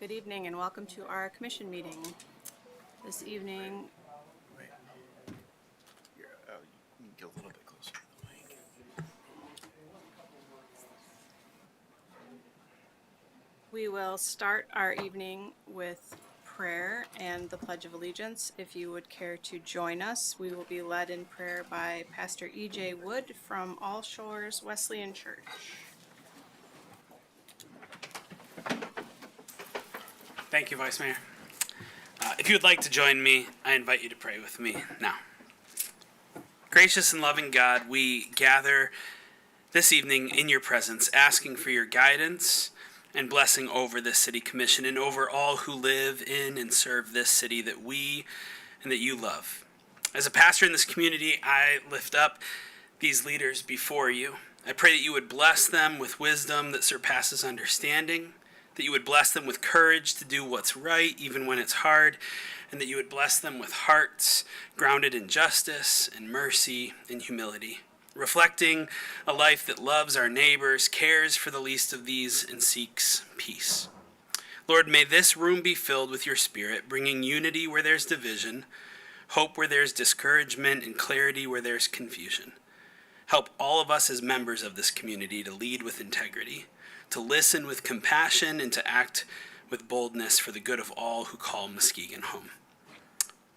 Good evening and welcome to our commission meeting. This evening, Wait. You can get a little bit closer to the mic. we will start our evening with prayer and the Pledge of Allegiance. If you would care to join us, we will be led in prayer by Pastor E.J. Wood from All Shores Wesleyan Church. Thank you, Vice Mayor. If you would like to join me, I invite you to pray with me now. Gracious and loving God, we gather this evening in your presence, asking for your guidance and blessing over this city commission and over all who live in and serve this city that we and that you love. As a pastor in this community, I lift up these leaders before you. I pray that you would bless them with wisdom that surpasses understanding, that you would bless them with courage to do what's right even when it's hard, and that you would bless them with hearts grounded in justice and mercy and humility, reflecting a life that loves our neighbors, cares for the least of these, and seeks peace. Lord, may this room be filled with your Spirit, bringing unity where there's division, hope where there's discouragement, and clarity where there's confusion. Help all of us as members of this community to lead with integrity, to listen with compassion, and to act with boldness for the good of all who call Muskegon home.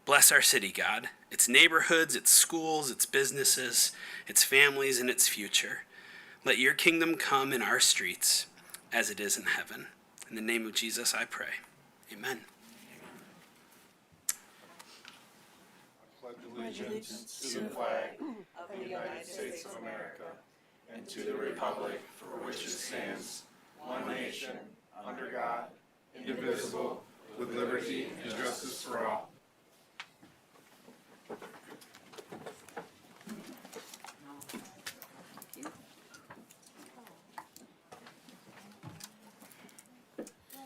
Bless our city, God, its neighborhoods, its schools, its businesses, its families, and its future. Let your kingdom come in our streets as it is in heaven. In the name of Jesus, I pray. Amen. Pledge allegiance to the flag of the United States of America and to the republic for which it stands, one nation, under God, indivisible, with liberty and justice for all.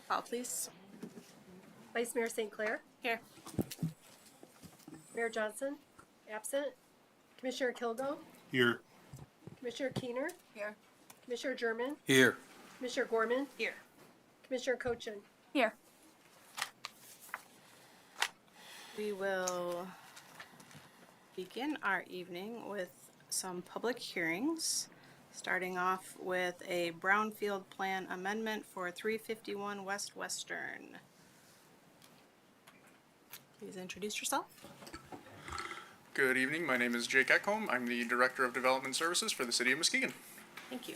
Call, please. Vice Mayor St. Clair, Here. Mayor Johnson, absent. Commissioner Kilgo, Here. Commissioner Keener, Here. Commissioner German, Here. Commissioner Gorman, Here. Commissioner Cochin. Here. We will begin our evening with some public hearings, starting off with a brownfield plan amendment for 351 West Western. Please introduce yourself. Good evening. My name is Jake Ekholm. I'm the Director of Development Services for the City of Muskegon. Thank you.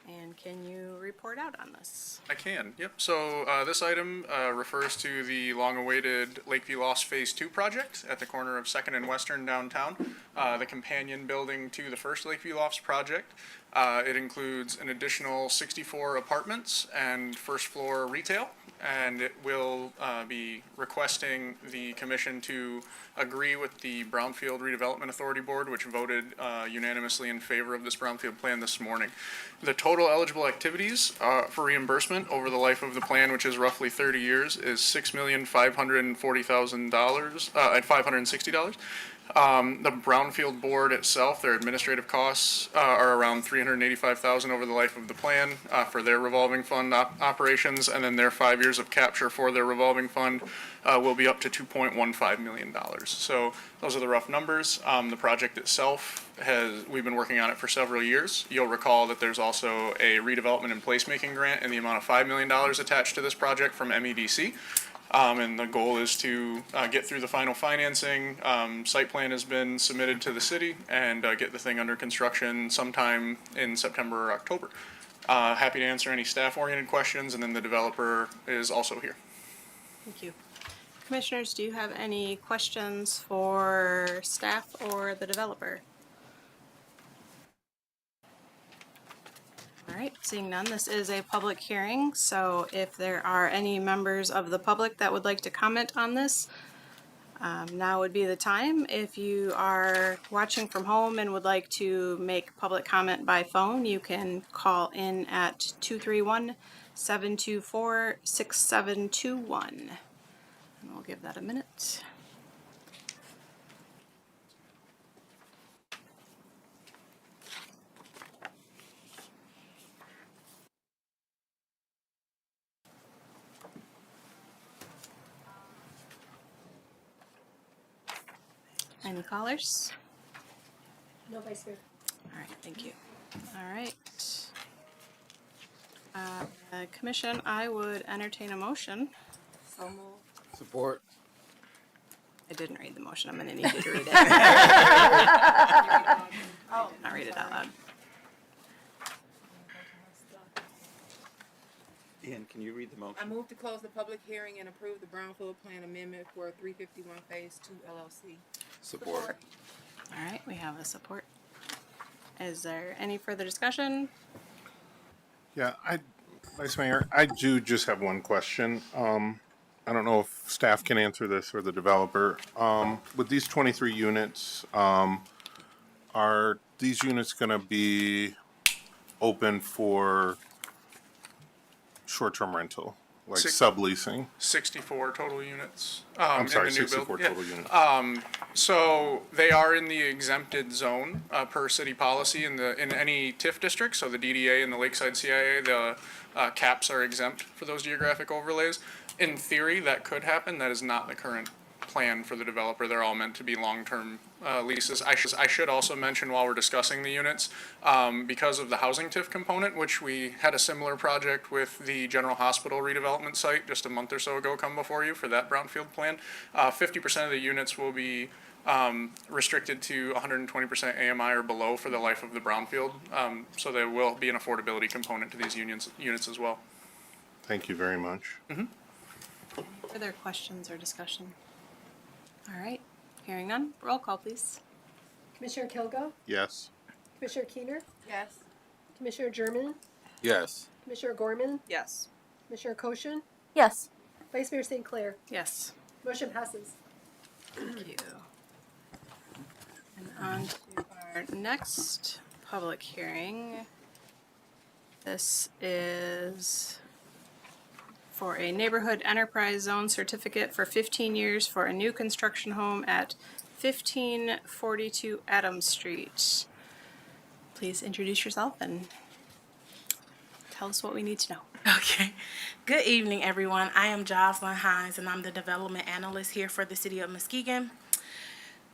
And can you report out on this? I can. Yep. So this item refers to the long-awaited Lakeview Lost Phase 2 project at the corner of 2nd and Western downtown, the companion building to the first Lakeview Lofts project. It includes an additional 64 apartments and first-floor retail, and it will be requesting the commission to agree with the Brownfield Redevelopment Authority Board, which voted unanimously in favor of this brownfield plan this morning. The total eligible activities for reimbursement over the life of the plan, which is roughly 30 years, is $6,540,000 at $560. The Brownfield Board itself, their administrative costs are around $385,000 over the life of the plan for their revolving fund operations, and then their 5 years of capture for their revolving fund will be up to $2.15 million. So those are the rough numbers. The project itself we've been working on it for several years. You'll recall that there's also a redevelopment and placemaking grant in the amount of $5 million attached to this project from MEDC. And the goal is to get through the final financing. Site plan has been submitted to the city and get the thing under construction sometime in September or October. Happy to answer any staff-oriented questions, and then the developer is also here. Thank you. Commissioners, do you have any questions for staff or the developer? All right, seeing none, this is a public hearing, so if there are any members of the public that would like to comment on this, now would be the time. If you are watching from home and would like to make public comment by phone, you can call in at 231-724-6721. And we'll give that a minute. Any callers? No, Vice Mayor. All right, thank you. All right. Commission, I would entertain a motion. Support. I didn't read the motion. I'm going to need you to read it. Not read it out loud. Ian, can you read the motion? I move to close the public hearing and approve the Brownfield Plan Amendment for 351 Phase 2 LLC. Support. All right, we have a support. Is there any further discussion? Yeah, Vice Mayor, I do just have one question. I don't know if staff can answer this or the developer. With these 23 units, are these units going to be open for short-term rental, like Six- subleasing? 64 total units. I'm in sorry, the new build. 64 Yeah. total units. So they are in the exempted zone per city policy in any TIF district. So the DDA and the Lakeside CIA, the caps are exempt for those geographic overlays. In theory, that could happen. That is not the current plan for the developer. They're all meant to be long-term leases. I should also mention while we're discussing the units, because of the housing TIF component, which we had a similar project with the General Hospital redevelopment site just a month or so ago come before you for that brownfield plan. 50% of the units will be restricted to 120% AMI or below for the life of the brownfield. So there will be an affordability component to these units as well. Thank you very much. Further questions or discussion? All right, hearing none. Roll call, please. Commissioner Kilgo, Yes. Commissioner Keener, Yes. Commissioner German, Yes. Commissioner Gorman, Yes. Commissioner Koshin, Yes. Vice Mayor St. Clair. Yes. Motion passes. Thank you. And on to our next public hearing. This is for a neighborhood enterprise zone certificate for 15 years for a new construction home at 1542 Adams Street. Please introduce yourself and tell us what we need to know. Okay. Good evening, everyone. I am Jocelyn Hines, and I'm the development analyst here for the city of Muskegon.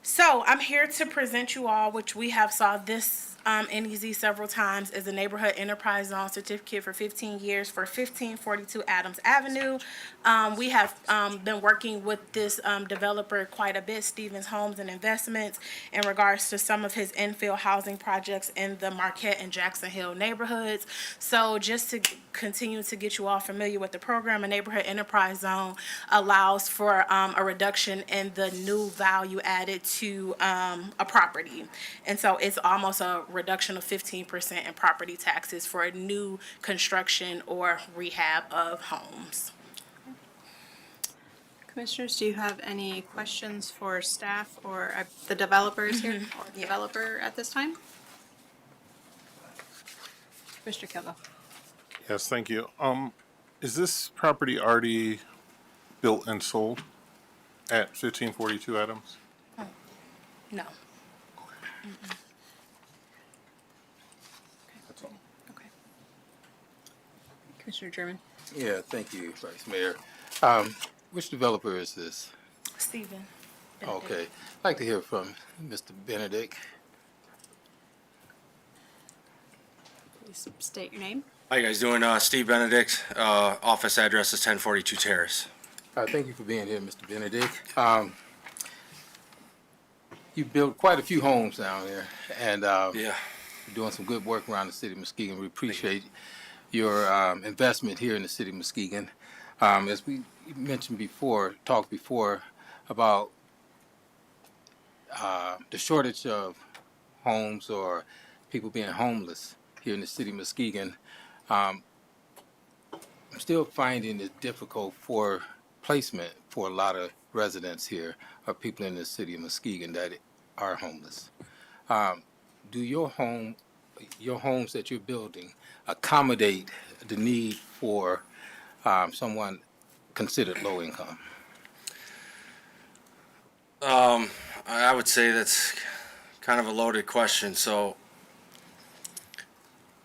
So I'm here to present you all, which we have saw this NEZ several times, is a neighborhood enterprise zone certificate for 15 years for 1542 Adams Avenue. We have been working with this developer quite a bit, Stevens Homes and Investments, in regards to some of his infill housing projects in the Marquette and Jackson Hill neighborhoods. So just to continue to get you all familiar with the program, a neighborhood enterprise zone allows for a reduction in the new value added to a property. And so it's almost a reduction of 15% in property taxes for a new construction or rehab of homes. Commissioners, do you have any questions for staff or the developers here, or the developer at this time? Mr. Kilgo. Yes, thank you. Is this property already built and sold at 1542 Adams? No. That's all. Okay. Commissioner German. Yeah, thank you, Vice Mayor. Which developer is this? Stephen. Okay. I'd like to hear from Mr. Benedict. Please state your name. How you guys doing? Steve Benedict, office address is 1042 Terrace. Thank you for being here, Mr. Benedict. You built quite a few homes down there, and Yeah. you're doing some good work around the city of Muskegon. We appreciate your investment here in the city of Muskegon. As we talked before about the shortage of homes or people being homeless here in the city of Muskegon, I'm still finding it difficult for placement for a lot of residents here or people in the city of Muskegon that are homeless. Do your homes that you're building accommodate the need for someone considered low income? I would say that's kind of a loaded question. So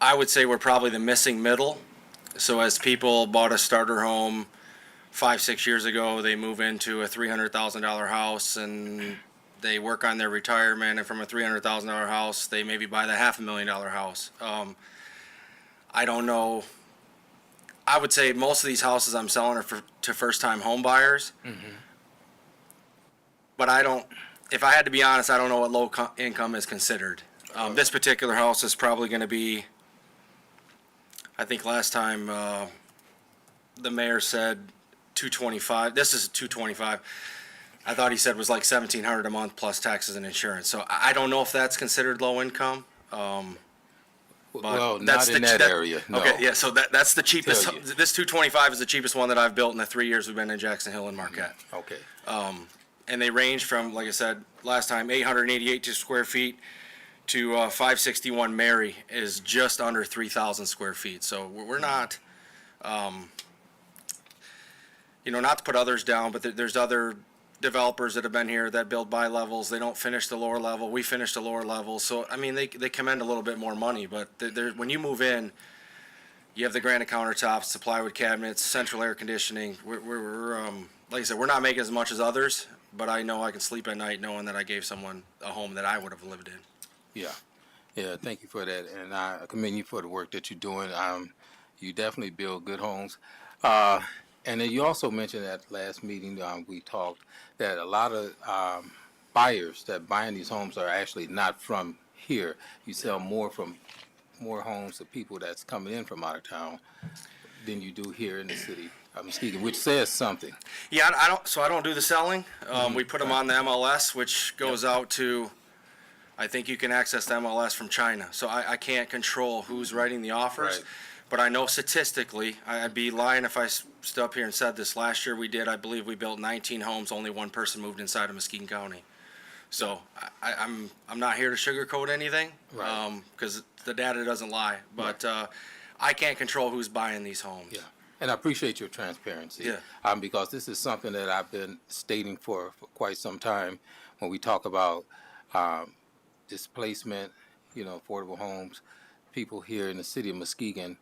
I would say we're probably the missing middle. So as people bought a starter home 5-6 years ago, they move into a $300,000 house and they work on their retirement, and from a $300,000 house, they maybe buy the $500,000 house. I don't know. I would say most of these houses I'm selling are to first-time home buyers. But I don't, if I had to be honest, I don't know what low income is considered. This particular house is probably going to be, I think last time the mayor said 225. This is 225. I thought he said was like 1,700 a month plus taxes and insurance. So I don't know if that's considered low income. Well, that's not in that area, no. Okay, yeah, so that's the cheapest. Tell you. This 225 is the cheapest one that I've built in the 3 years we've been in Jackson Hill and Marquette. Okay. And they range from, like I said last time, 888 square feet to 561 Mary is just under 3,000 square feet. So we're not, not to put others down, but there's other developers that have been here that build bi-levels. They don't finish the lower level. We finish the lower level. So, I mean, they command a little bit more money, but when you move in, you have the granite countertops, the plywood cabinets, central air conditioning. We're like I said, we're not making as much as others, but I know I can sleep at night knowing that I gave someone a home that I would have lived in. Yeah. Yeah, thank you for that. And I commend you for the work that you're doing. You definitely build good homes. And then you also mentioned at last meeting we talked that a lot of buyers that buying these homes are actually not from here. You sell more homes to people that's coming in from out of town than you do here in the city of Muskegon, which says something. Yeah, I don't do the selling. We put them on the MLS, which goes out to, I think you can access the MLS from China. So I can't control who's writing the offers. Right. But I know statistically, I'd be lying if I stood up here and said this. Last year I believe we built 19 homes, only one person moved inside of Muskegon County. So I'm not here to sugarcoat anything, Right. Because the data doesn't lie. But I can't control who's buying these homes. Yeah. And I appreciate your transparency. Yeah. Because this is something that I've been stating for quite some time when we talk about displacement, affordable homes. People here in the city of Muskegon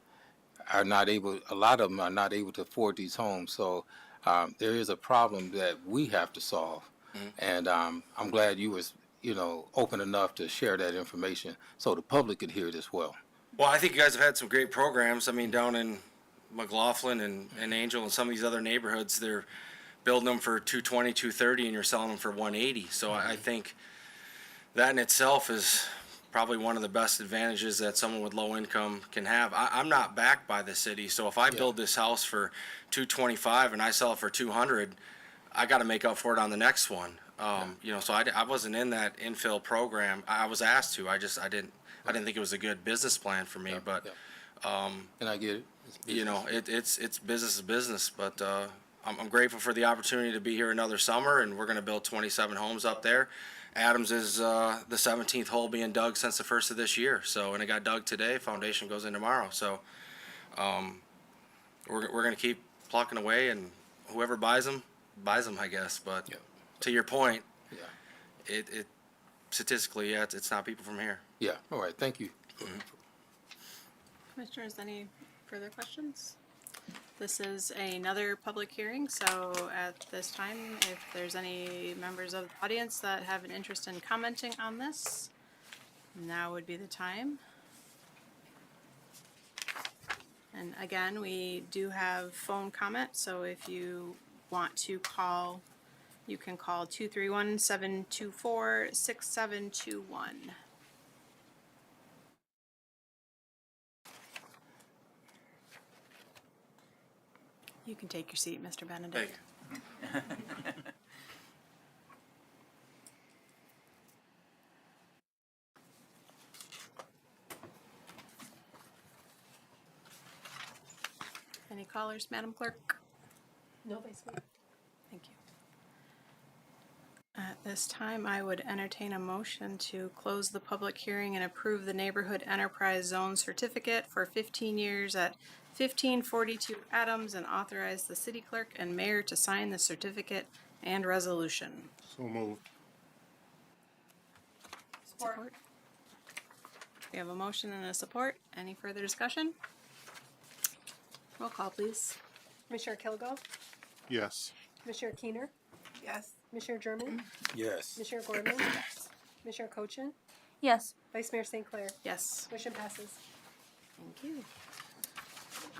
are not able, a lot of them are not able to afford these homes. So there is a problem that we have to solve. And I'm glad you was, open enough to share that information so the public could hear it as well. Well, I think you guys have had some great programs. I mean, down in McLaughlin and Angel and some of these other neighborhoods, they're building them for 220, 230, and you're selling them for 180. So I think that in itself is probably one of the best advantages that someone with low income can have. I'm not backed by the city, so if I build this house for 225 and I sell it for 200, I got to make up for it on the next one. So I wasn't in that infill program. I was asked to. I didn't think it was a good business plan for me. And I get it. It's business is business. But I'm grateful for the opportunity to be here another summer, and we're going to build 27 homes up there. Adams is the 17th hole being dug since the first of this year. So, and it got dug today. Foundation goes in tomorrow. So, we're going to keep plucking away, and whoever buys them, I guess. But to your point, it statistically, it's not people from here. Yeah. All right. Thank you. Commissioners, any further questions? This is another public hearing, so at this time, if there's any members of the audience that have an interest in commenting on this, now would be the time. And again, we do have phone comment, so if you want to call, you can call 231-724-6721. You can take your seat, Mr. Benedict. Thank you. Any callers, Madam Clerk? No, Vice Mayor. Thank you. At this time, I would entertain a motion to close the public hearing and approve the Neighborhood Enterprise Zone Certificate for 15 years at 1542 Adams and authorize the city clerk and mayor to sign the certificate and resolution. So moved. Support. We have a motion and a support. Any further discussion? Roll call, please. Commissioner Kilgo, Yes. Commissioner Keener, Yes. Commissioner German, Yes. Commissioner Gorman, Commissioner Cochin, Yes. Vice Mayor St. Clair. Yes. Motion passes. Thank you.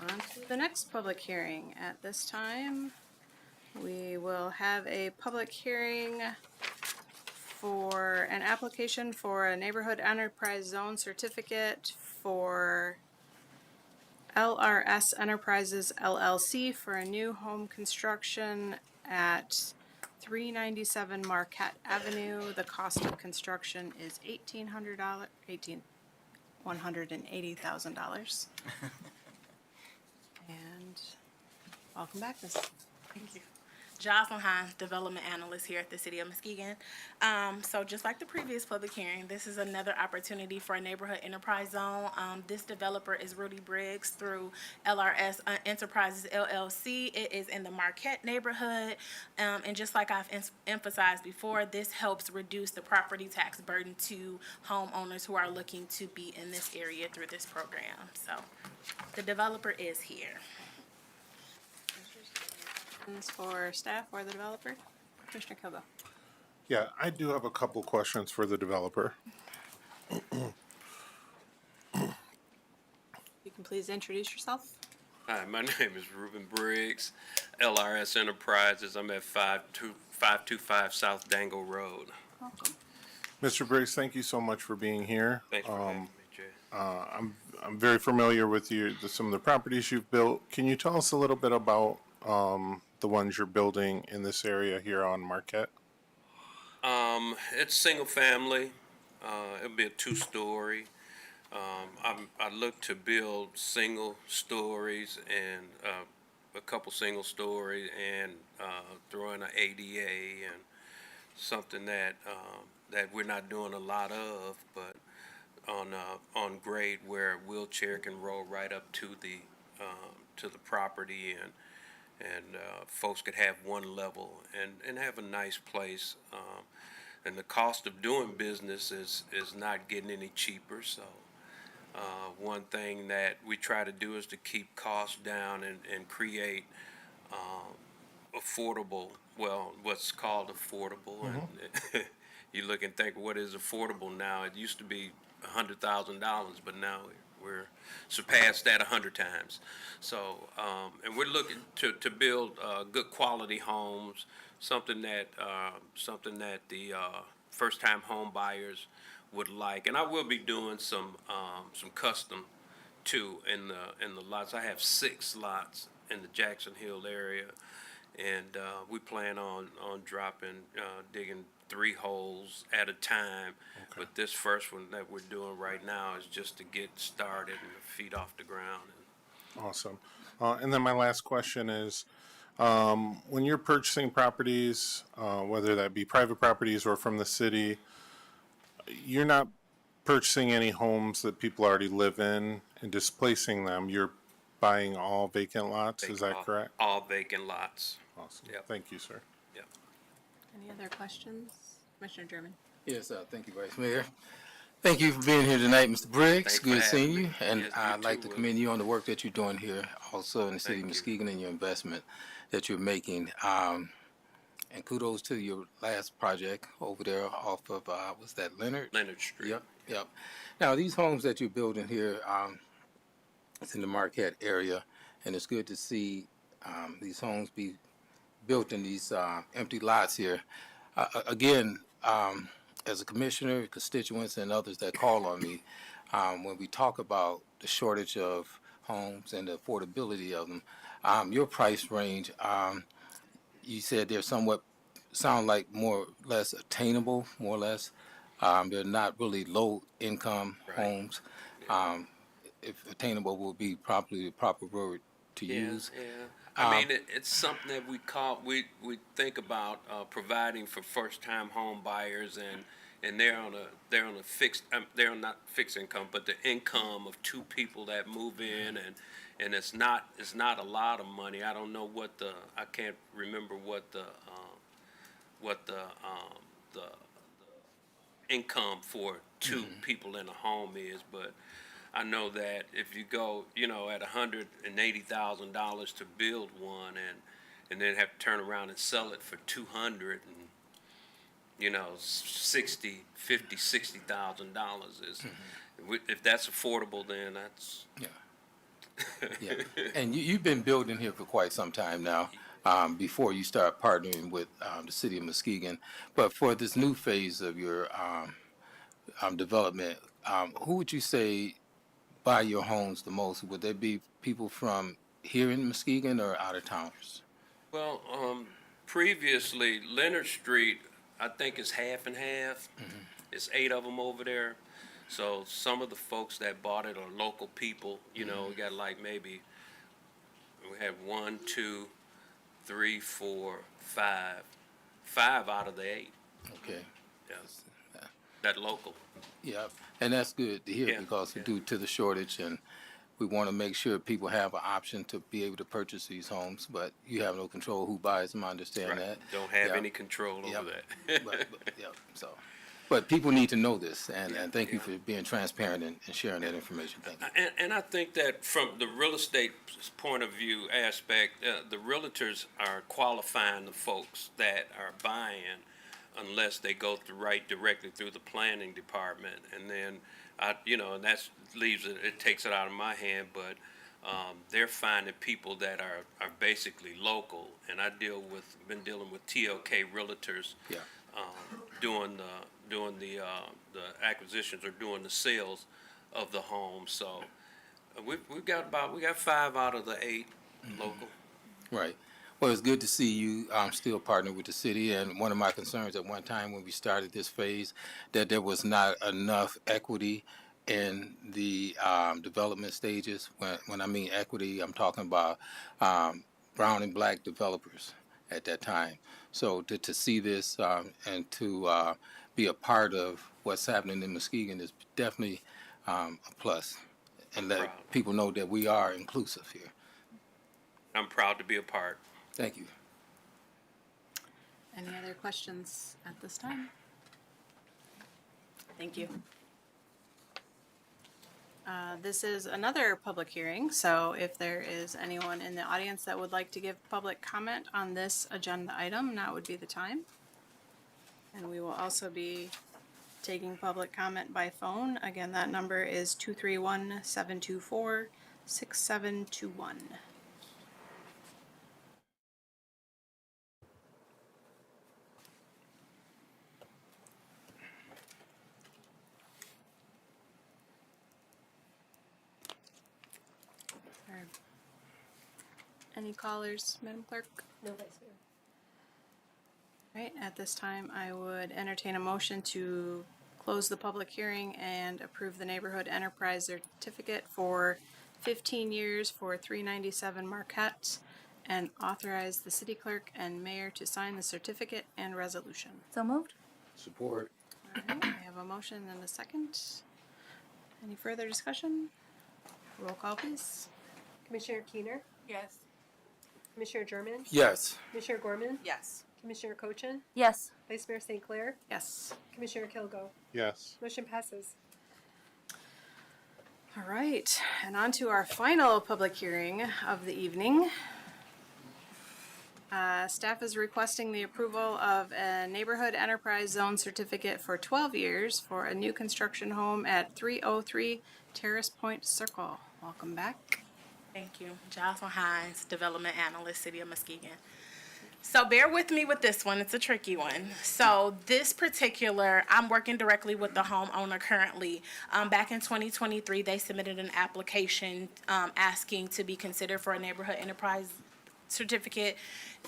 On to the next public hearing. At this time, we will have a public hearing for an application for a neighborhood enterprise zone certificate for LRS Enterprises LLC for a new home construction at 397 Marquette Avenue. The cost of construction is $180,000. And welcome back, Ms. Thank you. Jocelyn Hines, Development Analyst here at the City of Muskegon. So just like the previous public hearing, this is another opportunity for a neighborhood enterprise zone. This developer is Rudy Briggs through LRS Enterprises LLC. It is in the Marquette neighborhood. And just like I've emphasized before, this helps reduce the property tax burden to homeowners who are looking to be in this area through this program. So the developer is here. Questions for staff or the developer? Commissioner Kilgo. Yeah, I do have a couple questions for the developer. You can please introduce yourself. Hi, my name is Reuben Briggs, LRS Enterprises. I'm at 525 South Dangle Road. Welcome. Mr. Briggs, thank you so much for being here. Thanks for having me, Jay. I'm very familiar with some of the properties you've built. Can you tell us a little bit about the ones you're building in this area here on Marquette? It's single family. It'll be a two-story. I look to build single stories and a couple single stories and throw in an ADA and something that we're not doing a lot of, but on grade where a wheelchair can roll right up to the property and folks could have one level and have a nice place. And the cost of doing business is not getting any cheaper. So one thing that we try to do is to keep costs down and create affordable, well, what's called affordable. And you look and think, what is affordable now? It used to be $100,000, but now we're surpassed that 100 times. So, and we're looking to build good quality homes, something that the first-time home buyers would like. And I will be doing some custom too in the lots. I have 6 lots in the Jackson Hill area, and we plan on digging 3 holes at a time. Okay. But this first one that we're doing right now is just to get started and feet off the ground. Awesome. And then my last question is, when you're purchasing properties, whether that be private properties or from the city, you're not purchasing any homes that people already live in and displacing them. You're buying all vacant lots. Is that correct? All vacant lots. Awesome. Yep. Thank you, sir. Yep. Any other questions? Commissioner German. Yes, thank you, Vice Mayor. Thank you for being here tonight, Mr. Briggs. Thanks for Good having seeing me. you. And Yes, you I'd like too, to commend you on the work that you're doing here, also in the city Thank of you. Muskegon, and your investment that you're making. And kudos to your last project over there off of, was that Leonard? Leonard Street. Yep. Now, these homes that you're building here, it's in the Marquette area, and it's good to see these homes be built in these empty lots here. Again, as a commissioner, constituents, and others that call on me, when we talk about the shortage of homes and the affordability of them, your price range, you said they're somewhat, sound like more or less attainable, more or less. They're not really low-income homes. If attainable would be probably the proper word to use. Yeah. I mean, it's something that we think about providing for first-time home buyers, and they're on a fixed, they're not fixed income, but the income of 2 people that move in, and it's not a lot of money. I don't know I can't remember what the income for 2 people in a home is, but I know that if you go, at $180,000 to build one, and then have to turn around and sell it for 200 and, you know, $60,000 is, if that's affordable, then that's, Yeah. Yeah. And you've been building here for quite some time now, before you start partnering with the city of Muskegon. But for this new phase of your development, who would you say buy your homes the most? Would there be people from here in Muskegon or out of towners? well, previously, Leonard Street, I think is half and half. It's 8 of them over there. So some of the folks that bought it are local people, you know, we got like maybe, we have 1, 2, 3, 4, 5 out of the 8, Okay. yes, that local. Yeah, and that's good to hear Yeah, because yeah. due to the shortage, and we want to make sure people have an option to be able to purchase these homes, but you have no control who buys them. I understand Right. that. Don't have Yeah. any control Yep. over that. Yeah, so, but people need to know this, and thank you yeah. for being transparent and sharing that information. Thank you. And I think that from the real estate point of view aspect, the realtors are qualifying the folks that are buying unless they go directly through the planning department. And then, you know, and that's leaves it, it takes it out of my hand, but they're finding people that are basically local. And been dealing with TLK realtors, Yeah. doing the acquisitions or doing the sales of the home. So we got 5 out of the 8 local. Right. Well, it's good to see you still partner with the city. And one of my concerns at one time when we started this phase, that there was not enough equity in the development stages. When I mean equity, I'm talking about brown and black developers at that time. So to see this and to be a part of what's happening in Muskegon is definitely a plus. And let Proud. people know that we are inclusive here. I'm proud to be a part. Thank you. Any other questions at this time? Thank you. This is another public hearing, so if there is anyone in the audience that would like to give public comment on this agenda item, now would be the time. And we will also be taking public comment by phone. Again, that number is 231-724-6721. Any callers, Madam Clerk? No, Vice Mayor. Right, at this time, I would entertain a motion to close the public hearing and approve the neighborhood enterprise certificate for 15 years for 397 Marquette and authorize the city clerk and mayor to sign the certificate and resolution. So moved? Support. All right, I have a motion and a second. Any further discussion? Roll call, please. Commissioner Keener, Yes. Commissioner German, Yes. Commissioner Gorman, Yes. Commissioner Cochin, Yes. Vice Mayor St. Clair, Yes. Commissioner Kilgo. Yes. Motion passes. All right, and on to our final public hearing of the evening. Staff is requesting the approval of a neighborhood enterprise zone certificate for 12 years for a new construction home at 303 Terrace Point Circle. Welcome back. Thank you. Jocelyn Hines, Development Analyst, City of Muskegon. So bear with me with this one. It's a tricky one. So this particular, I'm working directly with the homeowner currently. Back in 2023, they submitted an application asking to be considered for a neighborhood enterprise certificate.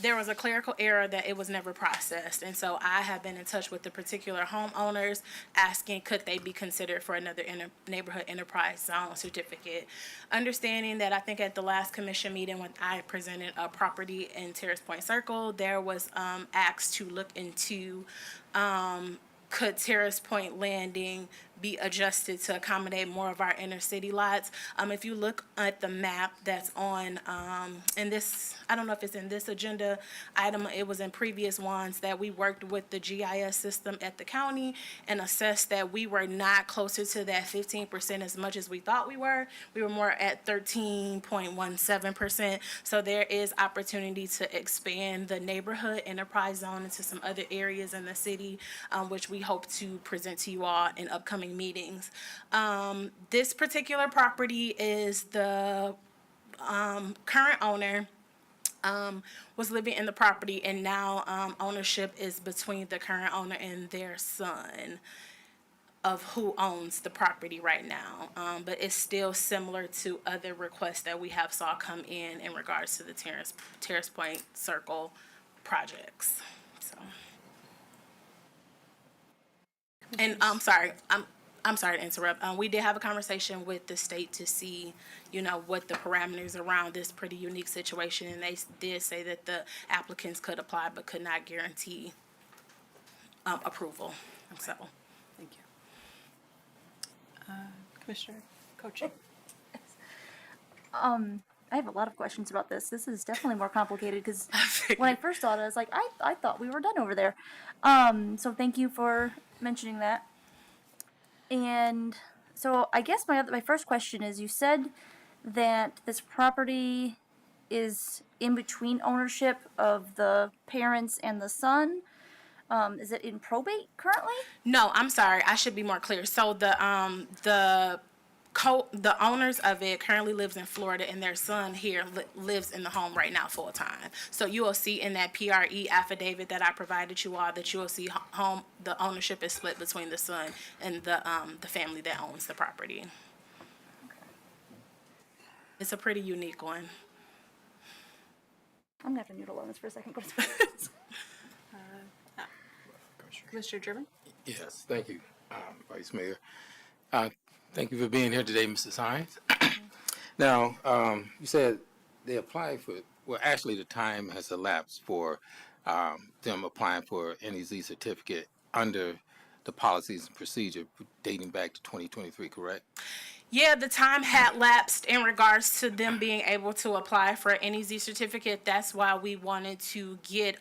There was a clerical error that it was never processed. And so I have been in touch with the particular homeowners asking could they be considered for another neighborhood enterprise zone certificate. Understanding that I think at the last commission meeting when I presented a property in Terrace Point Circle, there was asked to look into could Terrace Point Landing be adjusted to accommodate more of our inner city lots. If you look at the map that's on, in this, I don't know if it's in this agenda item, it was in previous ones, that we worked with the GIS system at the county and assessed that we were not closer to that 15% as much as we thought we were. We were more at 13.17%. So there is opportunity to expand the neighborhood enterprise zone into some other areas in the city, which we hope to present to you all in upcoming meetings. This particular property is the current owner was living in the property, and now ownership is between the current owner and their son of who owns the property right now. But it's still similar to other requests that we have saw come in regards to the Terrace Point Circle projects. So, and I'm sorry to interrupt. We did have a conversation with the state to see, what the parameters around this pretty unique situation, and they did say that the applicants could apply but could not guarantee approval. So, Thank you. Commissioner Coaching. I have a lot of questions about this. This is definitely more complicated because when I first saw it, I was like, I thought we were done over there. So thank you for mentioning that. And so I guess my first question is, you said that this property is in between ownership of the parents and the son. Is it in probate currently? no, I'm sorry. I should be more clear. So the owners of it currently lives in Florida, and their son here lives in the home right now full time. So you will see in that PRE affidavit that I provided you all that you will see the ownership is split between the son and the family that owns the property. It's a pretty unique one. I'm gonna have to noodle on this for a second. Commissioner German? Yes, thank you, Vice Mayor. Thank you for being here today, Mrs. Hines. Now, you said they applied for, well, actually the time has elapsed for them applying for NEZ certificate under the policies and procedure dating back to 2023, correct? Yeah, the time had lapsed in regards to them being able to apply for an NEZ certificate. That's why we wanted to get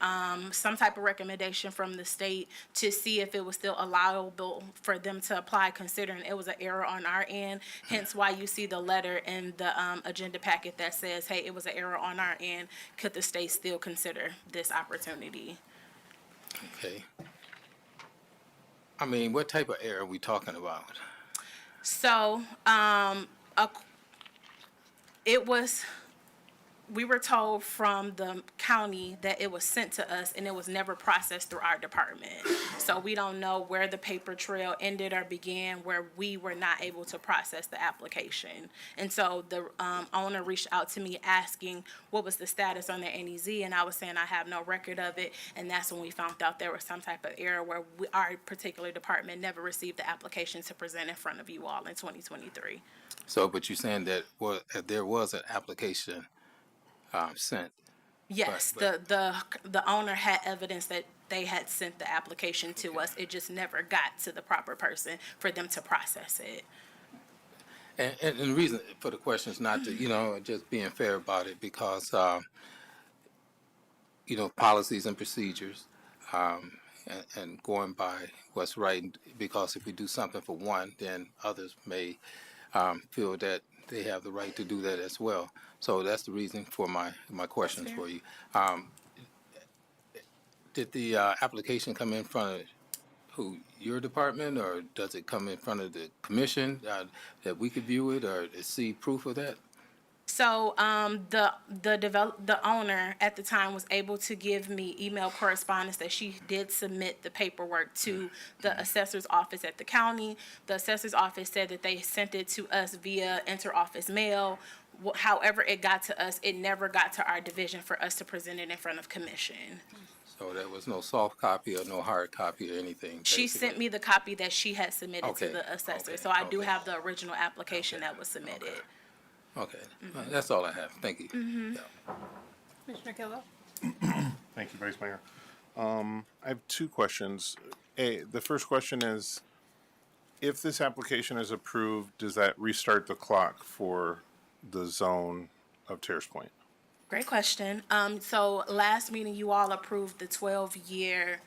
some type of recommendation from the state to see if it was still allowable for them to apply, considering it was an error on our end. Hence why you see the letter in the agenda packet that says, hey, it was an error on our end. Could the state still consider this opportunity? Okay. I mean, what type of error are we talking about? So, we were told from the county that it was sent to us and it was never processed through our department. So we don't know where the paper trail ended or began where we were not able to process the application. And so the owner reached out to me asking what was the status on their NEZ, and I was saying I have no record of it. And that's when we found out there was some type of error where our particular department never received the application to present in front of you all in 2023. So, but you're saying that there was an application sent? Yes, But- the owner had evidence that they had sent the application to us. It just never got to the proper person for them to process it. And the reason for the question is not to, just being fair about it, because, policies and procedures, and going by what's right, because if we do something for one, then others may feel that they have the right to do that as well. So that's the reason for my questions for you. Did the application come in front of your department, or does it come in front of the commission that we could view it or see proof of that? So the owner at the time was able to give me email correspondence that she did submit the paperwork to the assessor's office at the county. The assessor's office said that they sent it to us via inter-office mail. However it got to us, it never got to our division for us to present it in front of commission. So there was no soft copy or no hard copy or anything? She basically? sent me the copy that she had submitted Okay, to the assessor. okay, So I do okay. have the original application that was submitted. Okay, that's all I have. Thank you. Yeah. Commissioner Kilgo? Thank you, Vice Mayor. I have two questions. The first question is, If this application is approved, does that restart the clock for the zone of Terrace Point? Great question. So last meeting, you all approved the 12-year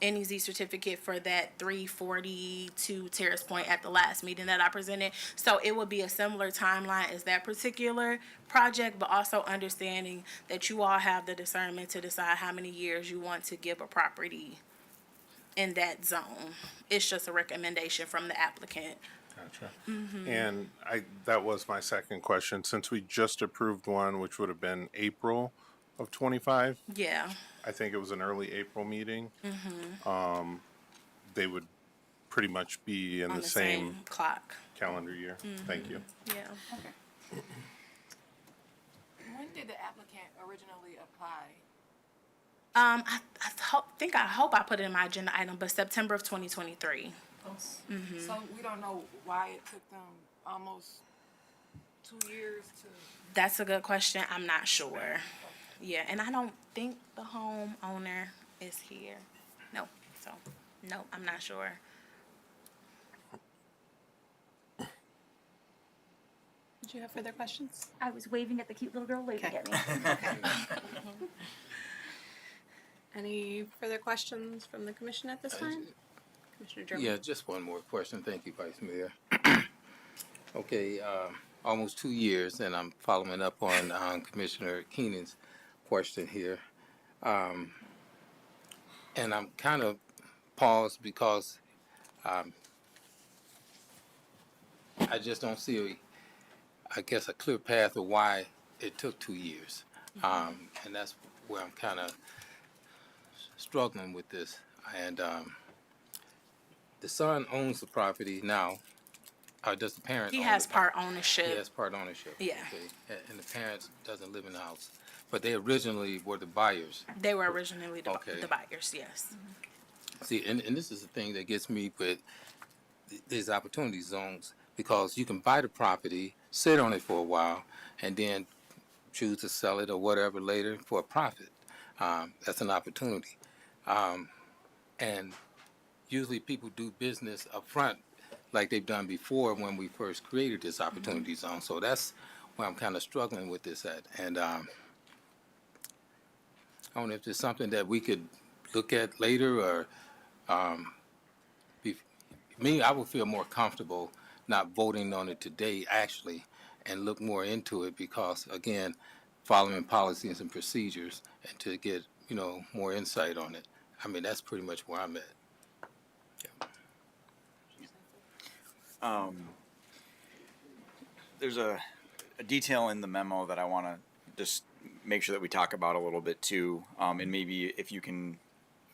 NEZ certificate for that 342 Terrace Point at the last meeting that I presented. So it would be a similar timeline as that particular project, but also understanding that you all have the discernment to decide how many years you want to give a property in that zone. It's just a recommendation from the applicant. Gotcha. And that was my second question. Since we just approved one, which would have been April of 25, Yeah. I think it was an early April meeting. They would pretty much be in On the same clock. calendar year. Thank you. Yeah. When did the applicant originally apply? I hope I put it in my agenda item, but September of 2023. So we don't know why it took them almost 2 years to. That's a good question. I'm not sure. Yeah, and I don't think the homeowner is here. No, so no, I'm not sure. Did you have further questions? I was waving at the cute little girl waving Okay. at me. Any further questions from the commission at this time? Commissioner German? Yeah, just one more question. Thank you, Vice Mayor. Okay, almost 2 years, and I'm following up on Commissioner Keenan's question here. And I'm kind of paused because I just don't see, a clear path of why it took 2 years. And that's where I'm kind of struggling with this. And the son owns the property now. Does the parent? He own has the part property? ownership. He has part ownership. Yeah. Okay. And the parents doesn't live in the house, but they originally were the buyers. They were originally the Okay. buyers, yes. See, and this is the thing that gets me with these opportunity zones, because you can buy the property, sit on it for a while, and then choose to sell it or whatever later for a profit. That's an opportunity. And usually people do business up front like they've done before when we first created this opportunity zone. So that's where I'm kind of struggling with this at. And I don't know if there's something that we could look at later, or I would feel more comfortable not voting on it today, actually, and look more into it, because, again, following policies and procedures, and to get, more insight on it. I mean, that's pretty much where I'm at. There's a detail in the memo that I want to just make sure that we talk about a little bit too, and maybe if you can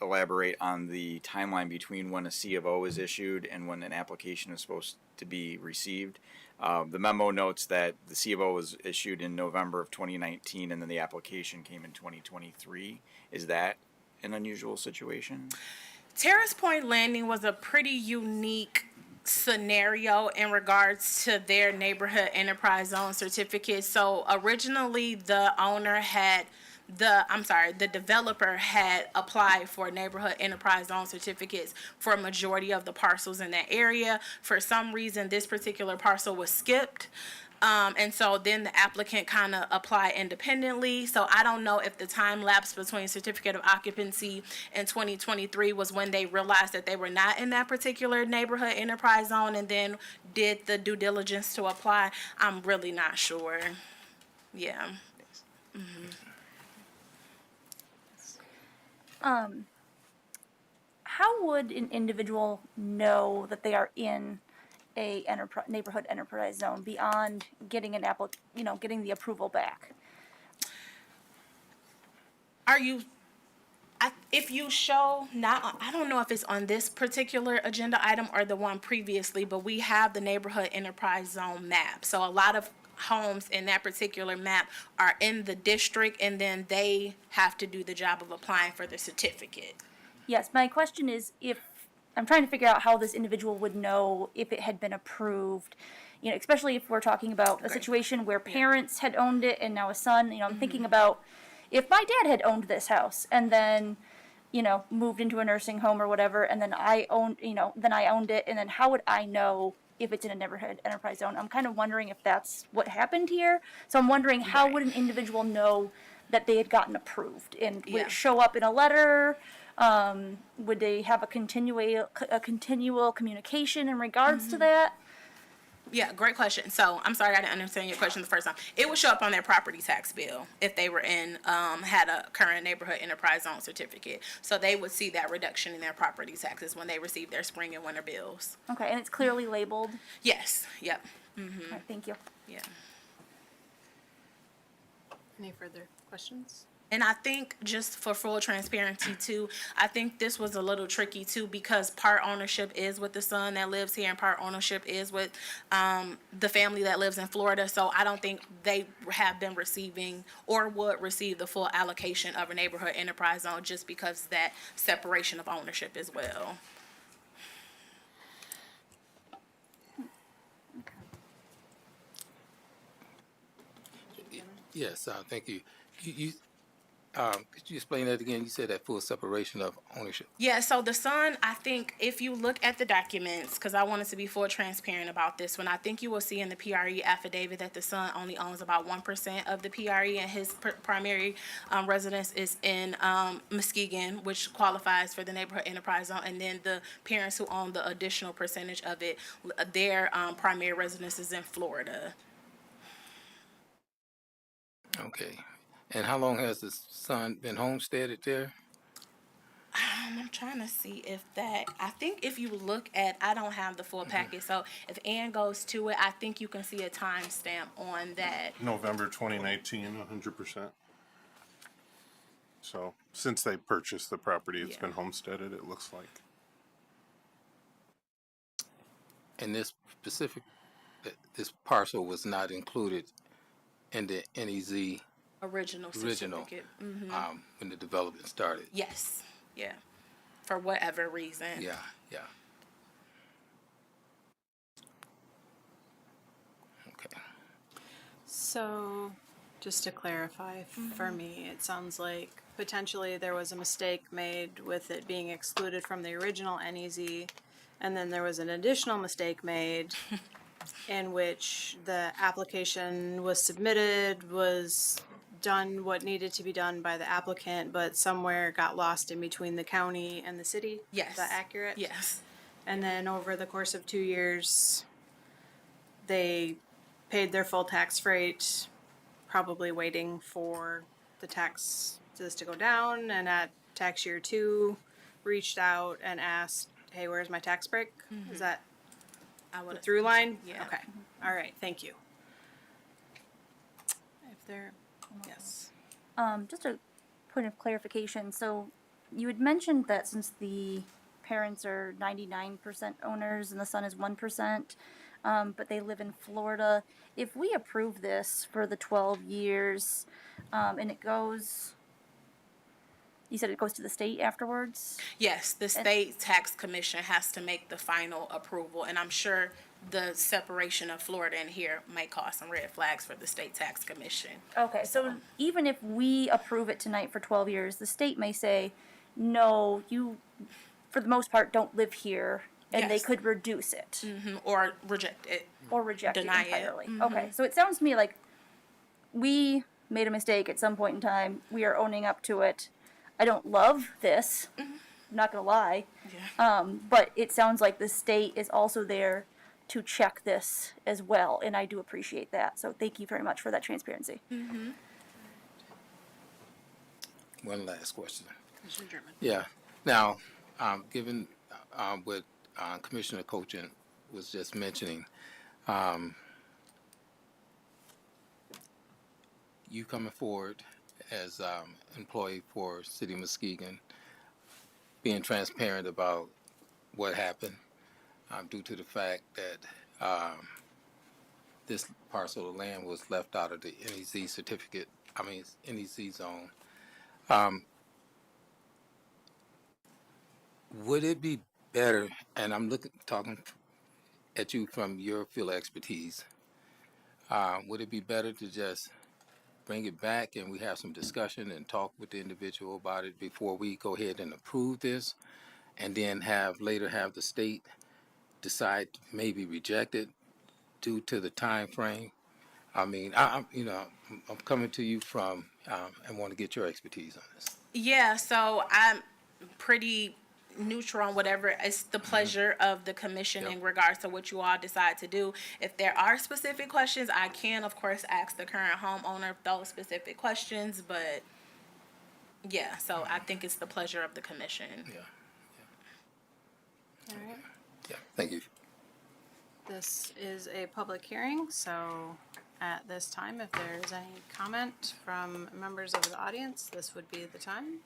elaborate on the timeline between when a C of O is issued and when an application is supposed to be received. The memo notes that the C of O was issued in November of 2019, and then the application came in 2023. Is that an unusual situation? Terrace Point Landing was a pretty unique scenario in regards to their neighborhood enterprise zone certificate. So originally the developer had applied for neighborhood enterprise zone certificates for a majority of the parcels in that area. For some reason, this particular parcel was skipped. And so then the applicant kind of applied independently. So I don't know if the time lapse between certificate of occupancy and 2023 was when they realized that they were not in that particular neighborhood enterprise zone and then did the due diligence to apply. I'm really not sure. Yeah. How would an individual know that they are in a neighborhood enterprise zone beyond getting getting the approval back? If you show, I don't know if it's on this particular agenda item or the one previously, but we have the neighborhood enterprise zone map. So a lot of homes in that particular map are in the district, and then they have to do the job of applying for the certificate. Yes, my question is, if I'm trying to figure out how this individual would know if it had been approved, especially if we're talking about a situation where parents had owned it and now a son. I'm thinking about if my dad had owned this house and then, moved into a nursing home or whatever, and then I owned it, and then how would I know if it's in a neighborhood enterprise zone? I'm kind of wondering if that's what happened here. So I'm wondering, how would an individual know that they had gotten approved? And would it show up in a letter? Would they have a continual communication in regards to that? Yeah, great question. So I'm sorry I didn't understand your question the first time. It would show up on their property tax bill if they were had a current neighborhood enterprise zone certificate. So they would see that reduction in their property taxes when they receive their spring and winter bills. Okay, and it's clearly labeled. Yes. Yep. All right, thank you. Yeah. Any further questions? And I think, just for full transparency too, I think this was a little tricky too, because part ownership is with the son that lives here and part ownership is with the family that lives in Florida. So I don't think they have been receiving or would receive the full allocation of a neighborhood enterprise zone, just because that separation of ownership as well. Yes, thank you. Could you explain that again? You said that full separation of ownership. Yeah, so the son, I think if you look at the documents, because I wanted to be full transparent about this one, I think you will see in the PRE affidavit that the son only owns about 1% of the PRE, and his primary residence is in Muskegon, which qualifies for the neighborhood enterprise zone, and then the parents who own the additional percentage of it, their primary residence is in Florida. Okay. And how long has the son been homesteaded there? I'm trying to see if that, I think if you look at, I don't have the full packet, so if Ann goes to it, I think you can see a timestamp on that. November 2019, 100%. So since they purchased the property, it's been homesteaded, it looks like. And this parcel was not included in the NEZ Original certificate. when the development started. Yes, yeah, for whatever reason. Yeah. Okay. So, just to clarify, for me, it sounds like potentially there was a mistake made with it being excluded from the original NEZ, and then there was an additional mistake made in which the application was submitted, was done what needed to be done by the applicant, but somewhere got lost in between the county and the city. Yes. Is that accurate? Yes. And then over the course of 2 years, they paid their full tax rate, probably waiting for the taxes to go down, and at tax year 2, reached out and asked, hey, where's my tax break? Is that the through line? Yeah. Okay. All right. Thank you. If there, yes. Just a point of clarification. So you had mentioned that since the parents are 99% owners and the son is 1%, but they live in Florida, if we approve this for the 12 years, and it goes, you said it goes to the state afterwards? Yes, the state tax commission has to make the final approval, and I'm sure the separation of Florida and here may cause some red flags for the state tax commission. Okay, so even if we approve it tonight for 12 years, the state may say, no, you, for the most part, don't live here, and they Yes. could reduce it. Or reject it. Or reject Deny it it. entirely. Okay, so it sounds to me like we made a mistake at some point in time. We are owning up to it. I don't love this. I'm not gonna lie. Yeah. But it sounds like the state is also there to check this as well, and I do appreciate that. So thank you very much for that transparency. One last question. Commissioner German. Yeah. Now, given what Commissioner Cochin was just mentioning, you coming forward as employee for City of Muskegon, being transparent about what happened due to the fact that this parcel of land was left out of the NEZ certificate, NEZ zone. Would it be better, and I'm talking at you from your field of expertise, would it be better to just bring it back and we have some discussion and talk with the individual about it before we go ahead and approve this, and then later have the state decide to maybe reject it due to the time frame? I mean, I'm coming to you from and want to get your expertise on this. Yeah, so I'm pretty neutral on whatever. It's the pleasure of the commission Yep. in regards to what you all decide to do. If there are specific questions, I can, of course, ask the current homeowner those specific questions, but yeah, so I think it's the pleasure of the commission. Yeah. All right. Yeah. Thank you. This is a public hearing, so at this time, if there's any comment from members of the audience, this would be the time.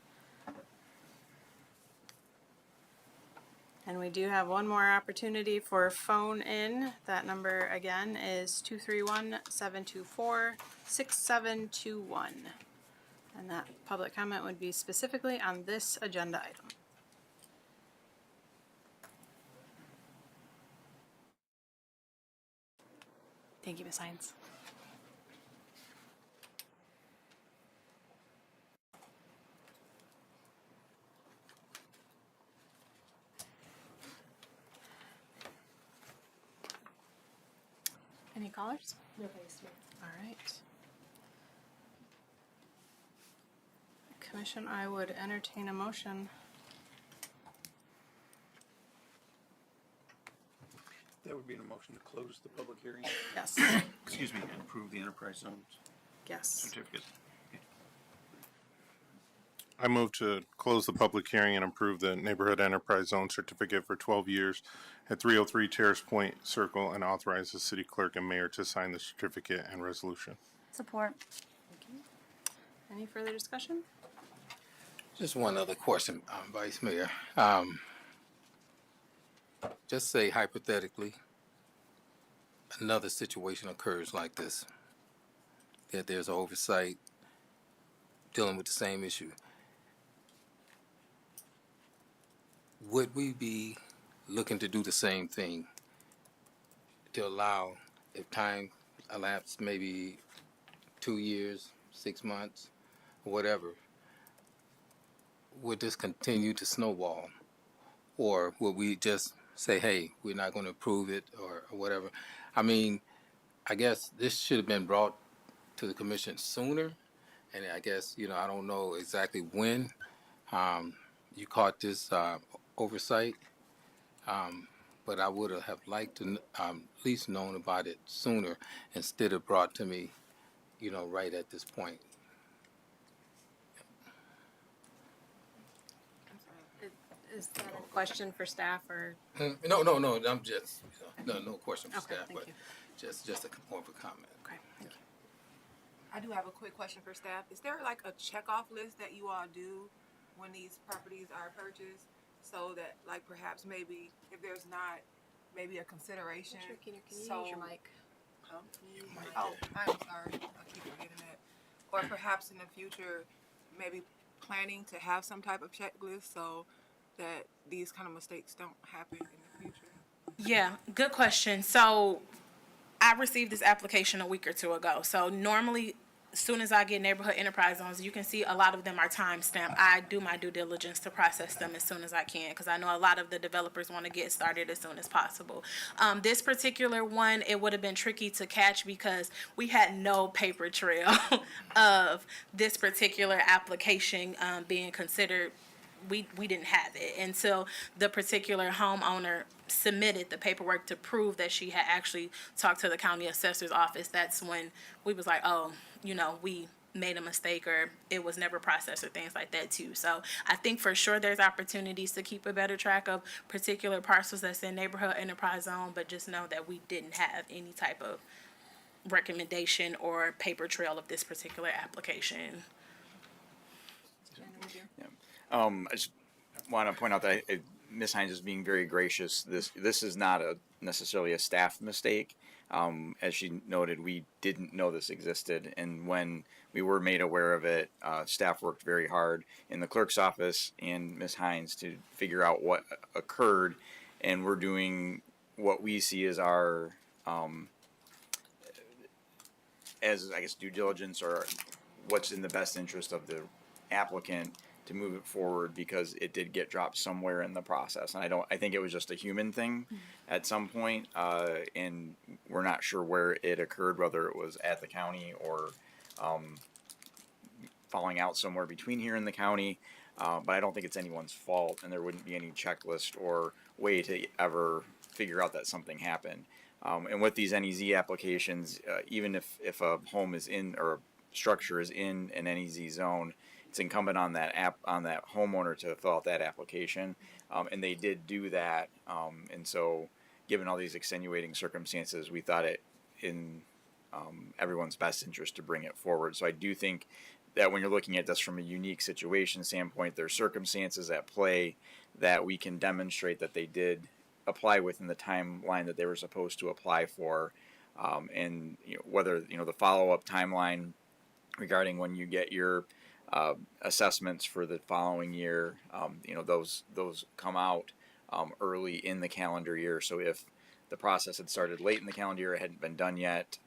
And we do have one more opportunity for phone in. That number again is 231-724-6721. And that public comment would be specifically on this agenda item. Thank you, Ms. Hines. Any callers? No thanks, Mayor. All right. Commission, I would entertain a motion. That would be a motion to close the public hearing. Yes. Excuse me, and approve the enterprise zones Yes. certificate. I move to close the public hearing and approve the Neighborhood Enterprise Zone Certificate for 12 years at 303 Terrace Point Circle and authorize the city clerk and mayor to sign the certificate and resolution. Support. Any further discussion? Just one other question, Vice Mayor. Just say hypothetically, another situation occurs like this, that there's oversight dealing with the same issue. Would we be looking to do the same thing to allow, if time elapsed, maybe 2 years, 6 months, or whatever, would this continue to snowball? Or would we just say, hey, we're not going to approve it or whatever? I mean, I guess this should have been brought to the commission sooner. And I guess, I don't know exactly when you caught this oversight, but I would have liked to at least known about it sooner instead of brought to me, right at this point. Is that a question for staff or? No, I'm just, no question for Okay, staff, thank but you. just more of a comment. Okay, thank you. I do have a quick question for staff. Is there like a checkoff list that you all do when these properties are purchased? So that like perhaps maybe if there's not maybe a consideration. Sure, can you so, use your mic? Huh? Oh, I'm sorry. I keep forgetting that. Or perhaps in the future, maybe planning to have some type of checklist so that these kind of mistakes don't happen in the future. Yeah, good question. So I received this application a week or two ago. So normally, as soon as I get neighborhood enterprise zones, you can see a lot of them are time stamped. I do my due diligence to process them as soon as I can because I know a lot of the developers want to get started as soon as possible. This particular one, it would have been tricky to catch because we had no paper trail of this particular application being considered. We didn't have it until the particular homeowner submitted the paperwork to prove that she had actually talked to the county assessor's office. That's when we was like, oh, we made a mistake or it was never processed or things like that too. So I think for sure there's opportunities to keep a better track of particular parcels that's in neighborhood enterprise zone, but just know that we didn't have any type of recommendation or paper trail of this particular application. I just want to point out that Ms. Hines is being very gracious. This is not necessarily a staff mistake. As she noted, we didn't know this existed, and when we were made aware of it, staff worked very hard in the clerk's office and Ms. Hines to figure out what occurred, and we're doing what we see as our, as I guess due diligence or what's in the best interest of the applicant to move it forward, because it did get dropped somewhere in the process. And I think it was just a human thing at some point, and we're not sure where it occurred, whether it was at the county or falling out somewhere between here and the county. But I don't think it's anyone's fault, and there wouldn't be any checklist or way to ever figure out that something happened. And with these NEZ applications, even if a home is in, or a structure is in an NEZ zone, it's incumbent on that homeowner to fill out that application. And they did do that. And so, given all these extenuating circumstances, we thought it in everyone's best interest to bring it forward. So I do think that when you're looking at this from a unique situation standpoint, there's circumstances at play that we can demonstrate that they did apply within the timeline that they were supposed to apply for. And whether the follow-up timeline regarding when you get your assessments for the following year, those come out early in the calendar year. So if the process had started late in the calendar year, it hadn't been done yet,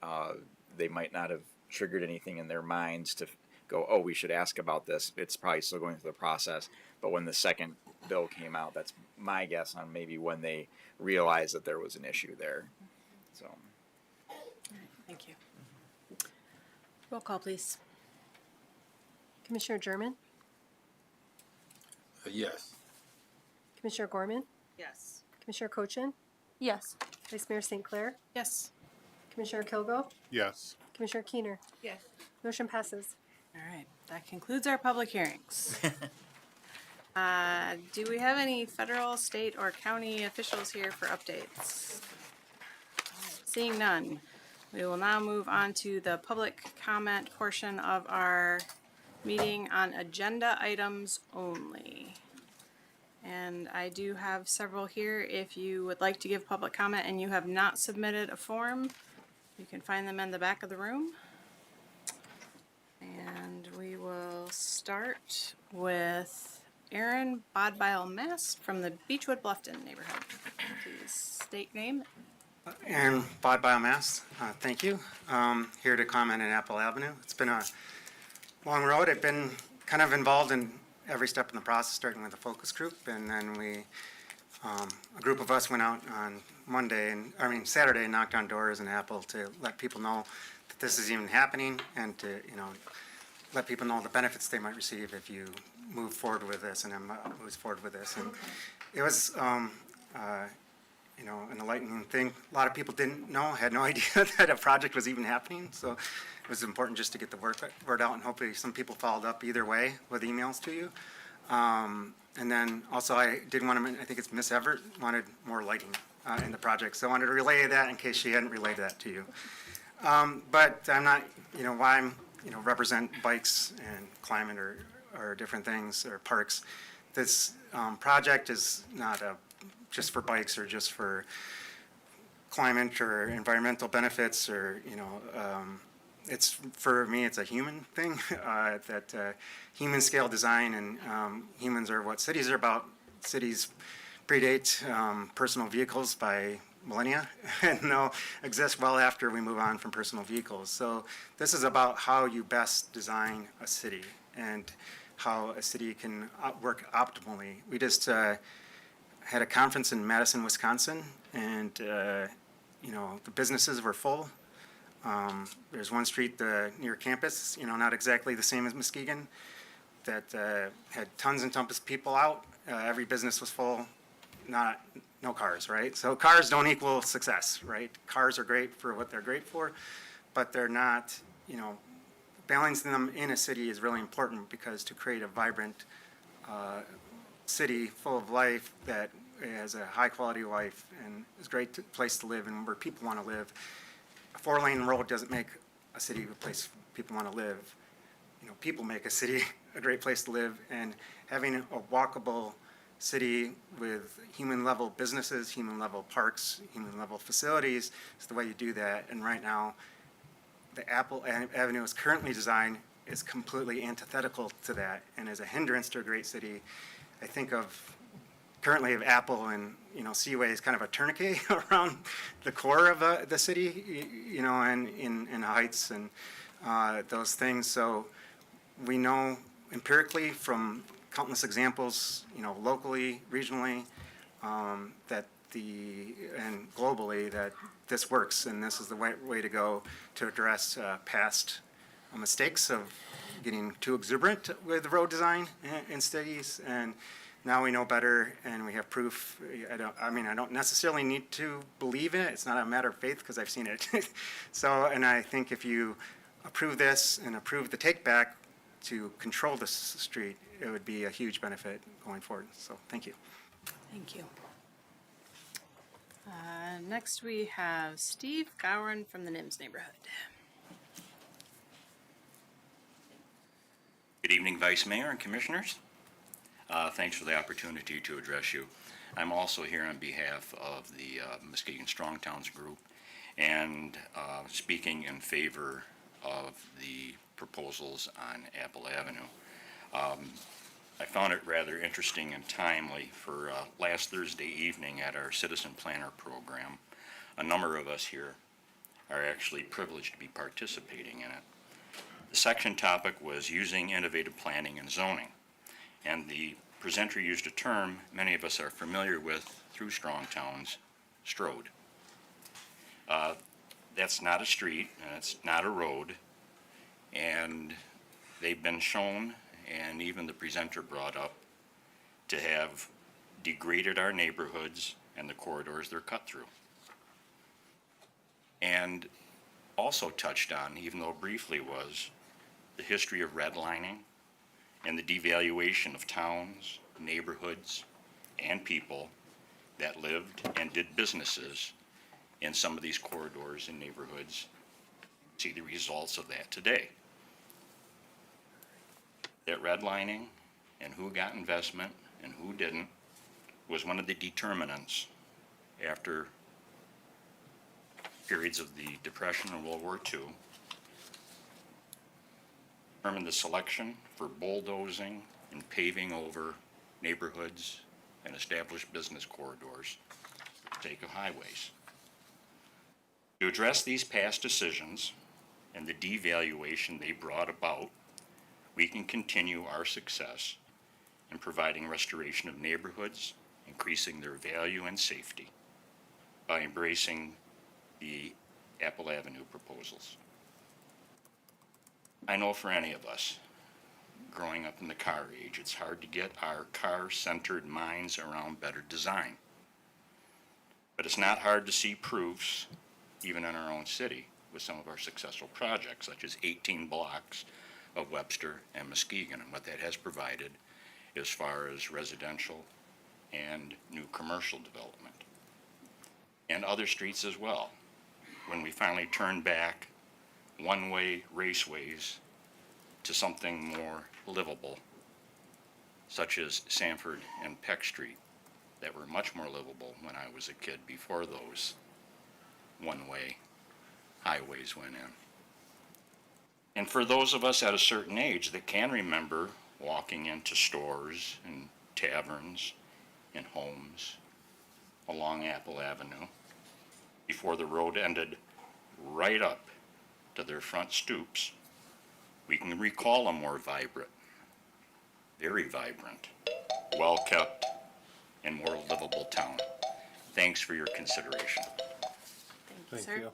they might not have triggered anything in their minds to go, oh, we should ask about this. It's probably still going through the process. But when the second bill came out, that's my guess on maybe when they realized that there was an issue there. So. Thank you. Roll call, please. Commissioner German, Yes. Commissioner Gorman, Yes. Commissioner Cochin, Yes. Vice Mayor St. Clair, Yes. Commissioner Kilgo, Yes. Commissioner Keener. Yes. Motion passes. All right, that concludes our public hearings. Do we have any federal, state, or county officials here for updates? Seeing none, we will now move on to the public comment portion of our meeting on agenda items only. And I do have several here. If you would like to give public comment and you have not submitted a form, you can find them in the back of the room. And we will start with Aaron Bodbile-Mast from the Beechwood Bluffton neighborhood. Please state name. Aaron Bodbile-Mast, thank you. Here to comment on Apple Avenue. It's been a long road. I've been kind of involved in every step in the process, starting with a focus group, and then a group of us went out on Saturday, and knocked on doors in Apple to let people know that this is even happening, and to let people know the benefits they might receive if you move forward with this, and then moves forward with this. And it was an enlightening thing. A lot of people had no idea that a project was even happening, so it was important just to get the word out, and hopefully some people followed up either way with emails to you. And then also I did want to, I think it's Miss Everett, wanted more lighting in the project, so I wanted to relay that in case she hadn't relayed that to you. But I'm not, why I'm, represent bikes and climate or different things, or parks. This project is not just for bikes or just for climate or environmental benefits, or it's, for me, it's a human thing. That human scale design, and humans are what cities are about. Cities predate personal vehicles by millennia, and they'll exist well after we move on from personal vehicles. So this is about how you best design a city and how a city can work optimally. We just had a conference in Madison, Wisconsin, and the businesses were full. There's one street near campus, not exactly the same as Muskegon, that had tons and tons of people out. Every business was full, no cars, right? So cars don't equal success, right? Cars are great for what they're great for, but they're not, balancing them in a city is really important, because to create a vibrant city full of life that has a high quality life and is a great place to live and where people want to live, a 4-lane road doesn't make a city a place people want to live. People make a city a great place to live, and having a walkable city with human level businesses, human level parks, human level facilities is the way you do that. And right now, the Apple Avenue is currently designed is completely antithetical to that, and is a hindrance to a great city. I think currently of Apple and Seaway is kind of a tourniquet around the core of the city, and in Heights and those things. So we know empirically from countless examples, locally, regionally, and globally, that this works, and this is the way to go to address past mistakes of getting too exuberant with road design in cities. And now we know better, and we have proof. I don't necessarily need to believe it. It's not a matter of faith because I've seen it. So, and I think if you approve this and approve the take back to control this street, it would be a huge benefit going forward. So, thank you. Thank you. Next we have Steve Gowron from the NIMS neighborhood. Good evening, Vice Mayor and Commissioners. Thanks for the opportunity to address you. I'm also here on behalf of the Muskegon Strong Towns Group and speaking in favor of the proposals on Apple Avenue. I found it rather interesting and timely for last Thursday evening at our Citizen Planner program. A number of us here are actually privileged to be participating in it. The section topic was using innovative planning and zoning, and the presenter used a term many of us are familiar with through Strong Towns, strode. That's not a street, and it's not a road, and they've been shown, and even the presenter brought up, to have degraded our neighborhoods and the corridors they're cut through. And also touched on, even though briefly, was the history of redlining and the devaluation of towns, neighborhoods, and people that lived and did businesses in some of these corridors and neighborhoods. See the results of that today. That redlining and who got investment and who didn't was one of the determinants after periods of the Depression and World War II. Determined the selection for bulldozing and paving over neighborhoods and established business corridors for the sake of highways. To address these past decisions and the devaluation they brought about, we can continue our success in providing restoration of neighborhoods, increasing their value and safety by embracing the Apple Avenue proposals. I know for any of us, growing up in the car age, it's hard to get our car-centered minds around better design. But it's not hard to see proofs, even in our own city, with some of our successful projects, such as 18 blocks of Webster and Muskegon, and what that has provided as far as residential and new commercial development. And other streets as well. When we finally turn back one-way raceways to something more livable, such as Sanford and Peck Street, that were much more livable when I was a kid before those one-way highways went in. And for those of us at a certain age that can remember walking into stores and taverns and homes along Apple Avenue before the road ended right up to their front stoops, we can recall a more vibrant, very vibrant, well-kept, and more livable town. Thanks for your consideration. Thank you, sir.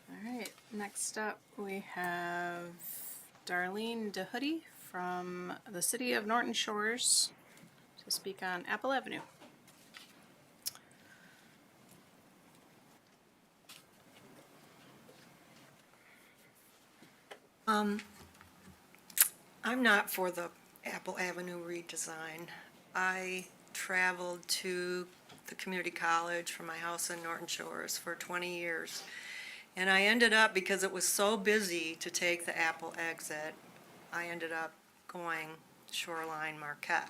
All right, next up we have Darlene DeHoodie from the City of Norton Shores to speak on Apple Avenue. I'm not for the Apple Avenue redesign. I traveled to the community college from my house in Norton Shores for 20 years. And I ended up, because it was so busy to take the Apple exit, I ended up going Shoreline Marquette.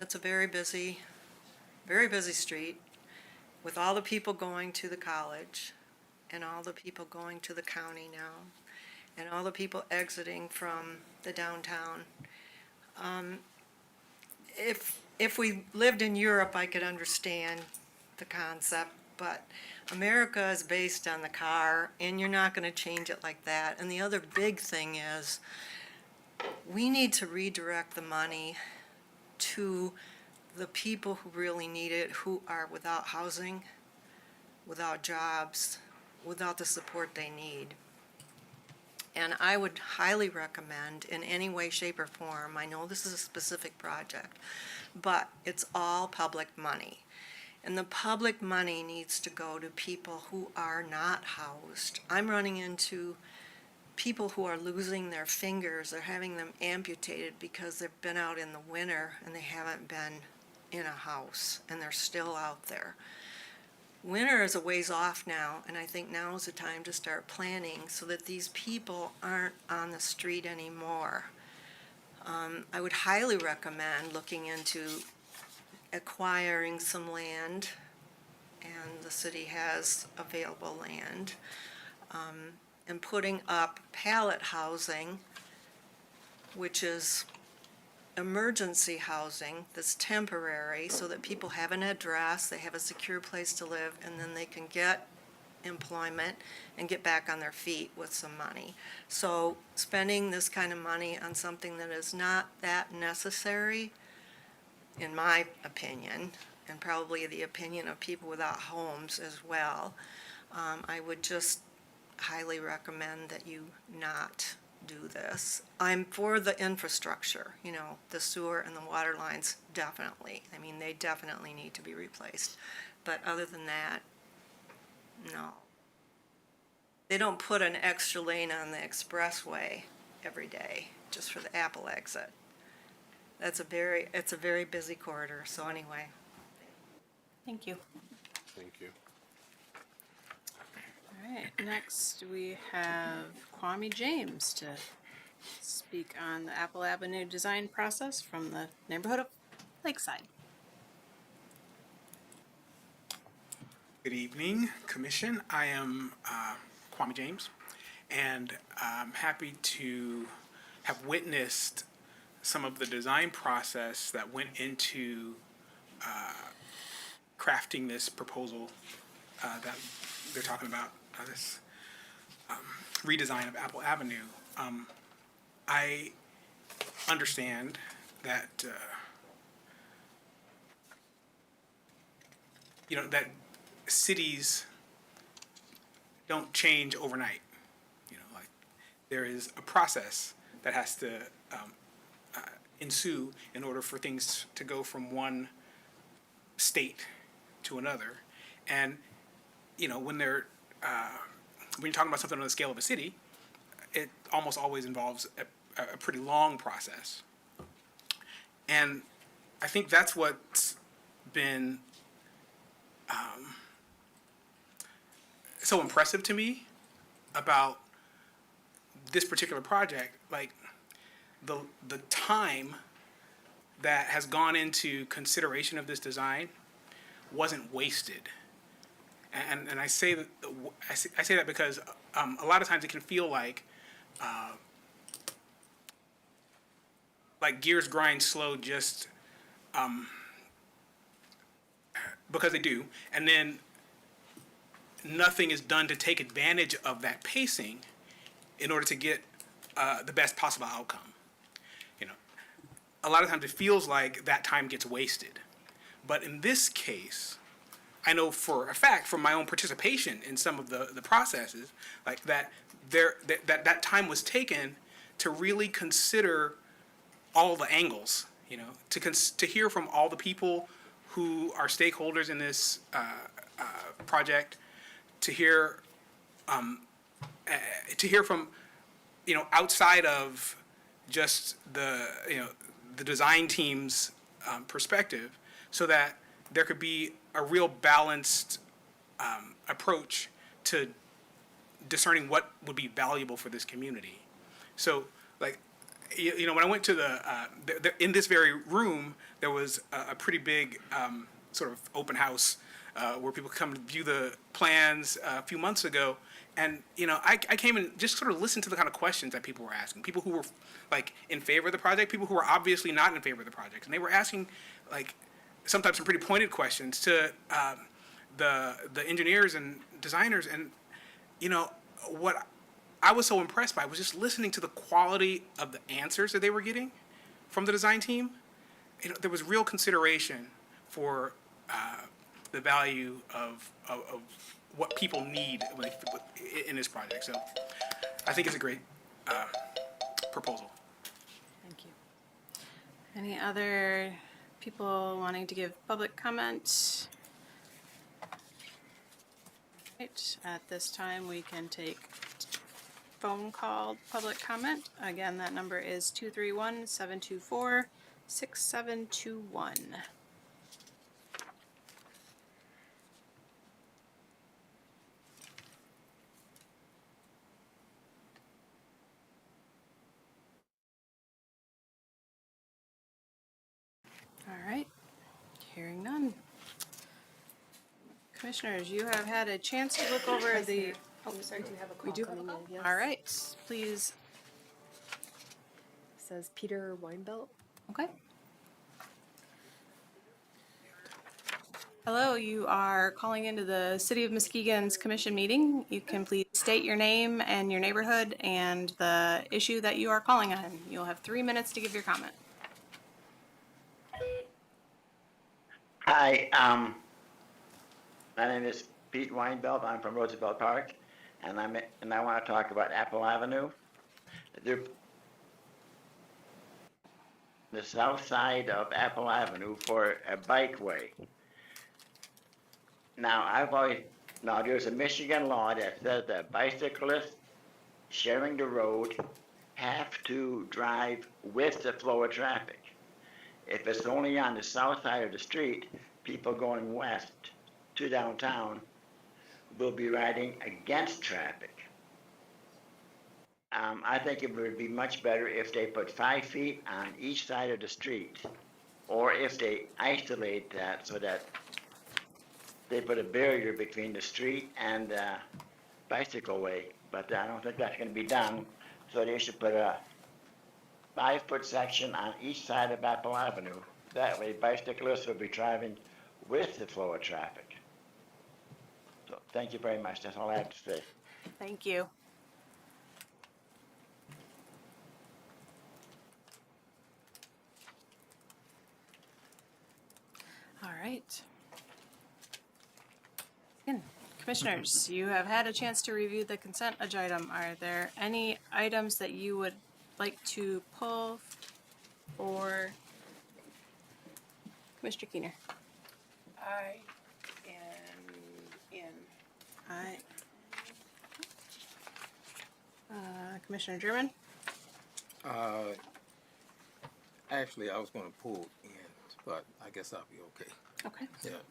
It's a very busy street with all the people going to the college and all the people going to the county now and all the people exiting from the downtown. If we lived in Europe, I could understand the concept, but America is based on the car, and you're not gonna change it like that. And the other big thing is, we need to redirect the money to the people who really need it, who are without housing, without jobs, without the support they need. And I would highly recommend, in any way, shape, or form, I know this is a specific project, but it's all public money. And the public money needs to go to people who are not housed. I'm running into people who are losing their fingers or having them amputated because they've been out in the winter and they haven't been in a house, and they're still out there. Winter is a ways off now, and I think now is the time to start planning so that these people aren't on the street anymore. I would highly recommend looking into acquiring some land, and the city has available land, and putting up pallet housing, which is emergency housing that's temporary, so that people have an address, they have a secure place to live, and then they can get employment and get back on their feet with some money. So spending this kind of money on something that is not that necessary, in my opinion, and probably the opinion of people without homes as well, I would just highly recommend that you not do this. I'm for the infrastructure, you know, the sewer and the water lines, definitely. I mean, they definitely need to be replaced. But other than that, no. They don't put an extra lane on the expressway every day just for the Apple exit. It's a very busy corridor, so anyway. Thank you. Thank you. All right, next we have Kwame James to speak on the Apple Avenue design process from the neighborhood of Lakeside. Good evening, Commission. I am Kwame James, and I'm happy to have witnessed some of the design process that went into crafting this proposal that they're talking about, this redesign of Apple Avenue. I understand that, that cities don't change overnight. Like there is a process that has to ensue in order for things to go from one state to another. And, when you're talking about something on the scale of a city, it almost always involves a pretty long process. And I think that's what's been so impressive to me about this particular project. Like the time that has gone into consideration of this design wasn't wasted. And I say that because a lot of times it can feel like gears grind slow just because they do, and then nothing is done to take advantage of that pacing in order to get the best possible outcome. A lot of times it feels like that time gets wasted. But in this case, I know for a fact from my own participation in some of the processes, like that time was taken to really consider all the angles, to hear from all the people who are stakeholders in this project, to hear from outside of just the design team's perspective, so that there could be a real balanced approach to discerning what would be valuable for this community. So, when I went to in this very room, there was a pretty big sort of open house where people could come to view the plans a few months ago. And, I came and just sort of listened to the kind of questions that people were asking. People who were, in favor of the project, people who were obviously not in favor of the project. And they were asking, sometimes some pretty pointed questions to the engineers and designers, and what I was so impressed by was just listening to the quality of the answers that they were getting from the design team. There was real consideration for the value of what people need in this project. So I think it's a great proposal. Thank you. Any other people wanting to give public comment? Right, at this time we can take phone call public comment. Again, that number is 231-724-6721. All right, hearing none. Commissioners, you have had a chance to look over the. Oh, sorry. We do have a We call do coming in, yes. All right, please. Says Peter Weinbelt. Okay. Hello, you are calling into the City of Muskegon's commission meeting. You can please state your name and your neighborhood and the issue that you are calling on. You'll have 3 minutes to give your comment. Hi, my name is Pete Weinbelt. I'm from Roosevelt Park, and I want to talk about Apple Avenue. The south side of Apple Avenue for a bikeway. Now there's a Michigan law that says that bicyclists sharing the road have to drive with the flow of traffic. If it's only on the south side of the street, people going west to downtown will be riding against traffic. I think it would be much better if they put 5 feet on each side of the street, or if they isolate that so that they put a barrier between the street and the bicycle way. But I don't think that's going to be done, so they should put a 5-foot section on each side of Apple Avenue. That way bicyclists will be driving with the flow of traffic. So thank you very much. That's all I have to say. Thank you. All right. Again, Commissioners, you have had a chance to review the consent agenda. Are there any items that you would like to pull for Commissioner Keener? I am in. Aye. Commissioner German? Actually, I was going to pull in, but I guess I'll be okay. Okay. Yeah.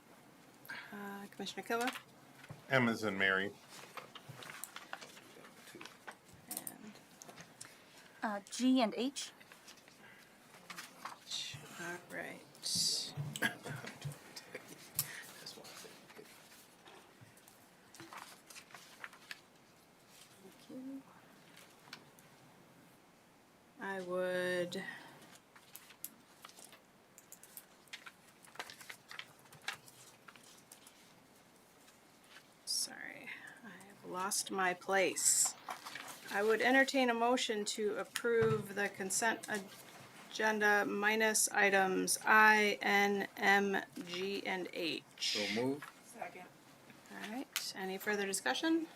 Commissioner Killa? M as in Mary. And G and H. all right. That's why I said okay. Thank you. I would. Sorry, I have lost my place. I would entertain a motion to approve the consent agenda minus items I, N, M, G, and H. So move. Second. All right, any further discussion?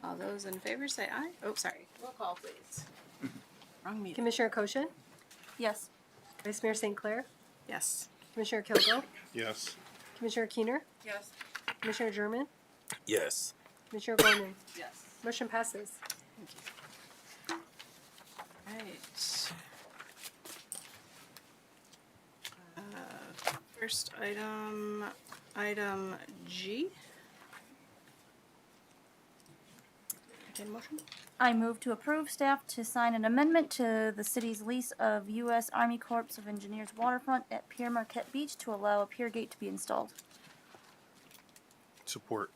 All those in favor say aye. Oh, sorry. Roll call, please. Wrong meeting. Commissioner Koshin, Yes. Vice Mayor St. Clair, Yes. Commissioner Kilgo, Yes. Commissioner Keener, Yes. Commissioner German, Yes. Commissioner Gorman. Yes. Motion passes. Right. First item, item G. Entertain a motion? I move to approve staff to sign an amendment to the city's lease of U.S. Army Corps of Engineers waterfront at Pier Marquette Beach to allow a pier gate to be installed. Support.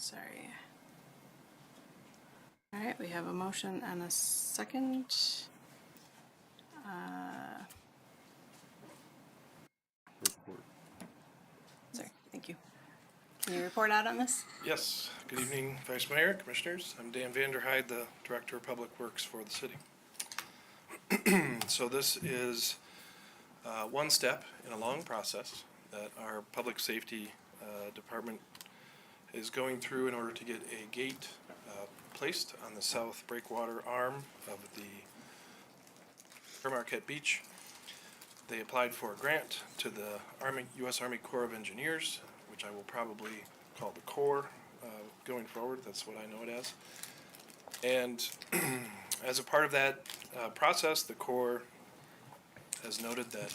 Sorry. All right, we have a motion and a second. Sorry, thank you. Can you report out on this? Yes, good evening, Vice Mayor, Commissioners. I'm Dan Vanderhyde, the Director of Public Works for the city. So this is one step in a long process that our Public Safety Department is going through in order to get a gate placed on the south breakwater arm of the Marquette Beach. They applied for a grant to the U.S. Army Corps of Engineers, which I will probably call the Corps going forward. That's what I know it as. And as a part of that process, the Corps has noted that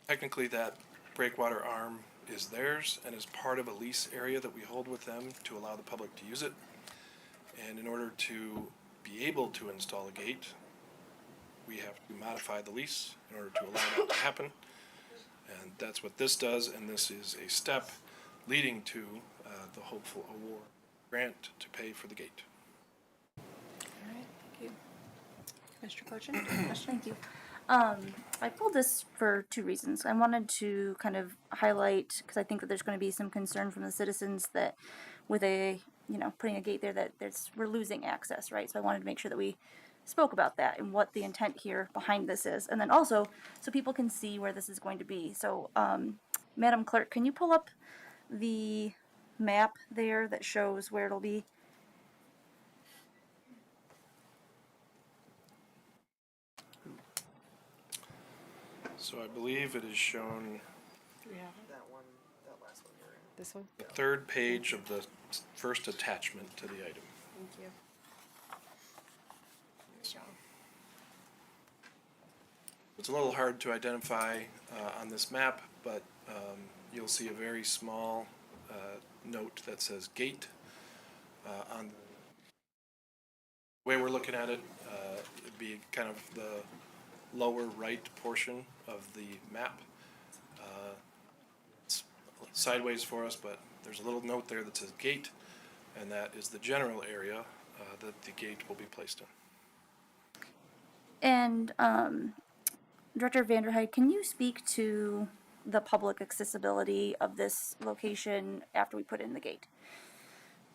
technically that breakwater arm is theirs and is part of a lease area that we hold with them to allow the public to use it. And in order to be able to install a gate, we have to modify the lease in order to allow that to happen. And that's what this does, and this is a step leading to the hopeful award grant to pay for the gate. All right, thank you. Mr. Cochin, do you have a question? Thank you. I pulled this for two reasons. I wanted to kind of highlight, because I think that there's going to be some concern from the citizens that with putting a gate there that we're losing access, right? So I wanted to make sure that we spoke about that and what the intent here behind this is. And then also, so people can see where this is going to be. So, Madam Clerk, can you pull up the map there that shows where it'll be? So I believe it is shown That one, that last one you're in. This one? the third page of the first attachment to the item. Thank you. It's a little hard to identify on this map, but you'll see a very small note that says gate on the way we're looking at it. It'd be kind of the lower right portion of the map. It's sideways for us, but there's a little note there that says gate, and that is the general area that the gate will be placed in. And Director Vanderhyde, can you speak to the public accessibility of this location after we put in the gate?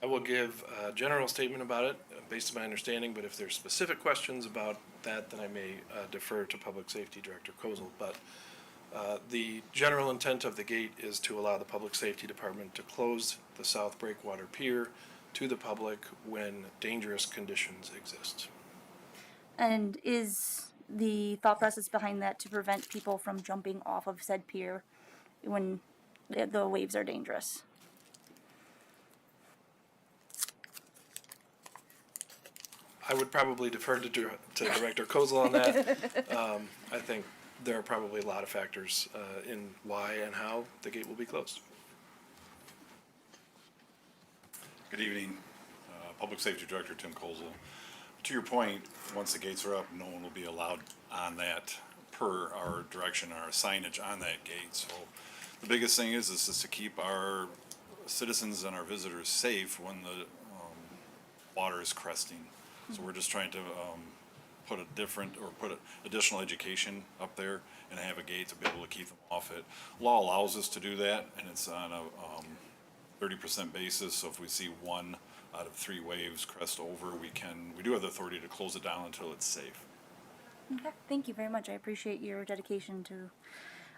I will give a general statement about it based on my understanding, but if there's specific questions about that, then I may defer to Public Safety Director Kozel. But the general intent of the gate is to allow the Public Safety Department to close the South Breakwater Pier to the public when dangerous conditions exist. And is the thought process behind that to prevent people from jumping off of said pier when the waves are dangerous? I would probably defer to Director Kozel on that. I think there are probably a lot of factors in why and how the gate will be closed. Good evening, Public Safety Director Tim Kozel. To your point, once the gates are up, no one will be allowed on that per our direction, our signage on that gate. So the biggest thing is to keep our citizens and our visitors safe when the water is cresting. So we're just trying to put additional education up there and have a gate to be able to keep them off it. Law allows us to do that, and it's on a 30% basis. So if we see one out of 3 waves crest over, we do have the authority to close it down until it's safe. Okay, thank you very much. I appreciate your dedication to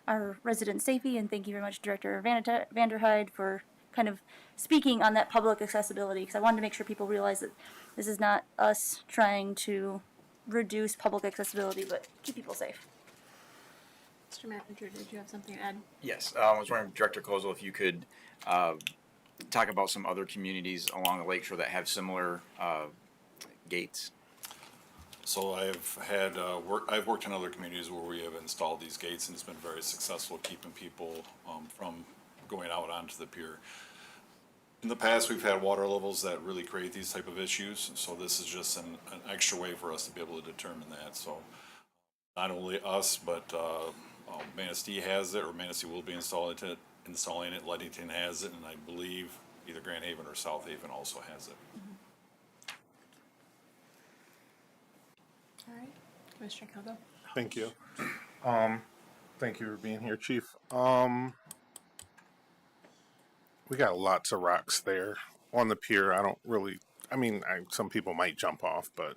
our resident safety, and thank you very much, Director Vanderhyde, for kind of speaking on that public accessibility, because I wanted to make sure people realize that this is not us trying to reduce public accessibility, but keep people safe. Mr. Manager, did you have something to add? Yes, I was wondering, Director Kozel, if you could talk about some other communities along the lakeshore that have similar gates. So I've worked in other communities where we have installed these gates, and it's been very successful keeping people from going out onto the pier. In the past, we've had water levels that really create these type of issues, so this is just an extra way for us to be able to determine that. So not only us, but Manistee has it, or Manistee will be installing it, Leadington has it, and I believe either Grand Haven or South Haven also has it. All right, Commissioner Kilgo. Thank you. Thank you for being here, Chief. We got lots of rocks there on the pier. I don't really, some people might jump off, but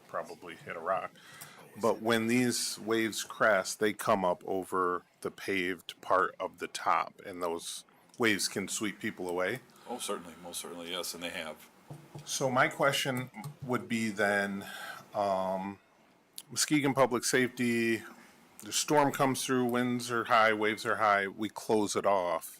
probably hit a rock. But when these waves crest, they come up over the paved part of the top, and those waves can sweep people away. Oh, certainly, most certainly, yes, and they have. So my question would be then, Muskegon Public Safety, the storm comes through, winds are high, waves are high, we close it off.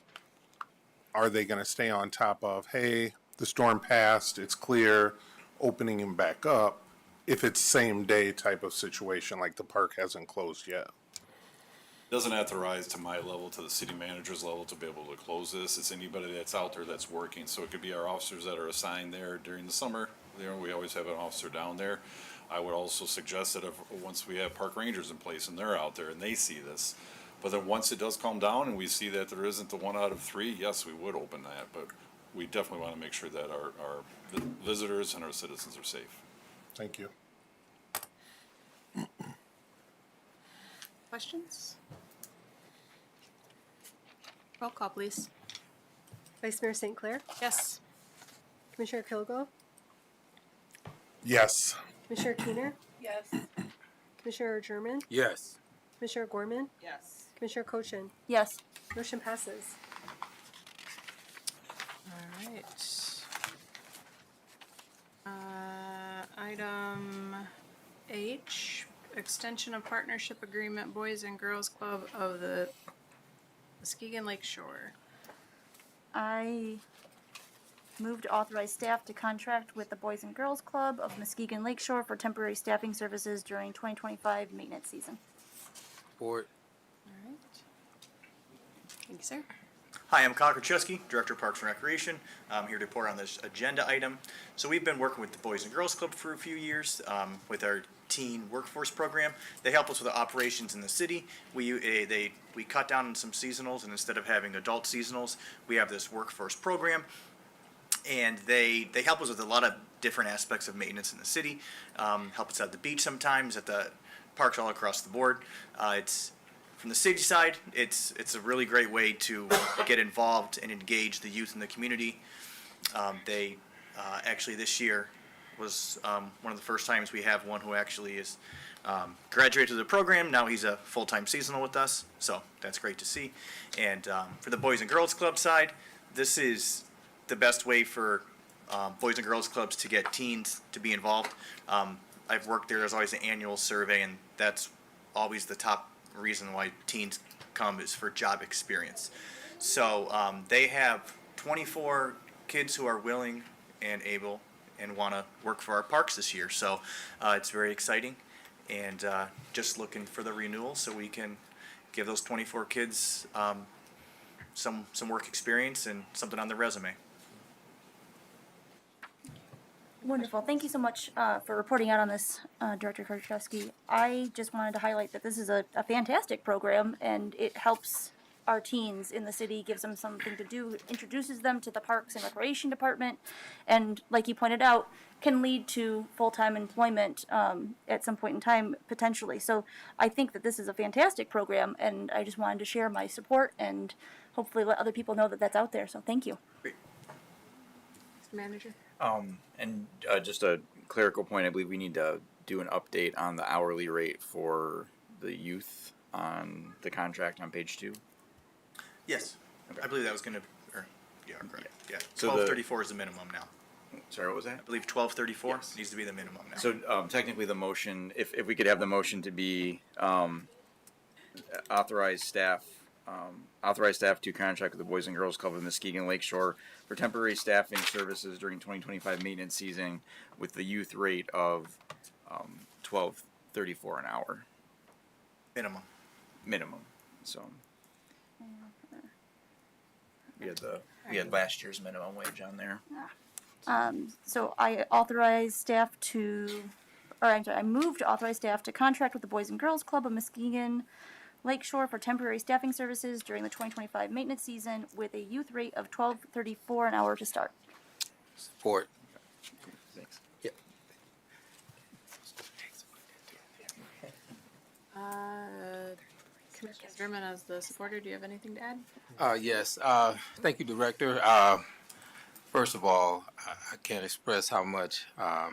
Are they going to stay on top of, hey, the storm passed, it's clear, opening them back up, if it's same day type of situation, like the park hasn't closed yet? Doesn't have to rise to my level, to the city manager's level to be able to close this. It's anybody that's out there that's working. So it could be our officers that are assigned there during the summer. You know, we always have an officer down there. I would also suggest that if, once we have park rangers in place and they're out there and they see this, but then once it does calm down and we see that there isn't the 1 out of 3, yes, we would open that. But we definitely want to make sure that our visitors and our citizens are safe. Thank you. Questions? Roll call, please. Vice Mayor St. Clair, Yes. Commissioner Kilgo, Yes. Commissioner Keener, Yes. Commissioner German, Yes. Commissioner Gorman, Yes. Commissioner Cochin. Yes. Motion passes. All right. Item H, extension of partnership agreement, Boys and Girls Club of the Muskegon Lake Shore. I move to authorize staff to contract with the Boys and Girls Club of Muskegon Lakeshore for temporary staffing services during 2025 maintenance season. Support. All right. Thank you, sir. Hi, I'm Kyle Krachewski, Director of Parks and Recreation. I'm here to report on this agenda item. So we've been working with the Boys and Girls Club for a few years with our teen workforce program. They help us with the operations in the city. We cut down on some seasonals, and instead of having adult seasonals, we have this workforce program. And they help us with a lot of different aspects of maintenance in the city. Help us at the beach sometimes, at the parks all across the board. It's from the city side, it's a really great way to get involved and engage the youth in the community. They actually this year was one of the first times we have one who actually is graduated to the program. Now he's a full-time seasonal with us, so that's great to see. And for the Boys and Girls Club side, this is the best way for Boys and Girls Clubs to get teens to be involved. I've worked there. There's always an annual survey, and that's always the top reason why teens come is for job experience. So they have 24 kids who are willing and able and want to work for our parks this year. So it's very exciting, and just looking for the renewal so we can give those 24 kids some work experience and something on their resume. Wonderful. Thank you so much for reporting out on this, Director Karczewski. I just wanted to highlight that this is a fantastic program, and it helps our teens in the city, gives them something to do, introduces them to the Parks and Recreation Department, and like you pointed out, can lead to full-time employment at some point in time, potentially. So I think that this is a fantastic program, and I just wanted to share my support and hopefully let other people know that that's out there. So thank you. Mr. Manager. And just a clerical point, I believe we need to do an update on the hourly rate for the youth on the contract on page 2. Yes, I believe that was going to, yeah, right, yeah. So 1234 is the minimum now. Sorry, what was that? I believe 1234 needs to be the minimum now. So technically the motion, if we could have the motion to be authorize staff to contract with the Boys and Girls Club of Muskegon Lakeshore for temporary staffing services during 2025 maintenance season with the youth rate of $12.34 an hour. Minimum. So we had last year's minimum wage on there. So I authorize staff to, I move to authorize staff to contract with the Boys and Girls Club of Muskegon Lakeshore for temporary staffing services during the 2025 maintenance season with a youth rate of $12.34 an hour to start. Support. Thanks. Yep. Commissioner German, as the supporter, do you have anything to add? Yes, thank you, Director. First of all, I can't express how much I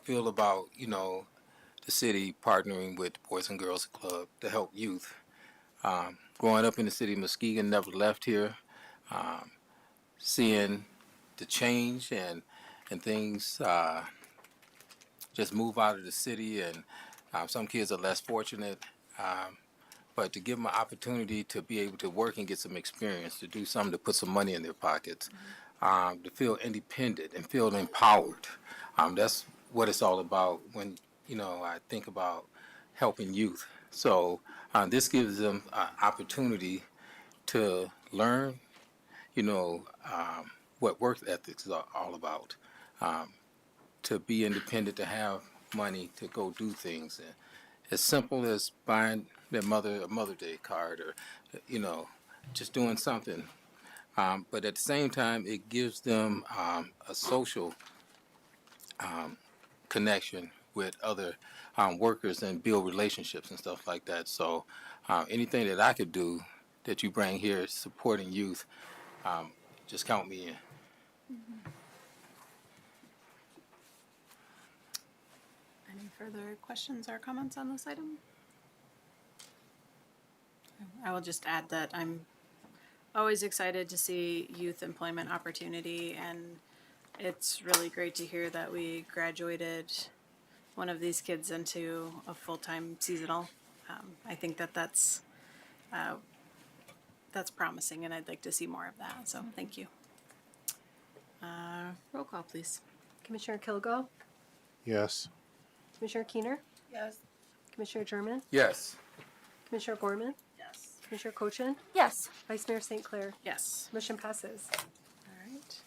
feel about, the city partnering with the Boys and Girls Club to help youth. Growing up in the city of Muskegon, never left here, um, seeing the change and things just move out of the city, and some kids are less fortunate. But to give them an opportunity to be able to work and get some experience, to do something to put some money in their pockets, to feel independent and feel empowered. That's what it's all about when, I think about helping youth. So this gives them an opportunity to learn, what work ethics are all about, to be independent, to have money to go do things. And as simple as buying their mother a Mother Day card or, just doing something. But at the same time, it gives them a social connection with other workers and build relationships and stuff like that. So anything that I could do that you bring here supporting youth, just count me in. Any further questions or comments on this item? I will just add that I'm always excited to see youth employment opportunity, and it's really great to hear that we graduated one of these kids into a full-time seasonal. I think that's promising, and I'd like to see more of that. So thank you. Roll call, please. Commissioner Kilgo, Yes. Commissioner Keener, Yes. Commissioner German, Yes. Commissioner Gorman, Yes. Commissioner Cochin, Yes. Vice Mayor St. Clair. Yes. Motion passes. All right.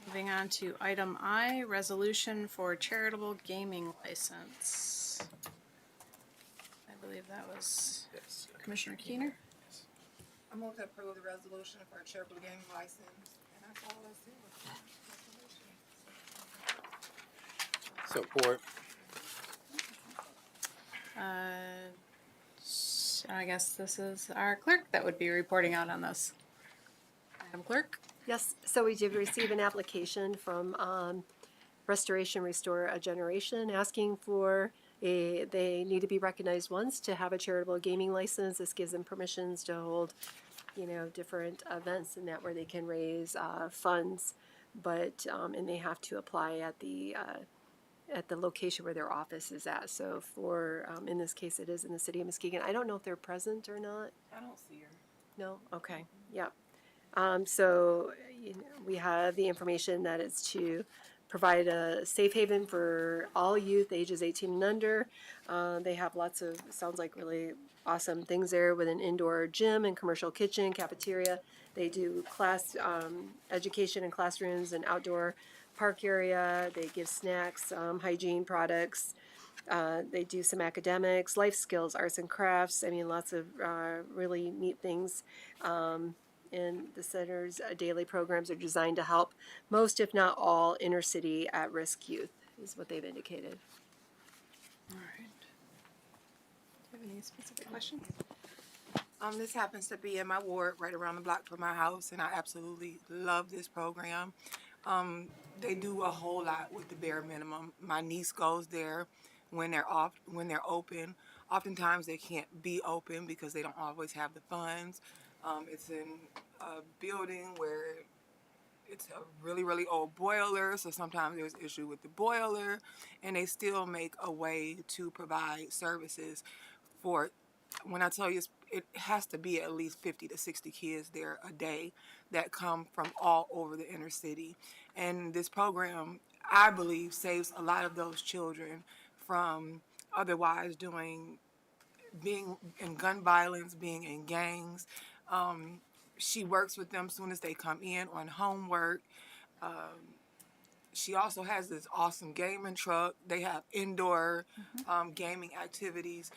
Moving on to item I, resolution for charitable gaming license. I believe that was Commissioner Keener. I move to approve the resolution for a charitable gaming license, and that's all I see. Support. So I guess this is our clerk that would be reporting out on this. Madam Clerk? Yes, so we did receive an application from Restoration Restore a Generation asking for they need to be recognized once to have a charitable gaming license. This gives them permissions to hold, different events and that where they can raise funds, but and they have to apply at the location where their office is at. So for in this case, it is in the city of Muskegon. I don't know if they're present or not. I don't see her. No? Okay, yep. So we have the information that it's to provide a safe haven for all youth ages 18 and under. They have lots of, sounds like really awesome things there with an indoor gym and commercial kitchen, cafeteria. They do class education in classrooms and outdoor park area. They give snacks, hygiene products. They do some academics, life skills, arts and crafts. I mean, lots of really neat things. And the center's daily programs are designed to help most, if not all, inner city at-risk youth, is what they've indicated. All right. Do you have any specific questions? This happens to be in my ward, right around the block from my house, and I absolutely love this program. They do a whole lot with the bare minimum. My niece goes there when they're open. Oftentimes they can't be open because they don't always have the funds. It's in a building where it's a really, really old boiler, so sometimes there's issue with the boiler, and they still make a way to provide services for, when I tell you it has to be at least 50 to 60 kids there a day that come from all over the inner city. And this program, I believe, saves a lot of those children from otherwise being in gun violence, being in gangs. She works with them as soon as they come in on homework. She also has this awesome gaming truck. They have indoor gaming activities.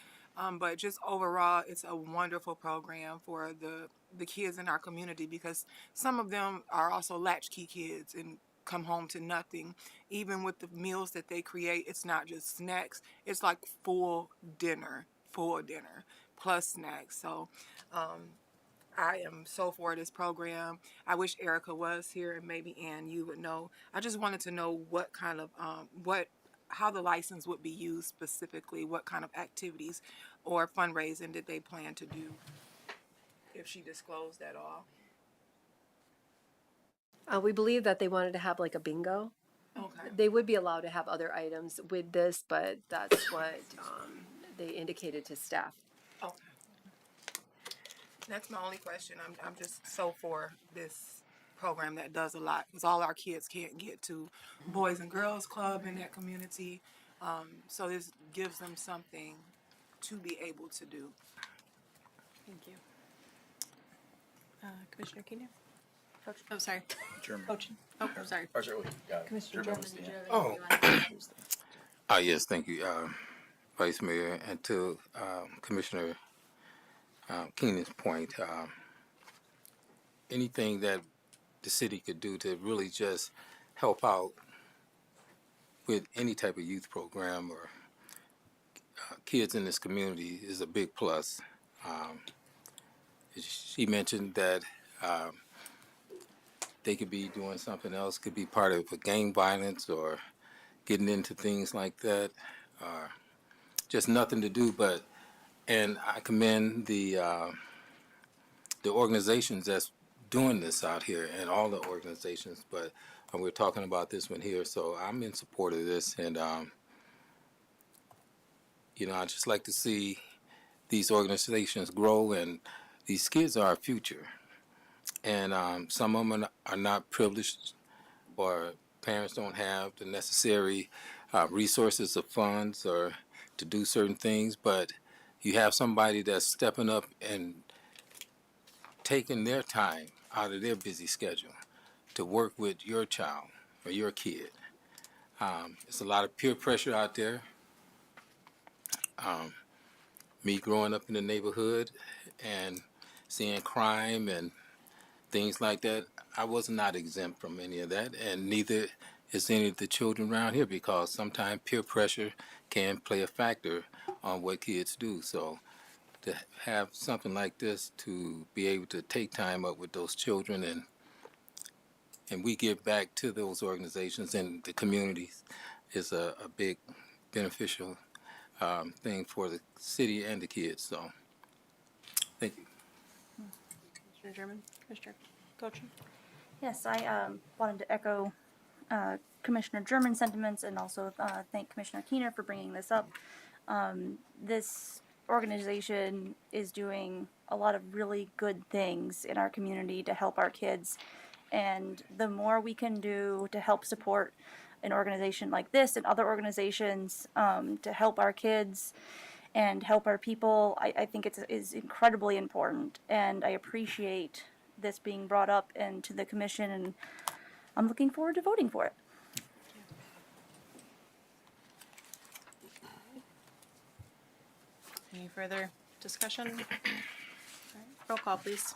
But just overall, it's a wonderful program for the kids in our community because some of them are also latchkey kids and come home to nothing. Even with the meals that they create, it's not just snacks. It's like full dinner plus snacks. So I am so for this program. I wish Erica was here and maybe Ann, you would know. I just wanted to know what kind of how the license would be used specifically, what kind of activities or fundraising did they plan to do, if she disclosed at all. We believe that they wanted to have like a bingo. Okay. They would be allowed to have other items with this, but that's what they indicated to staff. Okay. That's my only question. I'm just so for this program that does a lot, because all our kids can't get to Boys and Girls Club in that community. So this gives them something to be able to do. Thank you. Commissioner Keener? Coach. Oh, sorry. German. Coach. Oh, sorry. Commissioner German. German. Oh. Yes, thank you, Vice Mayor, and to Commissioner Keenan's point, anything that the city could do to really just help out with any type of youth program or kids in this community is a big plus. She mentioned that they could be doing something else, could be part of a gang violence or getting into things like that, just nothing to do but, and I commend the organizations that's doing this out here and all the organizations, but we're talking about this one here, so I'm in support of this, and I just like to see these organizations grow, and these kids are our future, and some of them are not privileged, or parents don't have the necessary resources or funds or to do certain things, but you have somebody that's stepping up and taking their time out of their busy schedule to work with your child or your kid. There's a lot of peer pressure out there. Me growing up in the neighborhood and seeing crime and things like that, I was not exempt from any of that, and neither is any of the children around here, because sometimes peer pressure can play a factor on what kids do. So to have something like this, to be able to take time up with those children, and we give back to those organizations and the communities, is a big beneficial thing for the city and the kids. So thank you. Commissioner German? Commissioner Coach? Yes, I wanted to echo Commissioner German's sentiments and also thank Commissioner Keener for bringing this up. This organization is doing a lot of really good things in our community to help our kids, and the more we can do to help support an organization like this and other organizations to help our kids and help our people, I think it is incredibly important, and I appreciate this being brought up into the commission, and I'm looking forward to voting for it. Any further discussion? All right. Roll call, please.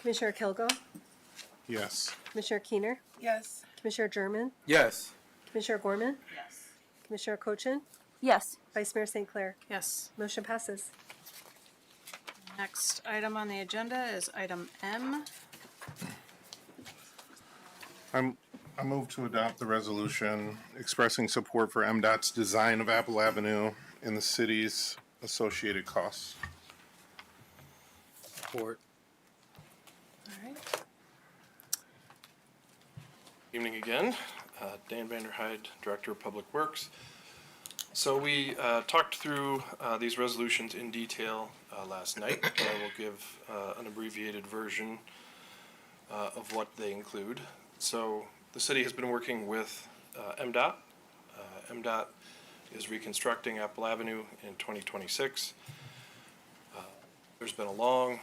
Commissioner Kilgo, Yes. Commissioner Keener, Yes. Commissioner German, Yes. Commissioner Gorman, Yes. Commissioner Cochin, Yes. Vice Mayor St. Clair. Yes. Motion passes. Next item on the agenda is item M. I move to adopt the resolution expressing support for MDOT's design of Apple Avenue and the city's associated costs. Support. All right. Evening again. Dan Vanderhyde, Director of Public Works. So we talked through these resolutions in detail last night. I will give an abbreviated version of what they include. So the city has been working with MDOT. MDOT is reconstructing Apple Avenue in 2026. There's been a long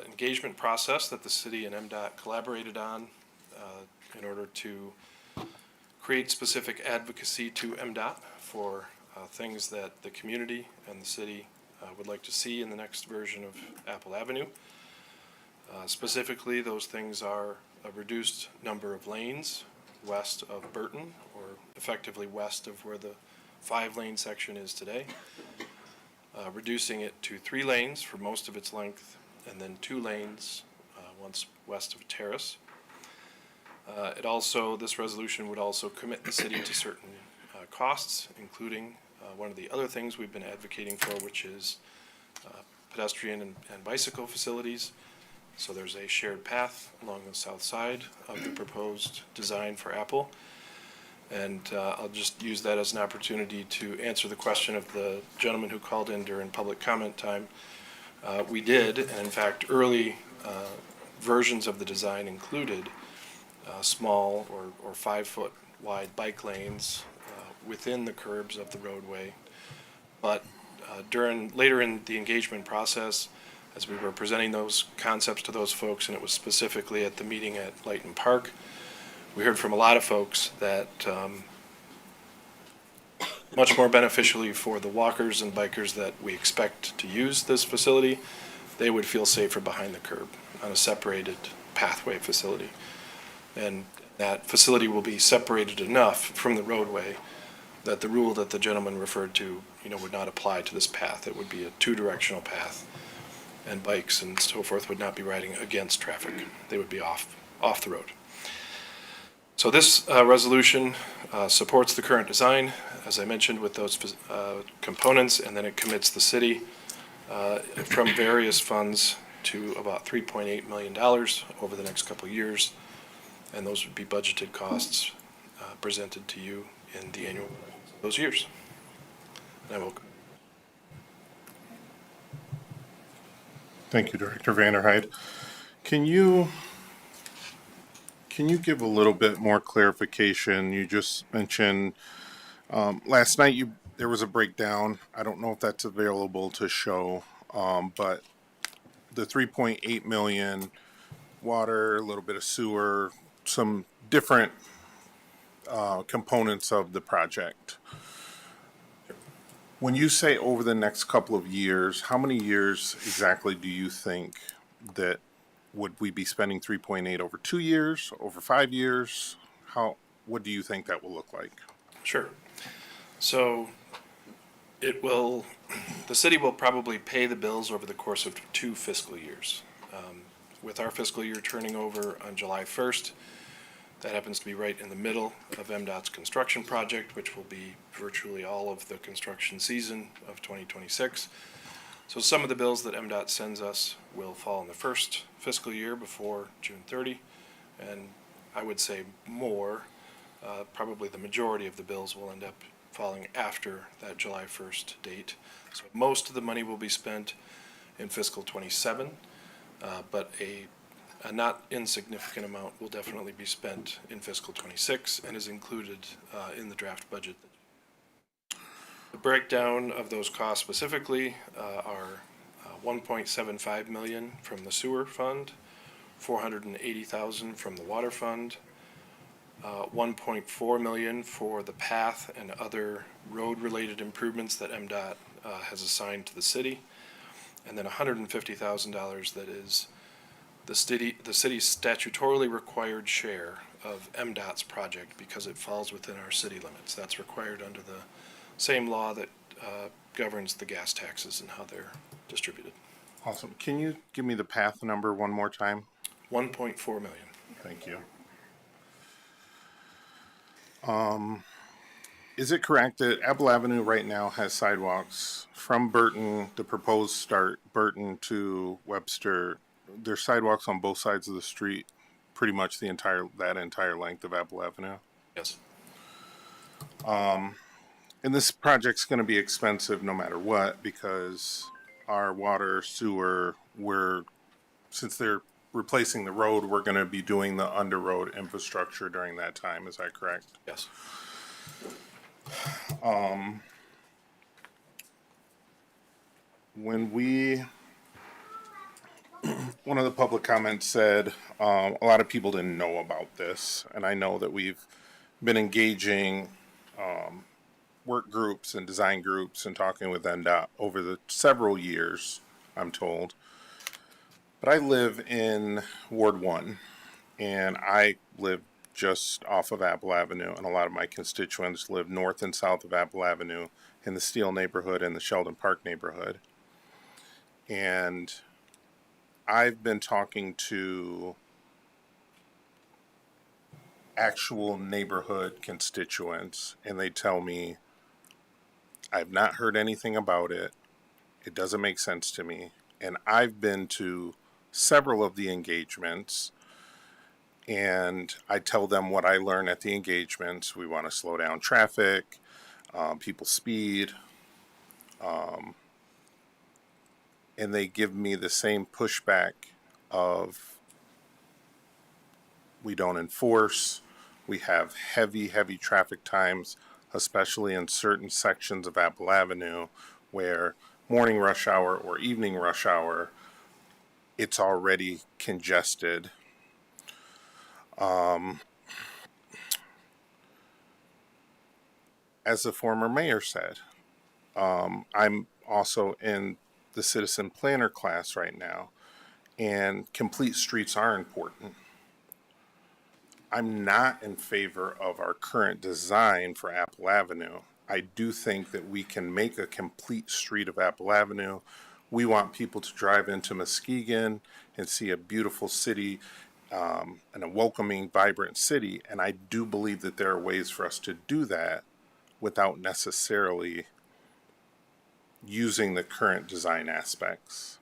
engagement process that the city and MDOT collaborated on in order to create specific advocacy to MDOT for things that the community and the city would like to see in the next version of Apple Avenue. Specifically, those things are a reduced number of lanes west of Burton, or effectively west of where the 5-lane section is today, reducing it to 3 lanes for most of its length, and then 2 lanes once west of Terrace. This resolution would also commit the city to certain costs, including one of the other things we've been advocating for, which is pedestrian and bicycle facilities. So there's a shared path along the south side of the proposed design for Apple. And I'll just use that as an opportunity to answer the question of the gentleman who called in during public comment time. We did, and in fact, early versions of the design included small or 5-foot wide bike lanes within the curbs of the roadway. But later in the engagement process, as we were presenting those concepts to those folks, and it was specifically at the meeting at Lighton Park, we heard from a lot of folks that much more beneficially for the walkers and bikers that we expect to use this facility, they would feel safer behind the curb on a separated pathway facility. And that facility will be separated enough from the roadway that the rule that the gentleman referred to, would not apply to this path. It would be a 2-directional path, and bikes and so forth would not be riding against traffic. They would be off the road. So this resolution supports the current design, as I mentioned, with those components, and then it commits the city from various funds to about $3.8 million over the next couple of years, and those would be budgeted costs presented to you in the annual those years. And I will. Thank you, Director Vanderhyde. Can you give a little bit more clarification? You just mentioned last night there was a breakdown. I don't know if that's available to show, but the 3.8 million water, a little bit of sewer, some different components of the project. When you say over the next couple of years, how many years exactly do you think that would we be spending 3.8 over 2 years, over 5 years? What do you think that will look like? Sure. So the city will probably pay the bills over the course of 2 fiscal years. With our fiscal year turning over on July 1st, that happens to be right in the middle of MDOT's construction project, which will be virtually all of the construction season of 2026. So some of the bills that MDOT sends us will fall in the first fiscal year before June 30, and I would say more, probably the majority of the bills will end up falling after that July 1st date. So most of the money will be spent in fiscal 27, but a not insignificant amount will definitely be spent in fiscal 26 and is included in the draft budget. The breakdown of those costs specifically are $1.75 million from the sewer fund, $480,000 from the water fund, $1.4 million for the path and other road-related improvements that MDOT has assigned to the city, and then $150,000 that is the city's statutorily required share of MDOT's project because it falls within our city limits. That's required under the same law that governs the gas taxes and how they're distributed. Awesome. Can you give me the path number one more time? 1.4 million. Thank you. Is it correct that Apple Avenue right now has sidewalks from Burton, the proposed start, Burton to Webster? There's sidewalks on both sides of the street, pretty much that entire length of Apple Avenue? Yes. And this project's going to be expensive no matter what, because our water, sewer, since they're replacing the road, we're going to be doing the under road infrastructure during that time. Is that correct? Yes. One of the public comments said a lot of people didn't know about this, and I know that we've been engaging work groups and design groups and talking with NDOT over the several years, I'm told. But I live in Ward 1, and I live just off of Apple Avenue, and a lot of my constituents live north and south of Apple Avenue in the Steele neighborhood and the Sheldon Park neighborhood. And I've been talking to actual neighborhood constituents, and they tell me, I've not heard anything about it. It doesn't make sense to me. And I've been to several of the engagements, and I tell them what I learn at the engagements. We want to slow down traffic, people speed, and they give me the same pushback of, we don't enforce, we have heavy traffic times, especially in certain sections of Apple Avenue where morning rush hour or evening rush hour, it's already congested. As the former mayor said, I'm also in the citizen planner class right now, and complete streets are important. I'm not in favor of our current design for Apple Avenue. I do think that we can make a complete street of Apple Avenue. We want people to drive into Muskegon and see a beautiful city and a welcoming, vibrant city. And I do believe that there are ways for us to do that without necessarily using the current design aspects.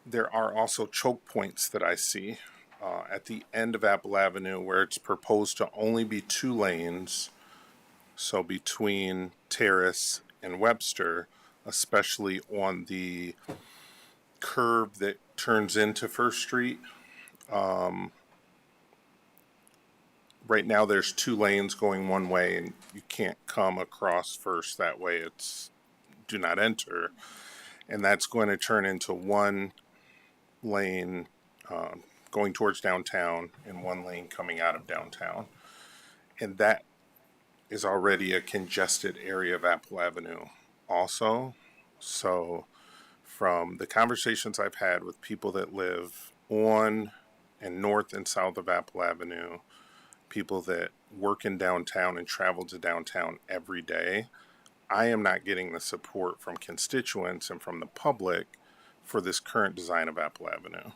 There are also choke points that I see at the end of Apple Avenue where it's proposed to only be 2 lanes. So between Terrace and Webster, especially on the curve that turns into First Street. Right now there's 2 lanes going one way, and you can't come across First that way. It's do not enter. And that's going to turn into 1 lane going towards downtown and 1 lane coming out of downtown. And that is already a congested area of Apple Avenue also. So from the conversations I've had with people that live on and north and south of Apple Avenue, people that work in downtown and travel to downtown every day, I am not getting the support from constituents and from the public for this current design of Apple Avenue.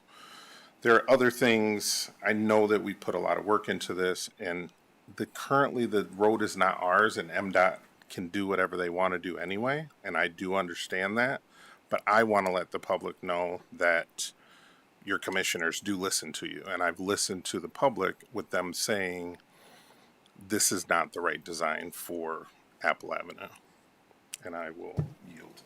There are other things. I know that we put a lot of work into this, and currently the road is not ours, and MDOT can do whatever they want to do anyway, and I do understand that, but I want to let the public know that your commissioners do listen to you, and I've listened to the public with them saying this is not the right design for Apple Avenue, and I will yield.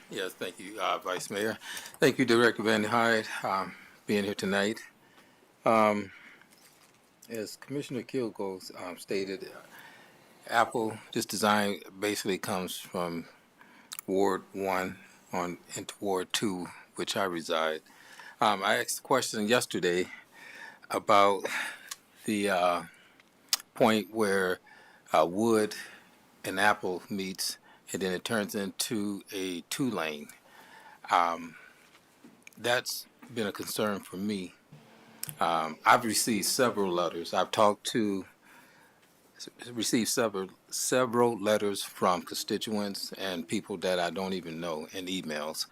Yes, thank you, Vice Mayor. Thank you, Director Van Hyde, being here tonight. As Commissioner Kilgore stated, Apple, this design basically comes from Ward 1 into Ward 2, which I reside. I asked a question yesterday about the point where Wood and Apple meets, and then it turns into a 2-lane. That's been a concern for me. I've received several letters. I've received several letters from constituents and people that I don't even know in emails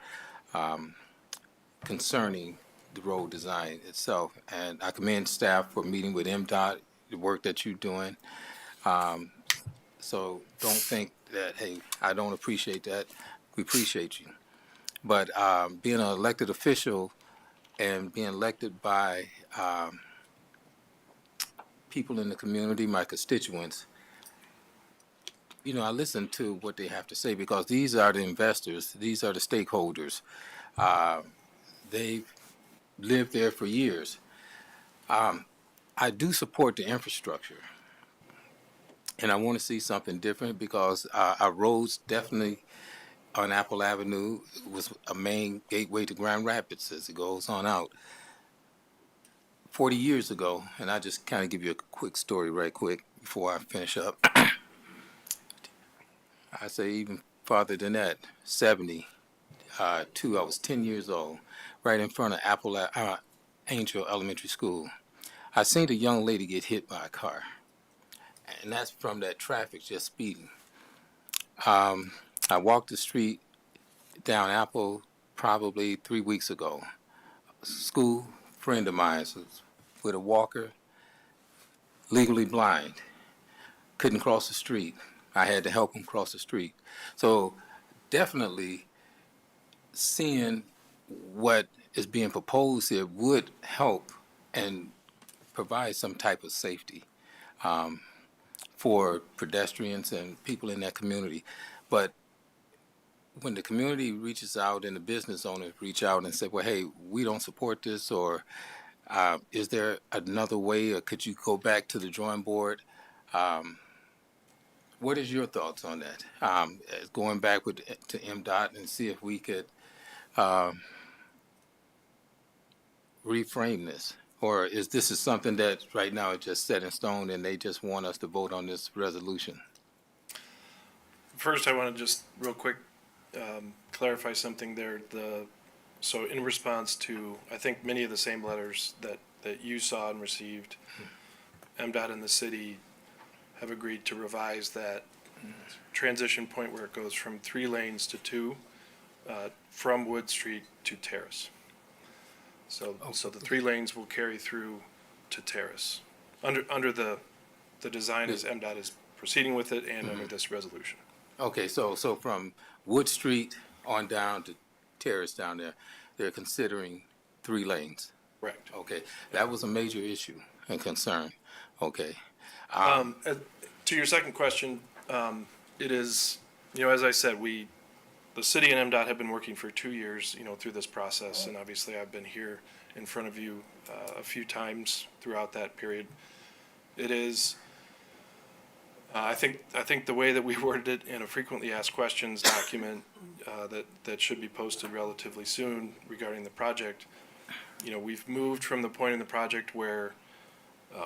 concerning the road design itself. And I commend staff for meeting with MDOT, the work that you're doing. So don't think that, hey, I don't appreciate that. We appreciate you. But being an elected official and being elected by people in the community, my constituents, you know, I listen to what they have to say because these are the investors, these are the stakeholders. They've lived there for years. I do support the infrastructure, and I want to see something different because our roads definitely on Apple Avenue was a main gateway to Grand Rapids as it goes on out. 40 years ago, and I just kind of give you a quick story right quick before I finish up. I say even farther than that, 70, I was 10 years old, right in front of Angel Elementary School. I seen a young lady get hit by a car, and that's from that traffic just speeding. I walked the street down Apple probably 3 weeks ago. A school friend of mine was with a walker, legally blind, couldn't cross the street. I had to help him cross the street. So definitely seeing what is being proposed here would help and provide some type of safety for pedestrians and people in that community. But when the community reaches out and the business owners reach out and say, well, hey, we don't support this, or is there another way, or could you go back to the drawing board? What is your thoughts on that? Going back to MDOT and see if we could reframe this? Or is this something that right now is just set in stone and they just want us to vote on this resolution? First, I want to just real quick clarify something there. So in response to, I think, many of the same letters that you saw and received, MDOT and the city have agreed to revise that transition point where it goes from 3 lanes to 2, from Wood Street to Terrace. So the 3 lanes will carry through to Terrace under the design as MDOT is proceeding with it and under this resolution. Okay, so from Wood Street on down to Terrace down there, they're considering 3 lanes. Correct. Okay, that was a major issue and concern. Okay. To your second question, it is, as I said, the city and MDOT have been working for 2 years, through this process, and obviously I've been here in front of you a few times throughout that period. It is, I think the way that we worded it in a frequently asked questions document that should be posted relatively soon regarding the project, we've moved from the point in the project where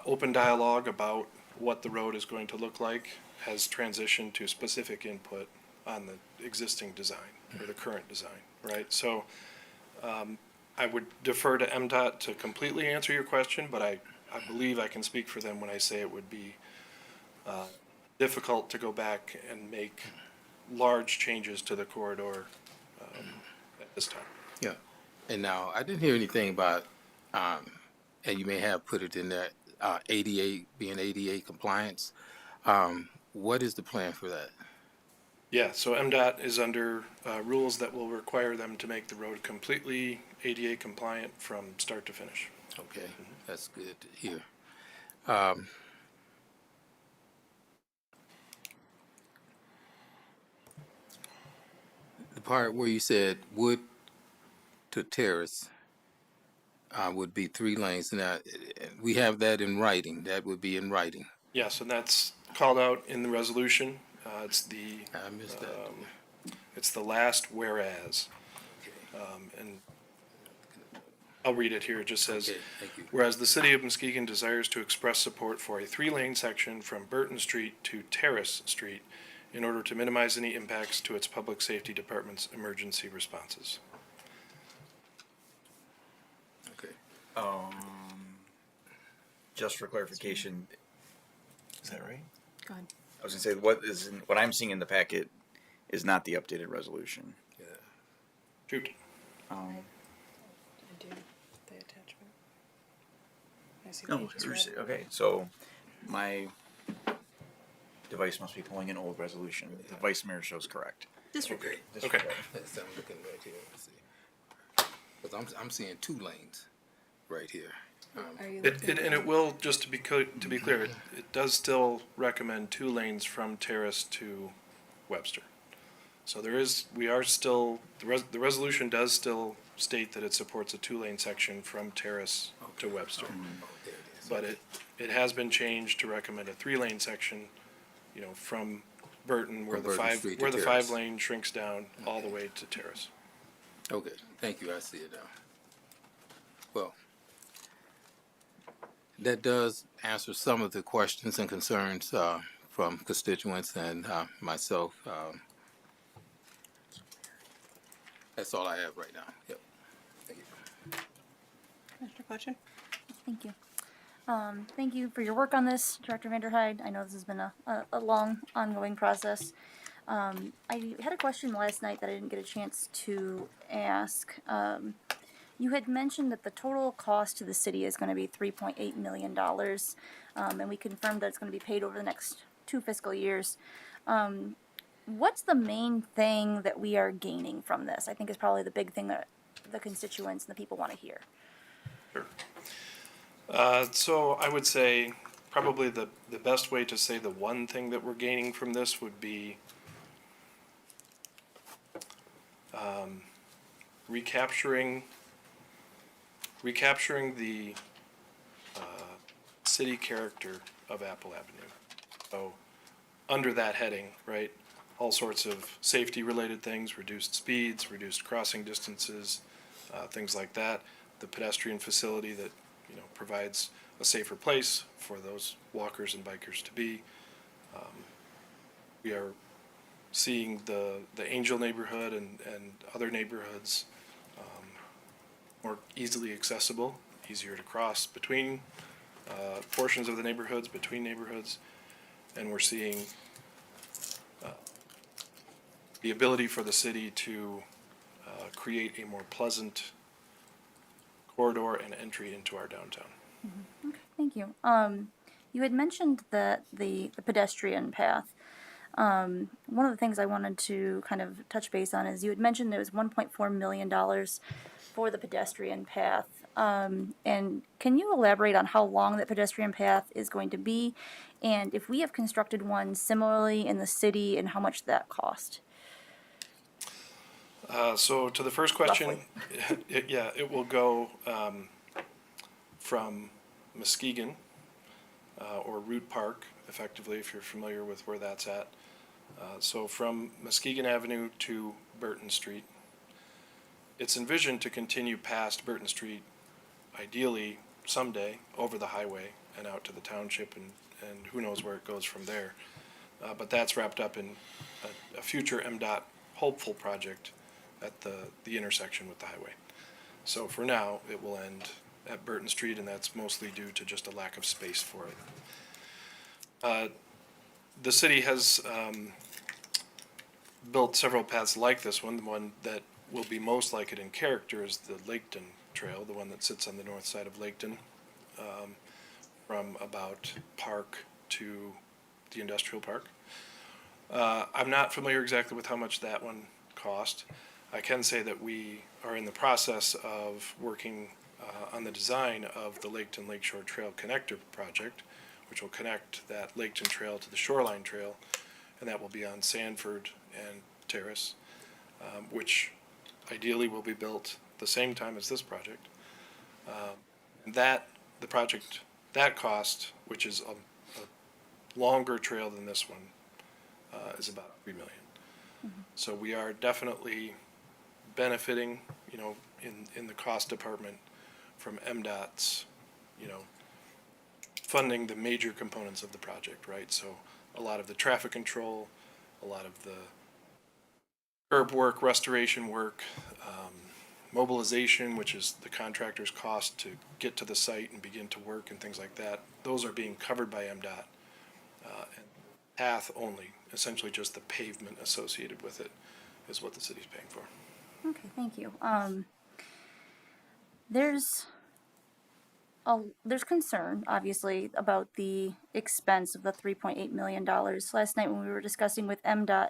open dialogue about what the road is going to look like has transitioned to specific input on the existing design or the current design, right? So I would defer to MDOT to completely answer your question, but I believe I can speak for them when I say it would be difficult to go back and make large changes to the corridor at this time. Yeah. And now, I didn't hear anything about, and you may have put it in there, ADA, being ADA compliance. What is the plan for that? Yeah, so MDOT is under rules that will require them to make the road completely ADA compliant from start to finish. Okay, that's good to hear. The part where you said Wood to Terrace would be 3 lanes. Now, we have that in writing. That would be in writing. Yes, and that's called out in the resolution. I missed that. It's the last whereas. And I'll read it here. It just says, Okay, thank you. whereas the city of Muskegon desires to express support for a 3-lane section from Burton Street to Terrace Street in order to minimize any impacts to its public safety department's emergency responses. Okay. Just for clarification, is that right? Go ahead. I was gonna say, what I'm seeing in the packet is not the updated resolution. Yeah. Shoot. I do, the attachment. I see No, pages red. okay, so my device must be pulling an old resolution. The vice mayor shows correct. Disregard. Okay. That's what I'm looking right here. Let's see. Because I'm seeing 2 lanes right here. Are you And it will, just to be clear, it does still recommend 2 lanes from Terrace to Webster. So we are still, the resolution does still state that it supports a 2-lane section from Terrace to Webster. There it is. But it has been changed to recommend a 3-lane section, from Burton where From the Burton Street to 5 Terrace. lane shrinks down all the way to Terrace. Okay, thank you. I see it now. Well, that does answer some of the questions and concerns from constituents and myself. That's all I have right now. Yep. Thank you. Commissioner Fletcher? Thank you. Thank you for your work on this, Director Vanderhyde. I know this has been a long, ongoing process. I had a question last night that I didn't get a chance to ask. You had mentioned that the total cost to the city is going to be $3.8 million, and we confirmed that it's going to be paid over the next 2 fiscal years. What's the main thing that we are gaining from this? I think is probably the big thing that the constituents and the people want to hear. Sure. So I would say probably the best way to say the one thing that we're gaining from this would be recapturing the city character of Apple Avenue. So under that heading, right, all sorts of safety-related things, reduced speeds, reduced crossing distances, things like that. The pedestrian facility that, you know, provides a safer place for those walkers and bikers to be. We are seeing the Angel neighborhood and other neighborhoods more easily accessible, easier to cross between portions of the neighborhoods, between neighborhoods, and we're seeing the ability for the city to create a more pleasant corridor and entry into our downtown. Mm-hmm. Okay, thank you. You had mentioned that the pedestrian path. One of the things I wanted to kind of touch base on is you had mentioned there was $1.4 million for the pedestrian path. And can you elaborate on how long that pedestrian path is going to be, and if we have constructed one similarly in the city, and how much that cost? So to the first question, it will go from Muskegon or Root Park, effectively, if you're familiar with where that's at. So from Muskegon Avenue to Burton Street. It's envisioned to continue past Burton Street, ideally someday over the highway and out to the township, and who knows where it goes from there. But that's wrapped up in a future MDOT hopeful project at the intersection with the highway. So for now, it will end at Burton Street, and that's mostly due to just a lack of space for it. The city has built several paths like this one. The one that will be most like it in character is the Laketon Trail, the one that sits on the north side of Laketon, from about Park to the industrial park. I'm not familiar exactly with how much that one cost. I can say that we are in the process of working on the design of the Laketon Lakeshore Trail Connector project, which will connect that Laketon Trail to the Shoreline Trail, and that will be on Sanford and Terrace, which ideally will be built the same time as this project. That cost, which is a longer trail than this one, is about $3 million. Mm-hmm. So we are definitely benefiting, you know, in the cost department from MDOT's, you know, funding the major components of the project, right? So a lot of the traffic control, a lot of the curb work, restoration work, mobilization, which is the contractor's cost to get to the site and begin to work and things like that. Those are being covered by MDOT. And path only, essentially just the pavement associated with it, is what the city's paying for. Okay, thank you. There's concern, obviously, about the expense of the $3.8 million. Last night when we were discussing with MDOT,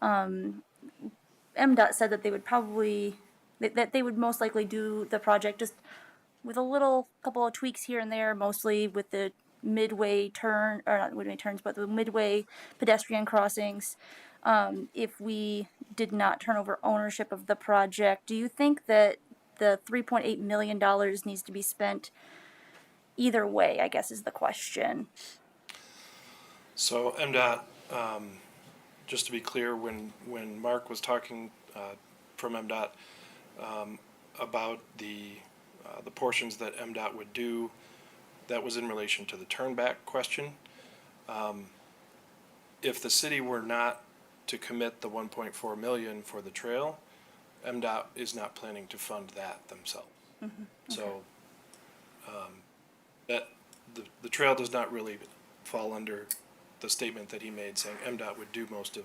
MDOT said that they would probably, that they would most likely do the project just with a couple of tweaks here and there, mostly with the midway turn, or not midway turns, but the midway pedestrian crossings. If we did not turn over ownership of the project, do you think that the $3.8 million needs to be spent either way, I guess is the question? So MDOT, just to be clear, when Mark was talking from MDOT about the portions that MDOT would do, that was in relation to the turnback question. If the city were not to commit the $1.4 million for the trail, MDOT is not planning to fund that themselves. So that the trail does not really fall under the statement that he made saying MDOT would do most of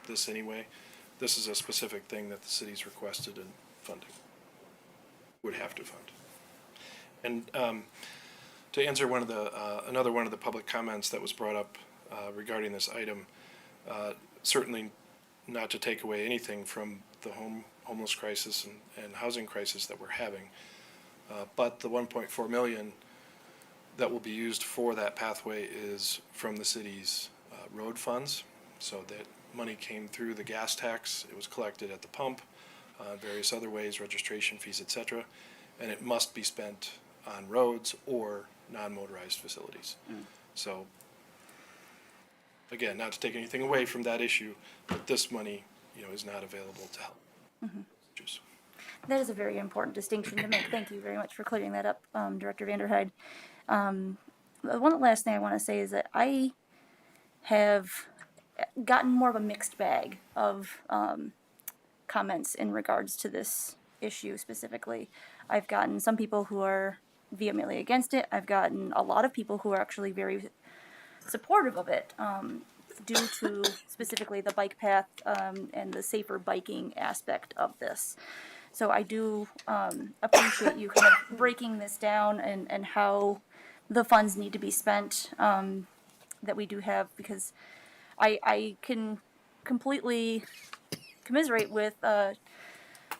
this anyway. This is a specific thing that the city's requested and funding would have to fund. And to answer one of the another one of the public comments that was brought up regarding this item, certainly not to take away anything from the homeless crisis and housing crisis that we're having, but the 1.4 million that will be used for that pathway is from the city's road funds. So that money came through the gas tax. It was collected at the pump, various other ways, registration fees, etc. And it must be spent on roads or non-motorized facilities. So again, not to take anything away from that issue, but this money, is not available to help. That is a very important distinction to make. Thank you very much for clearing that up, Director Vanderhyde. The one last thing I want to say is that I have gotten more of a mixed bag of comments in regards to this issue specifically. I've gotten some people who are vehemently against it. I've gotten a lot of people who are actually very supportive of it, due to specifically the bike path and the safer biking aspect of this. So I do appreciate you kind of breaking this down and how the funds need to be spent that we do have, because I can completely commiserate with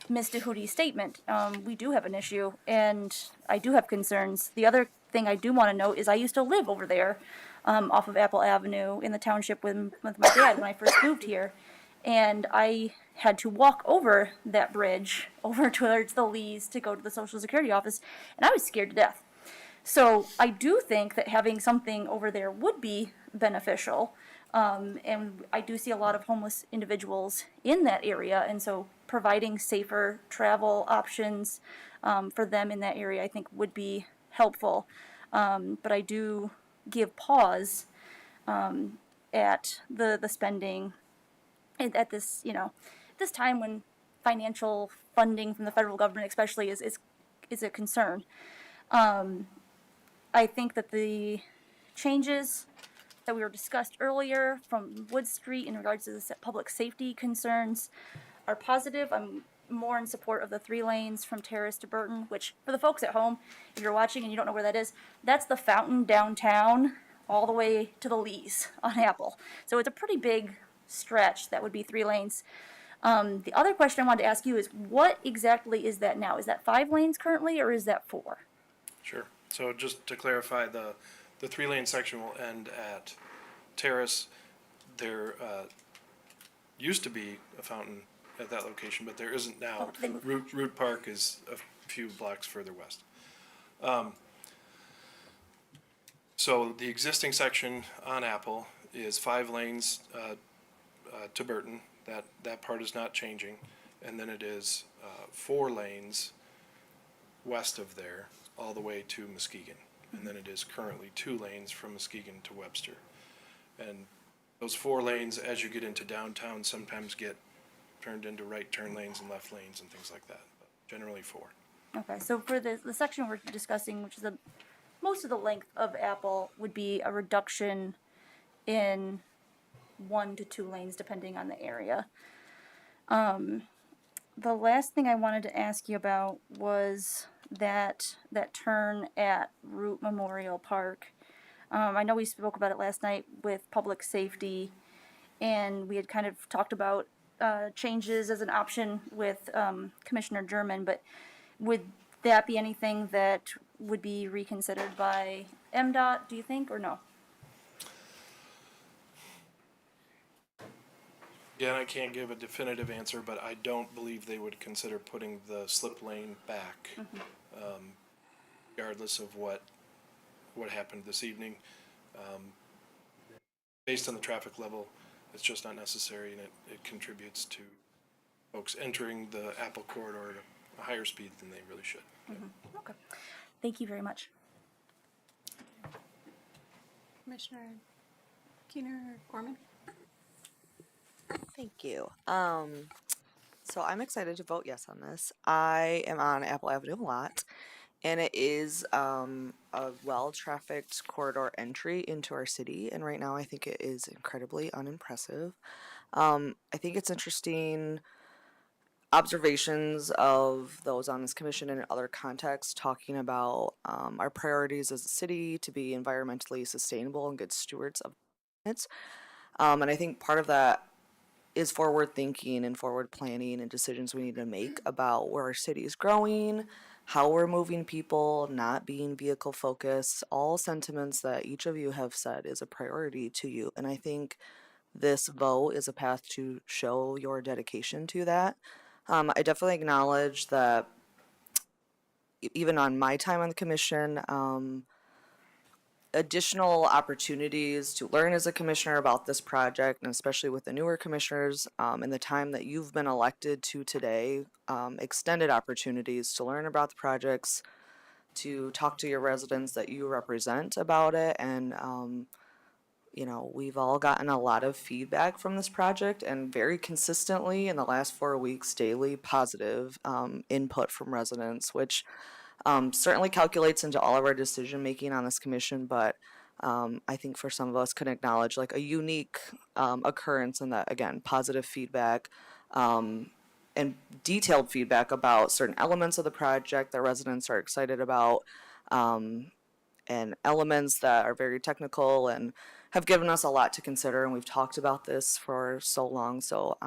Ms. DeHooty's statement. We do have an issue, and I do have concerns. The other thing I do want to note is I used to live over there off of Apple Avenue in the township with my dad when I first moved here, and I had to walk over that bridge over towards the Lees to go to the Social Security office, and I was scared to death. So I do think that having something over there would be beneficial, and I do see a lot of homeless individuals in that area, and so providing safer travel options for them in that area I think would be helpful. But I do give pause at the spending at this, this time when financial funding from the federal government especially is a concern. I think that the changes that we were discussed earlier from Wood Street in regards to the public safety concerns are positive. I'm more in support of the 3 lanes from Terrace to Burton, which for the folks at home, if you're watching and you don't know where that is, that's the fountain downtown all the way to the Lees on Apple. So it's a pretty big stretch that would be 3 lanes. The other question I wanted to ask you is, what exactly is that now? Is that 5 lanes currently, or is that 4? Sure. So just to clarify, the 3-lane section will end at Terrace. There used to be a fountain at that location, but there isn't now. Root Park is a few blocks further west. So the existing section on Apple is 5 lanes to Burton. That part is not changing. And then it is 4 lanes west of there all the way to Muskegon. And then it is currently 2 lanes from Muskegon to Webster. And those 4 lanes, as you get into downtown, sometimes get turned into right turn lanes and left lanes and things like that. But generally 4. Okay, so for the section we're discussing, which is most of the length of Apple, would be a reduction in 1 to 2 lanes depending on the area. The last thing I wanted to ask you about was that turn at Root Memorial Park. I know we spoke about it last night with public safety, and we had kind of talked about changes as an option with Commissioner German, but would that be anything that would be reconsidered by MDOT, do you think, or no? Again, I can't give a definitive answer, but I don't believe they would consider putting the slip lane back, regardless of what happened this evening. Based on the traffic level, it's just not necessary, and it contributes to folks entering the Apple corridor at a higher speed than they really should. Okay. Thank you very much. Commissioner Keener or Corman? Thank you. So I'm excited to vote yes on this. I am on Apple Avenue a lot, and it is a well-trafficked corridor entry into our city. And right now, I think it is incredibly unimpressive. I think it's interesting observations of those on this commission and in other contexts talking about our priorities as a city to be environmentally sustainable and good stewards of it. And I think part of that is forward thinking and forward planning and decisions we need to make about where our city is growing, how we're moving people, not being vehicle focused, all sentiments that each of you have said is a priority to you. And I think this vote is a path to show your dedication to that. I definitely acknowledge that even on my time on the commission, additional opportunities to learn as a commissioner about this project, and especially with the newer commissioners, in the time that you've been elected to today, extended opportunities to learn about the projects, to talk to your residents that you represent about it, and we've all gotten a lot of feedback from this project, and very consistently in the last 4 weeks, daily positive input from residents, which certainly calculates into all of our decision making on this commission. But I think for some of us can acknowledge like a unique occurrence in that, again, positive feedback and detailed feedback about certain elements of the project that residents are excited about. And elements that are very technical and have given us a lot to consider. And we've talked about this for so long. So,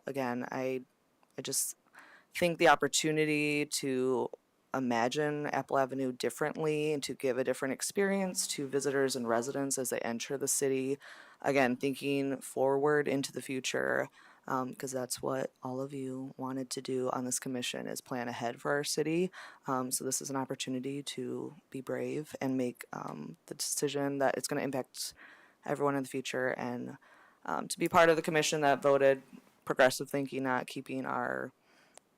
again, I just think the opportunity to imagine Apple Avenue differently and to give a different experience to visitors and residents as they enter the city. Again, thinking forward into the future, because that's what all of you wanted to do on this commission is plan ahead for our city. So this is an opportunity to be brave and make the decision that it's going to impact everyone in the future, and to be part of the commission that voted progressive thinking, not keeping our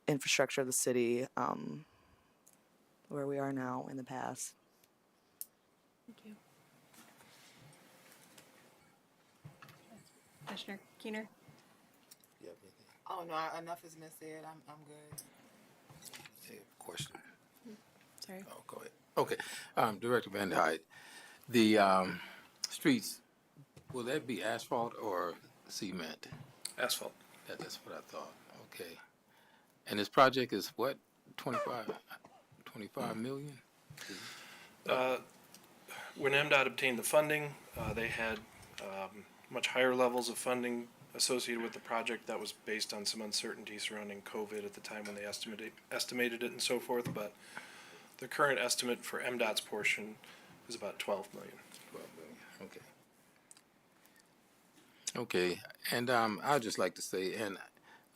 infrastructure of the city where we are now in the past. Thank you. Commissioner Keener? Oh no, enough has been said. I'm good. Question. Sorry. Oh, go ahead. Okay. Director Van Hyde, the streets, will that be asphalt or cement? Asphalt. That's what I thought. Okay. And this project is what, 25 million? When MDOT obtained the funding, they had much higher levels of funding associated with the project. That was based on some uncertainty surrounding COVID at the time when they estimated it and so forth. But the current estimate for MDOT's portion is about 12 million. 12 million. Okay. Okay. And I'd just like to say, and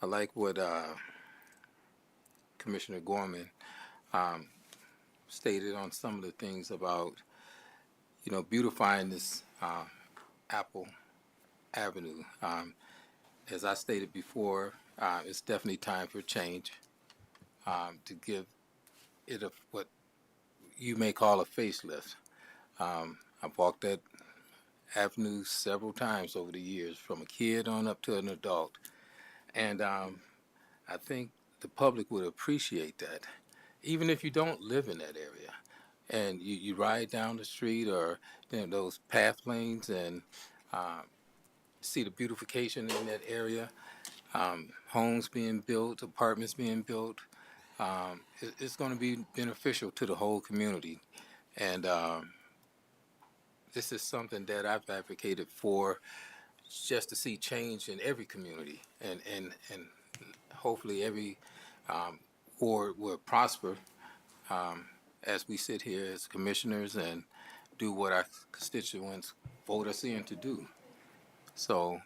I like what Commissioner Gorman stated on some of the things about, beautifying this Apple Avenue. As I stated before, it's definitely time for change, to give it what you may call a facelift. I've walked that avenue several times over the years, from a kid on up to an adult, and I think the public would appreciate that, even if you don't live in that area, and you ride down the street or those path lanes and see the beautification in that area, homes being built, apartments being built. It's going to be beneficial to the whole community, and this is something that I've advocated for, just to see change in every community, and hopefully every ward will prosper as we sit here as commissioners and do what our constituents vote us in to do. So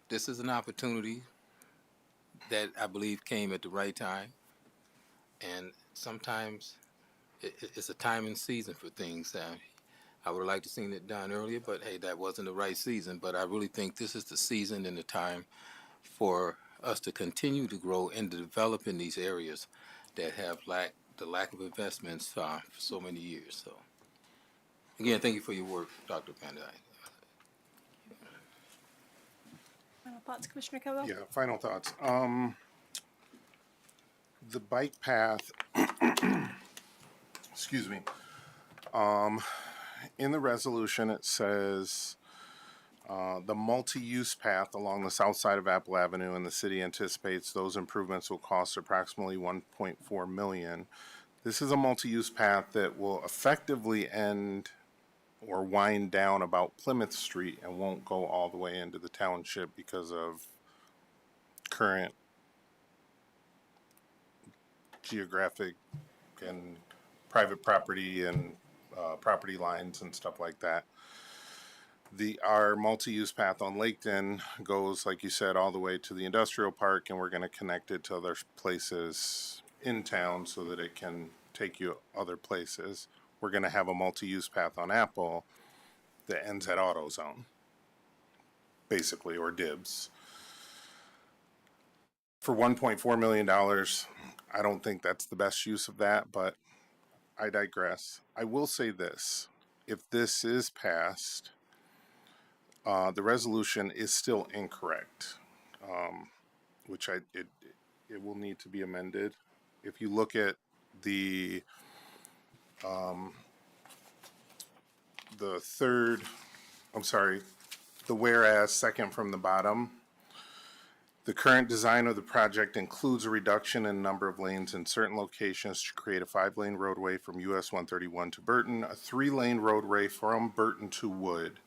this is an opportunity that I believe came at the right time, and sometimes it's a time and season for things. I would have liked to seen it done earlier, but hey, that wasn't the right season. But I really think this is the season and the time for us to continue to grow and to develop in these areas that have the lack of investments for so many years. So again, thank you for your work, Dr. Van Dyke. Final thoughts, Commissioner Kello? Yeah, final thoughts. The bike path, excuse me. In the resolution, it says, the multi-use path along the south side of Apple Avenue, and the city anticipates those improvements will cost approximately 1.4 million. This is a multi-use path that will effectively end or wind down about Plymouth Street and won't go all the way into the township because of current geographic and private property and property lines and stuff like that. Our multi-use path on Laketon goes, like you said, all the way to the industrial park, and we're going to connect it to other places in town so that it can take you other places. We're going to have a multi-use path on Apple that ends at AutoZone, basically, or Dibs. For $1.4 million, I don't think that's the best use of that, but I digress. I will say this. If this is passed, the resolution is still incorrect, which it will need to be amended. If you look at the third, the whereas second from the bottom, the current design of the project includes a reduction in number of lanes in certain locations to create a 5-lane roadway from US 131 to Burton, a 3-lane roadway from Burton to Wood,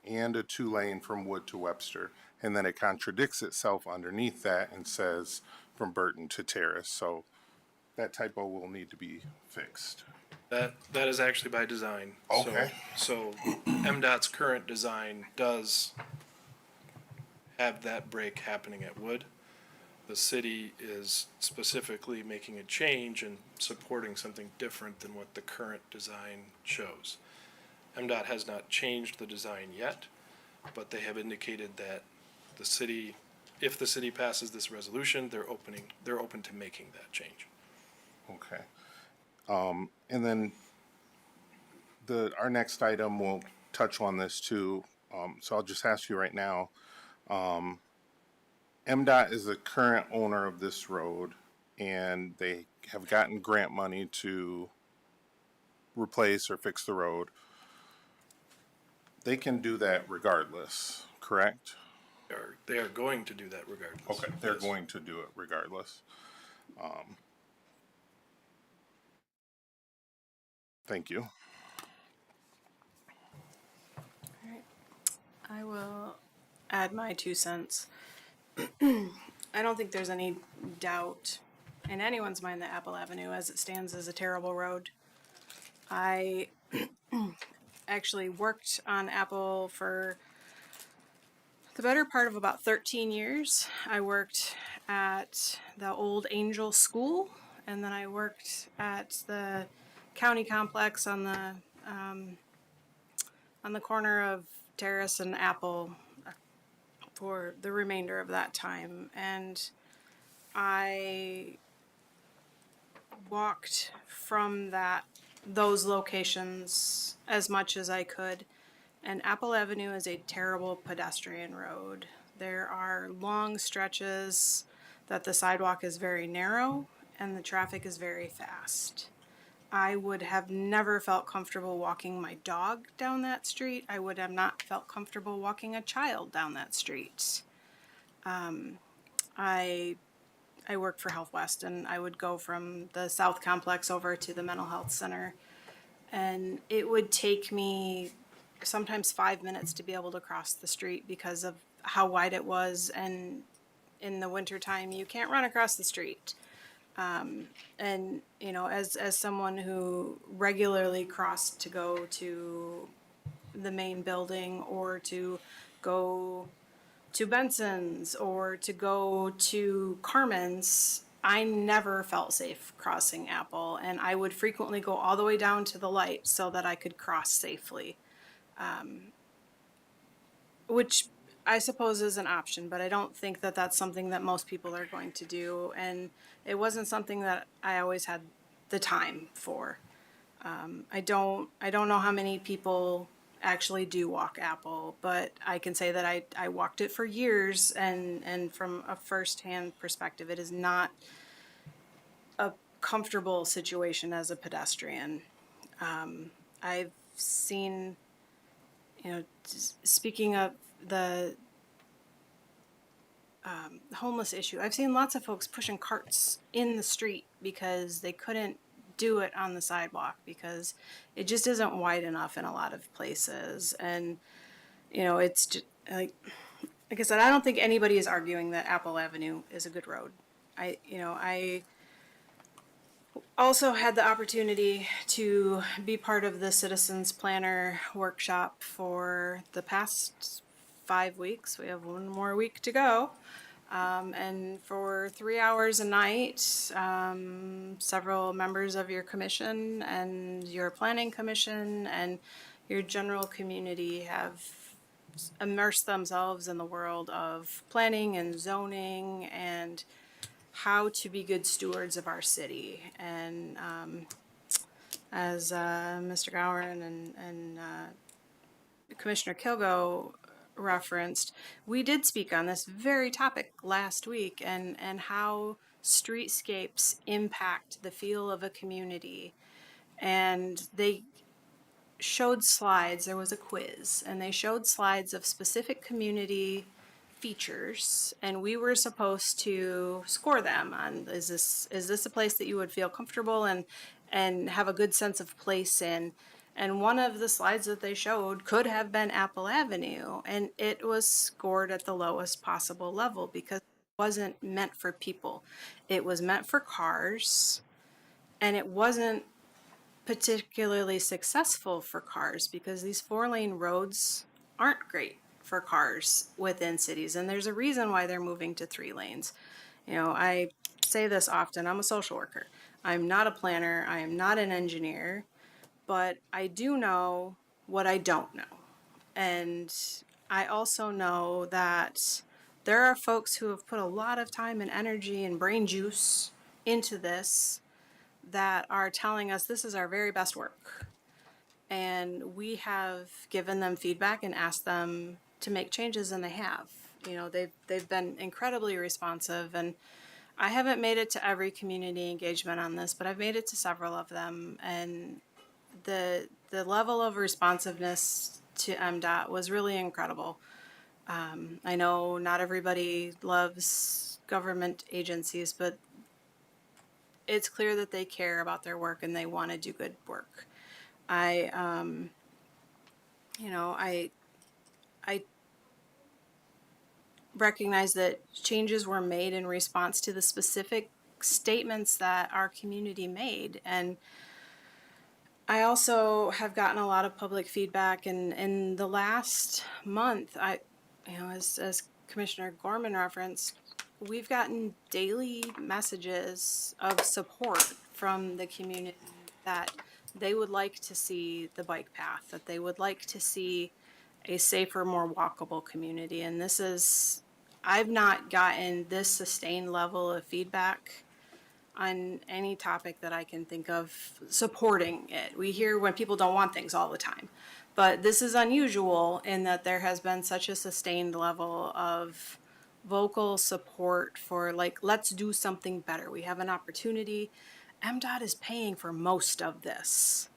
and a 2-lane from Wood to Webster. And then it contradicts itself underneath that and says from Burton to Terrace. So that typo will need to be fixed. That is actually by design. Okay. So MDOT's current design does have that break happening at Wood. The city is specifically making a change and supporting something different than what the current design shows. MDOT has not changed the design yet, but they have indicated that the city, if the city passes this resolution, they're open to making that change. Okay. And then our next item will touch on this too. So I'll just ask you right now. MDOT is the current owner of this road, and they have gotten grant money to replace or fix the road. They can do that regardless, correct? They are going to do that regardless. Okay, they're going to do it regardless. Thank you. All right. I will add my 2 cents. I don't think there's any doubt in anyone's mind that Apple Avenue, as it stands, is a terrible road. I actually worked on Apple for the better part of about 13 years. I worked at the old Angel School, and then I worked at the county complex on the corner of Terrace and Apple for the remainder of that time. And I walked from those locations as much as I could. And Apple Avenue is a terrible pedestrian road. There are long stretches that the sidewalk is very narrow and the traffic is very fast. I would have never felt comfortable walking my dog down that street. I would have not felt comfortable walking a child down that street. I worked for Health West, and I would go from the South Complex over to the Mental Health Center, and it would take me sometimes 5 minutes to be able to cross the street because of how wide it was, and in the wintertime you can't run across the street. And you know, as someone who regularly crossed to go to the main building or to go to Benson's or to go to Carmen's, I never felt safe crossing Apple, and I would frequently go all the way down to the light so that I could cross safely, which I suppose is an option, but I don't think that that's something that most people are going to do, and it wasn't something that I always had the time for. I don't know how many people actually do walk Apple, but I can say that I walked it for years, and from a firsthand perspective, it is not a comfortable situation as a pedestrian. I've seen, speaking of the homeless issue, I've seen lots of folks pushing carts in the street because they couldn't do it on the sidewalk because it just isn't wide enough in a lot of places. And, it's just like I said, I don't think anybody is arguing that Apple Avenue is a good road. I also had the opportunity to be part of the Citizens Planner workshop for the past 5 weeks. We have one more week to go. And for 3 hours a night, several members of your commission and your planning commission and your general community have immersed themselves in the world of planning and zoning and how to be good stewards of our city. And as Mr. Gowan and Commissioner Kilgo referenced, we did speak on this very topic last week, and how streetscapes impact the feel of a community. And they showed slides, there was a quiz, and they showed slides of specific community features, and we were supposed to score them on, is this a place that you would feel comfortable and have a good sense of place in. And one of the slides that they showed could have been Apple Avenue, and it was scored at the lowest possible level because it wasn't meant for people. It was meant for cars, and it wasn't particularly successful for cars because these 4-lane roads aren't great for cars within cities, and there's a reason why they're moving to 3 lanes. I say this often, I'm a social worker. I'm not a planner, I am not an engineer, but I do know what I don't know. And I also know that there are folks who have put a lot of time and energy and brain juice into this that are telling us this is our very best work. And we have given them feedback and asked them to make changes, and they have. They've been incredibly responsive, and I haven't made it to every community engagement on this, but I've made it to several of them, and the level of responsiveness to MDOT was really incredible. I know not everybody loves government agencies, but it's clear that they care about their work and they want to do good work. I recognize that changes were made in response to the specific statements that our community made. And I also have gotten a lot of public feedback, and in the last month, as Commissioner Gorman referenced, we've gotten daily messages of support from the community that they would like to see the bike path, that they would like to see a safer, more walkable community. And I've not gotten this sustained level of feedback on any topic that I can think of supporting it. We hear when people don't want things all the time, but this is unusual in that there has been such a sustained level of vocal support for, let's do something better. We have an opportunity. MDOT is paying for most of this.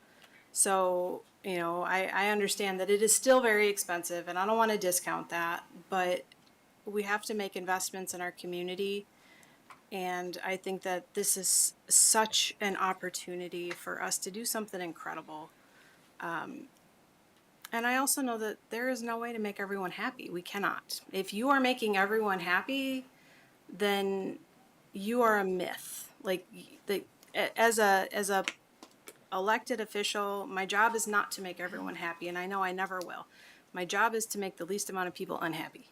So, I understand that it is still very expensive, and I don't want to discount that, but we have to make investments in our community. And I think that this is such an opportunity for us to do something incredible. And I also know that there is no way to make everyone happy. We cannot. If you are making everyone happy, then you are a myth. As a elected official, my job is not to make everyone happy, and I know I never will. My job is to make the least amount of people unhappy.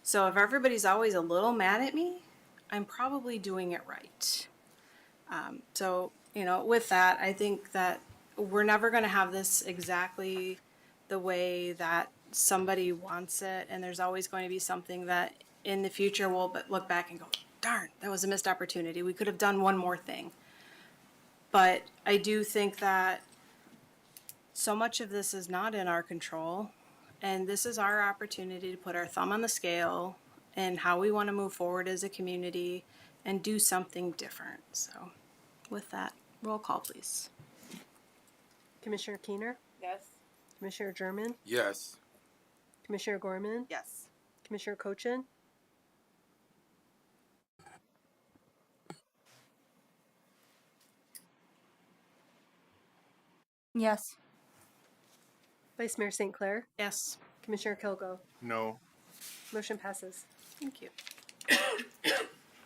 So if everybody's always a little mad at me, I'm probably doing it right. With that, I think that we're never going to have this exactly the way that somebody wants it, and there's always going to be something that in the future we'll look back and go, darn, that was a missed opportunity. We could have done one more thing. But I do think that So much of this is not in our control, and this is our opportunity to put our thumb on the scale and how we want to move forward as a community and do something different. So with that, roll call, please. Commissioner Keener, Yes. Commissioner German, Yes. Commissioner Gorman, Yes. Commissioner Cochin, Yes. Vice Mayor St. Clair, Yes. Commissioner Kilgo. No. Motion passes. Thank you.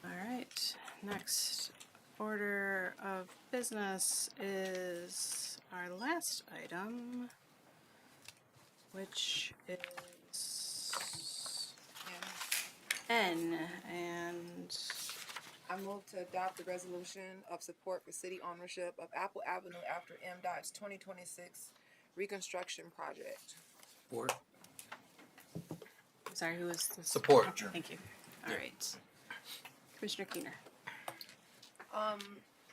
All right, next order of business is our last item, which is N, and I move to adopt the resolution of support for city ownership of Apple Avenue after MDOT's 2026 reconstruction project. Support. I'm sorry, who was this? Support. Thank you. All right. Commissioner Keener.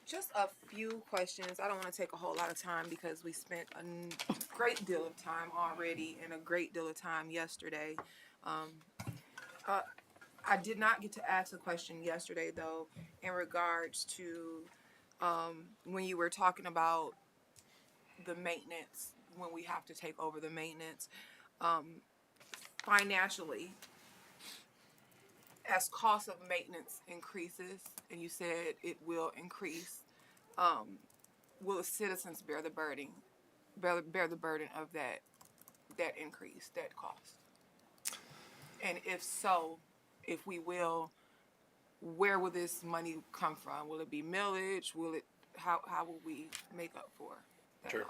Just a few questions. I don't want to take a whole lot of time because we spent a great deal of time already and a great deal of time yesterday. I did not get to ask a question yesterday though in regards to when you were talking about the maintenance, when we have to take over the maintenance financially, as cost of maintenance increases, and you said it will increase, will the citizens bear the burden, bear the burden of that increase, that cost? And if so, if we will, where will this money come from? Will it be millage? Will it? How will we make up for that Sure.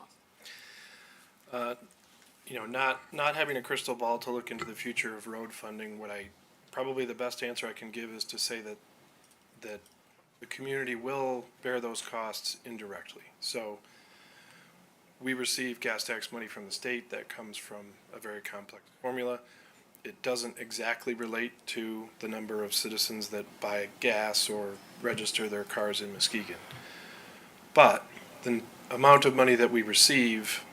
cost? Not having a crystal ball to look into the future of road funding, probably the best answer I can give is to say that the community will bear those costs indirectly. So we receive gas tax money from the state that comes from a very complex formula. It doesn't exactly relate to the number of citizens that buy gas or register their cars in Muskegon. But the amount of money that we receive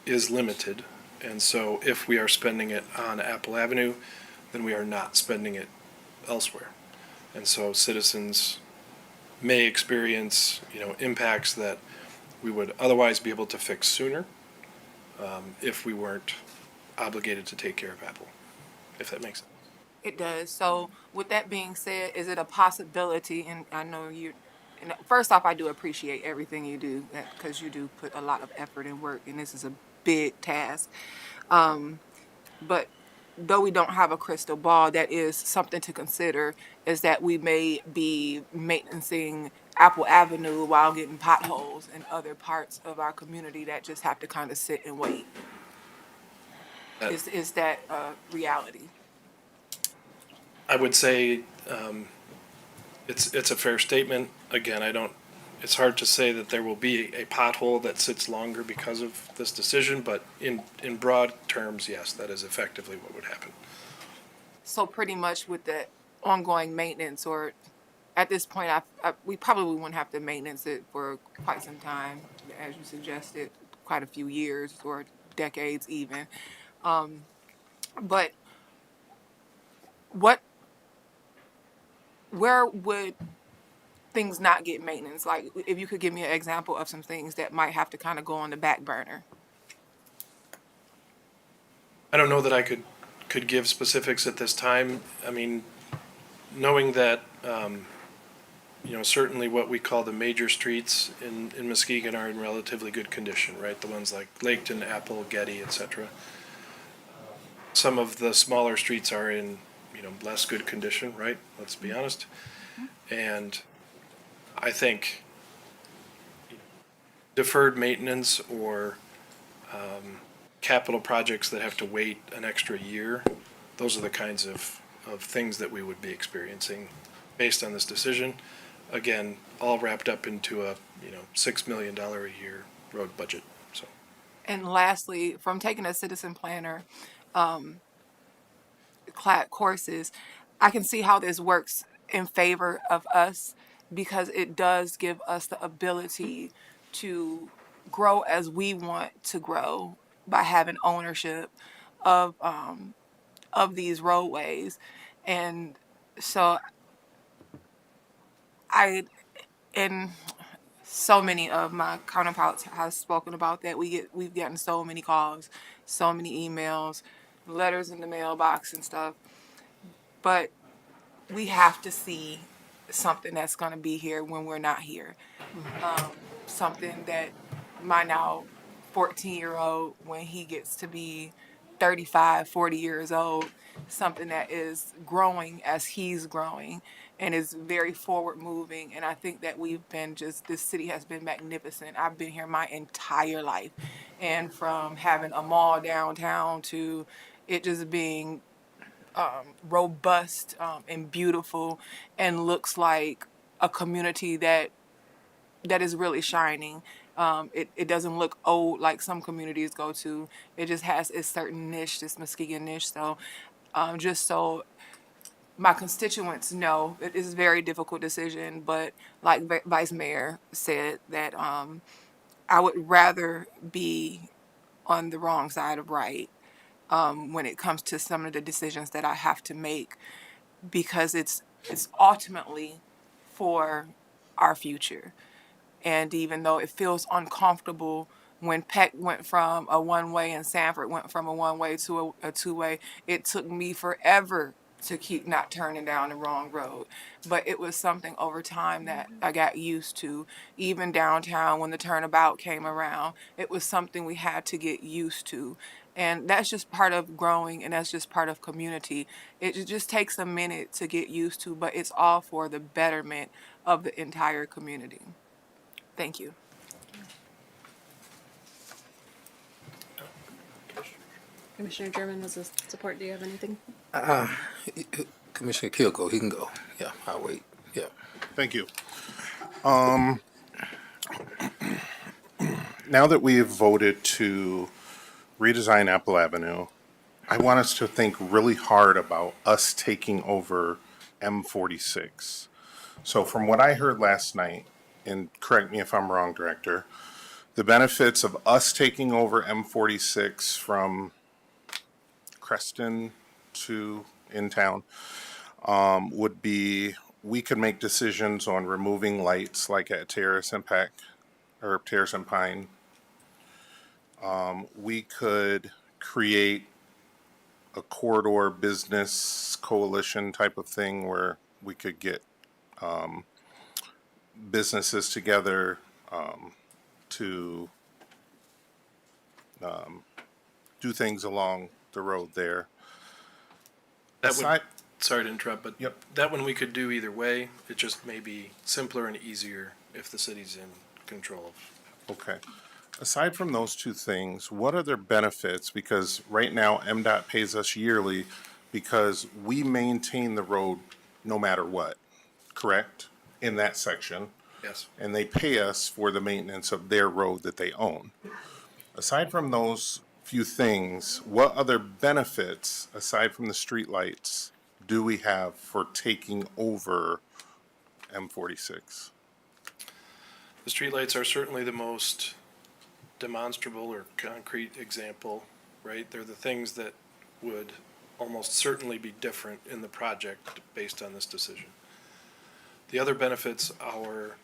is limited, and so if we are spending it on Apple Avenue, then we are not spending it elsewhere. And so citizens may experience, impacts that we would otherwise be able to fix sooner if we weren't obligated to take care of Apple, if that makes sense. It does. So, with that being said, is it a possibility? And I know first off, I do appreciate everything you do because you do put a lot of effort and work, and this is a big task. But though we don't have a crystal ball, that is something to consider, is that we may be maintaining Apple Avenue while getting potholes in other parts of our community that just have to kind of sit and wait. Is that a reality? I would say it's a fair statement. Again, it's hard to say that there will be a pothole that sits longer because of this decision, but in broad terms, yes, that is effectively what would happen. So pretty much with the ongoing maintenance, or at this point, we probably wouldn't have to maintenance it for quite some time, as you suggested, quite a few years or decades even. But where would things not get maintenance? Like, if you could give me an example of some things that might have to kind of go on the back burner. I don't know that I could give specifics at this time. I mean, knowing that, certainly what we call the major streets in Muskegon are in relatively good condition, right? The ones like Laketon, Apple, Getty, etc. Some of the smaller streets are in, less good condition, right? Let's be honest. And I think deferred maintenance or capital projects that have to wait an extra year, those are the kinds of things that we would be experiencing based on this decision. Again, all wrapped up into a $6 million a year road budget. So. And lastly, from taking a citizen planner courses, I can see how this works in favor of us because it does give us the ability to grow as we want to grow by having ownership of these roadways. And so I and so many of my counterparts have spoken about that. We've gotten so many calls, so many emails, letters in the mailbox and stuff. But we have to see something that's going to be here when we're not here. Something that my now 14-year-old, when he gets to be 35, 40 years old, something that is growing as he's growing and is very forward moving. And I think that this city has been magnificent. I've been here my entire life. And from having a mall downtown to it just being robust and beautiful and looks like a community that is really shining. It doesn't look old like some communities go to. It just has its certain niche, this Muskegon niche. So just so my constituents know, it is a very difficult decision, but like Vice Mayor said, that I would rather be on the wrong side of right when it comes to some of the decisions that I have to make, because it's ultimately for our future. And even though it feels uncomfortable when Peck went from a one way and Sanford went from a one way to a two way, it took me forever to keep not turning down the wrong road. But it was something over time that I got used to. Even downtown, when the turnabout came around, it was something we had to get used to. And that's just part of growing, and that's just part of community. It just takes a minute to get used to, but it's all for the betterment of the entire community. Thank you. Commissioner German was a support. Do you have anything? Commissioner Kilco, he can go. Yeah, I'll wait. Yeah. Thank you. Now that we have voted to redesign Apple Avenue, I want us to think really hard about us taking over M46. So from what I heard last night, and correct me if I'm wrong, Director, the benefits of us taking over M46 from Creston to in town would be we could make decisions on removing lights like at Terrace and Peck or Terrace and Pine. We could create a corridor business coalition type of thing where we could get businesses together to do things along the road there. Sorry to interrupt, but that one we could do either way. It just may be simpler and easier if the city's in control of. Okay. Aside from those two things, what are their benefits? Because right now MDOT pays us yearly because we maintain the road no matter what, correct? In that section. Yes. And they pay us for the maintenance of their road that they own. Aside from those few things, what other benefits, aside from the streetlights, do we have for taking over M46? The streetlights are certainly the most demonstrable or concrete example, right? They're the things that would almost certainly be different in the project based on this decision. The other benefits are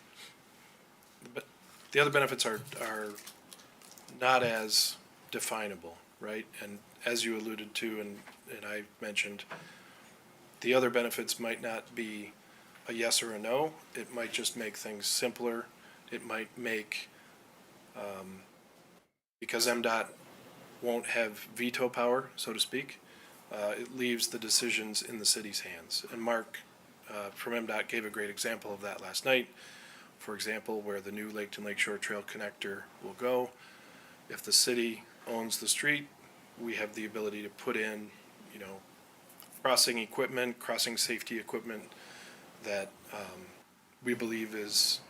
not as definable, right? And as you alluded to and I mentioned, the other benefits might not be a yes or a no. It might just make things simpler. It might make, because MDOT won't have veto power, so to speak, it leaves the decisions in the city's hands. And Mark from MDOT gave a great example of that last night. For example, where the new Laketon Lakeshore Trail connector will go. If the city owns the street, we have the ability to put in, crossing equipment, crossing safety equipment that we believe is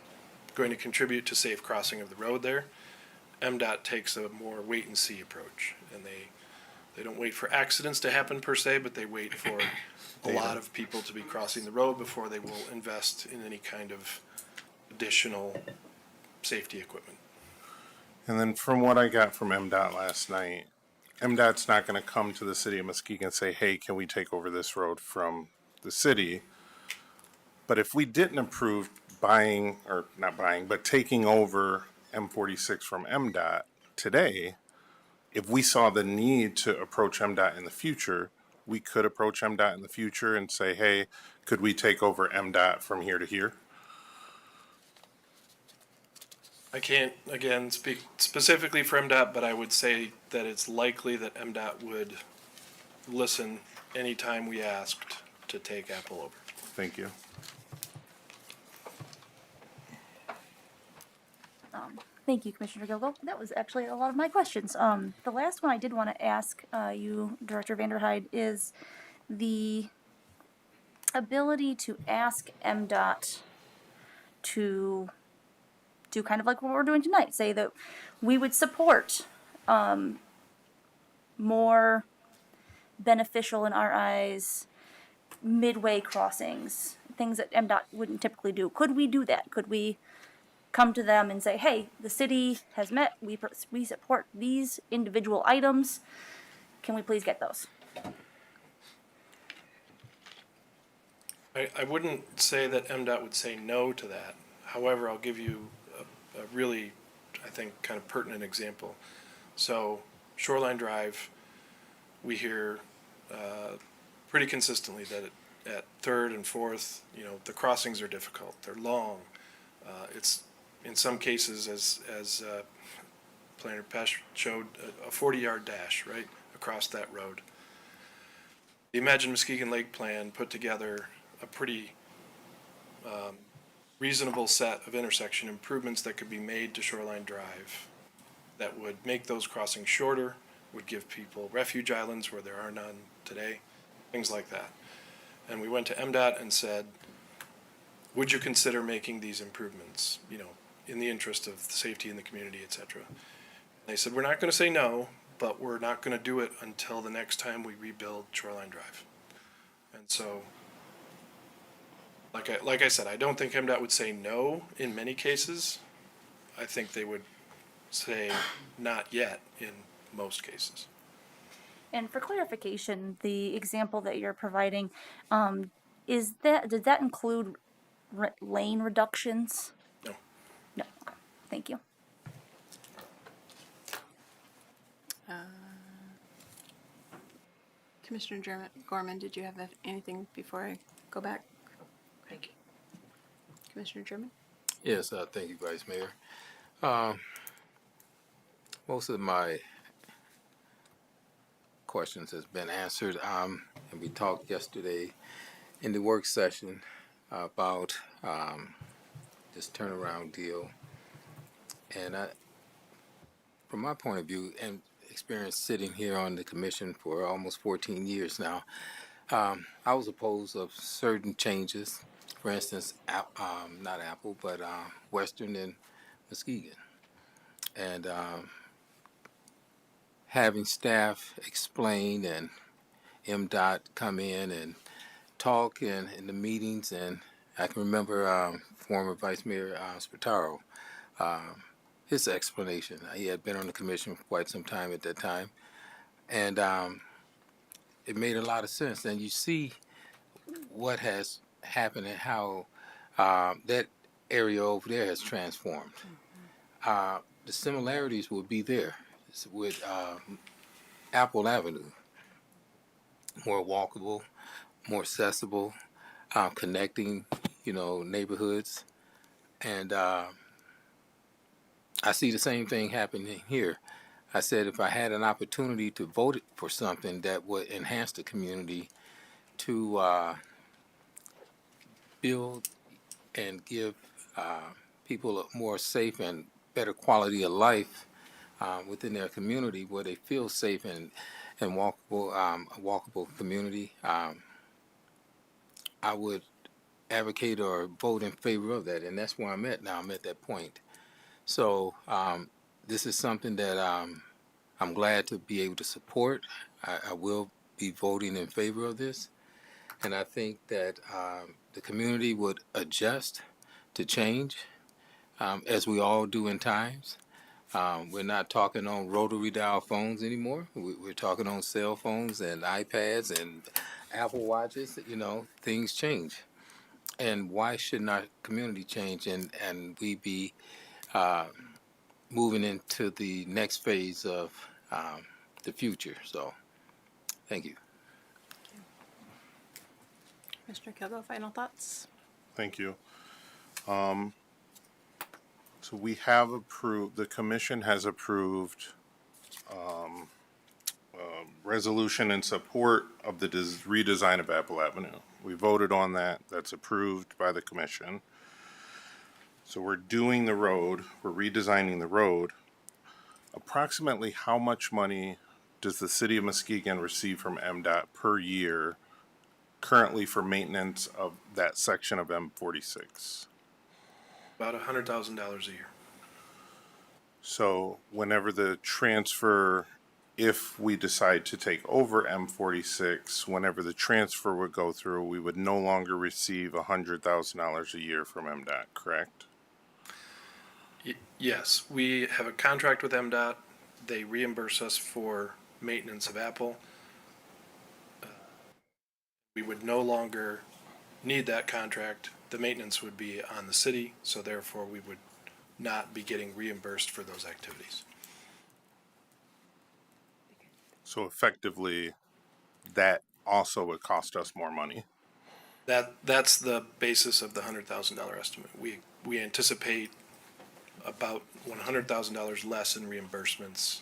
going to contribute to safe crossing of the road there. MDOT takes a more wait and see approach, and they don't wait for accidents to happen per se, but they wait for a lot of people to be crossing the road before they will invest in any kind of additional safety equipment. And then from what I got from MDOT last night, MDOT's not going to come to the city of Muskegon and say, hey, can we take over this road from the city? But if we didn't approve buying, or not buying, but taking over M46 from MDOT today, if we saw the need to approach MDOT in the future, we could approach MDOT in the future and say, hey, could we take over MDOT from here to here? I can't, again, speak specifically for MDOT, but I would say that it's likely that MDOT would listen anytime we asked to take Apple over. Thank you. Thank you, Commissioner Gilgo. That was actually a lot of my questions. The last one I did want to ask you, Director Vanderhyde, is the ability to ask MDOT to do kind of like what we're doing tonight. Say that we would support more beneficial in our eyes midway crossings, things that MDOT wouldn't typically do. Could we do that? Could we come to them and say, hey, the city has met, we support these individual items, can we please get those? I wouldn't say that MDOT would say no to that. However, I'll give you a really, I think, kind of pertinent example. So, Shoreline Drive, we hear pretty consistently that at 3rd and 4th, the crossings are difficult. They're long. It's, in some cases, as Planner Pesh showed, a 40-yard dash, right, across that road. The Imagine Muskegon Lake Plan put together a pretty reasonable set of intersection improvements that could be made to Shoreline Drive that would make those crossings shorter, would give people refuge islands where there are none today, things like that. And we went to MDOT and said, would you consider making these improvements, in the interest of the safety in the community, et cetera? They said, we're not going to say no, but we're not going to do it until the next time we rebuild Shoreline Drive. And so, like I said, I don't think MDOT would say no in many cases. I think they would say not yet in most cases. And for clarification, the example that you're providing, did that include lane reductions? No. No. Okay. Thank you. Commissioner Gorman, did you have anything before I go back? Thank you. Commissioner German? Yes, thank you, Vice Mayor. Most of my questions has been answered, and we talked yesterday in the work session about this turnaround deal. And from my point of view and experience sitting here on the commission for almost 14 years now, I was opposed of certain changes. For instance, not Apple, but Western and Muskegon. And having staff explain and MDOT come in and talk in the meetings, and I can remember former Vice Mayor Spataro, his explanation. He had been on the commission for quite some time at that time, and it made a lot of sense. And you see what has happened and how that area over there has transformed. The similarities will be there with Apple Avenue. More walkable, more accessible, connecting, neighborhoods. And I see the same thing happening here. I said if I had an opportunity to vote for something that would enhance the community, to build and give people a more safe and better quality of life within their community, where they feel safe and walkable, a walkable community, I would advocate or vote in favor of that, and that's where I'm at now. I'm at that point. So this is something that I'm glad to be able to support. I will be voting in favor of this, and I think that the community would adjust to change, as we all do in times. We're not talking on rotary dial phones anymore. We're talking on cell phones and iPads and Apple Watches. You know, things change. And why shouldn't our community change and we be moving into the next phase of the future? So, thank you. Mr. Kilgo, final thoughts? Thank you. So we have approved, the commission has approved resolution in support of the redesign of Apple Avenue. We voted on that. That's approved by the commission. So we're doing the road, we're redesigning the road. Approximately how much money does the city of Muskegon receive from MDOT per year currently for maintenance of that section of M46? About $100,000 a year. So whenever the transfer, if we decide to take over M46, whenever the transfer would go through, we would no longer receive $100,000 a year from MDOT, correct? Yes, we have a contract with MDOT. They reimburse us for maintenance of Apple. We would no longer need that contract. The maintenance would be on the city, so therefore we would not be getting reimbursed for those activities. So effectively, that also would cost us more money. That's the basis of the $100,000 estimate. We anticipate about $100,000 less in reimbursements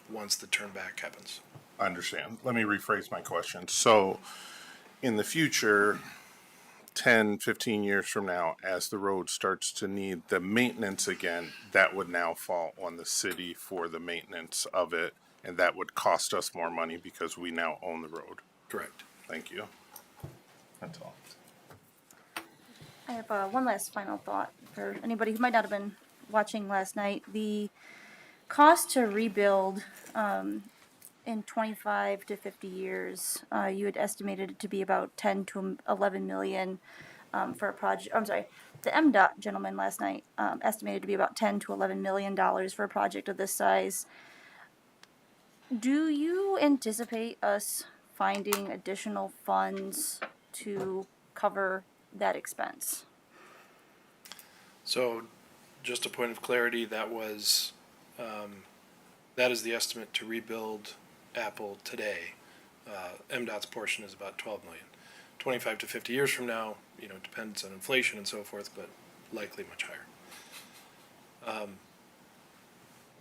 once the turn back happens. I understand. Let me rephrase my question. So in the future, 10, 15 years from now, as the road starts to need the maintenance again, that would now fall on the city for the maintenance of it, and that would cost us more money because we now own the road. Correct. Thank you. That's all. I have one last final thought for anybody who might not have been watching last night. The cost to rebuild in 25 to 50 years, you had estimated it to be about 10 to 11 million for a project. I'm sorry, the MDOT gentleman last night estimated to be about 10 to 11 million dollars for a project of this size. Do you anticipate us finding additional funds to cover that expense? So, just a point of clarity, that was, that is the estimate to rebuild Apple today. MDOT's portion is about 12 million. 25 to 50 years from now, depends on inflation and so forth, but likely much higher.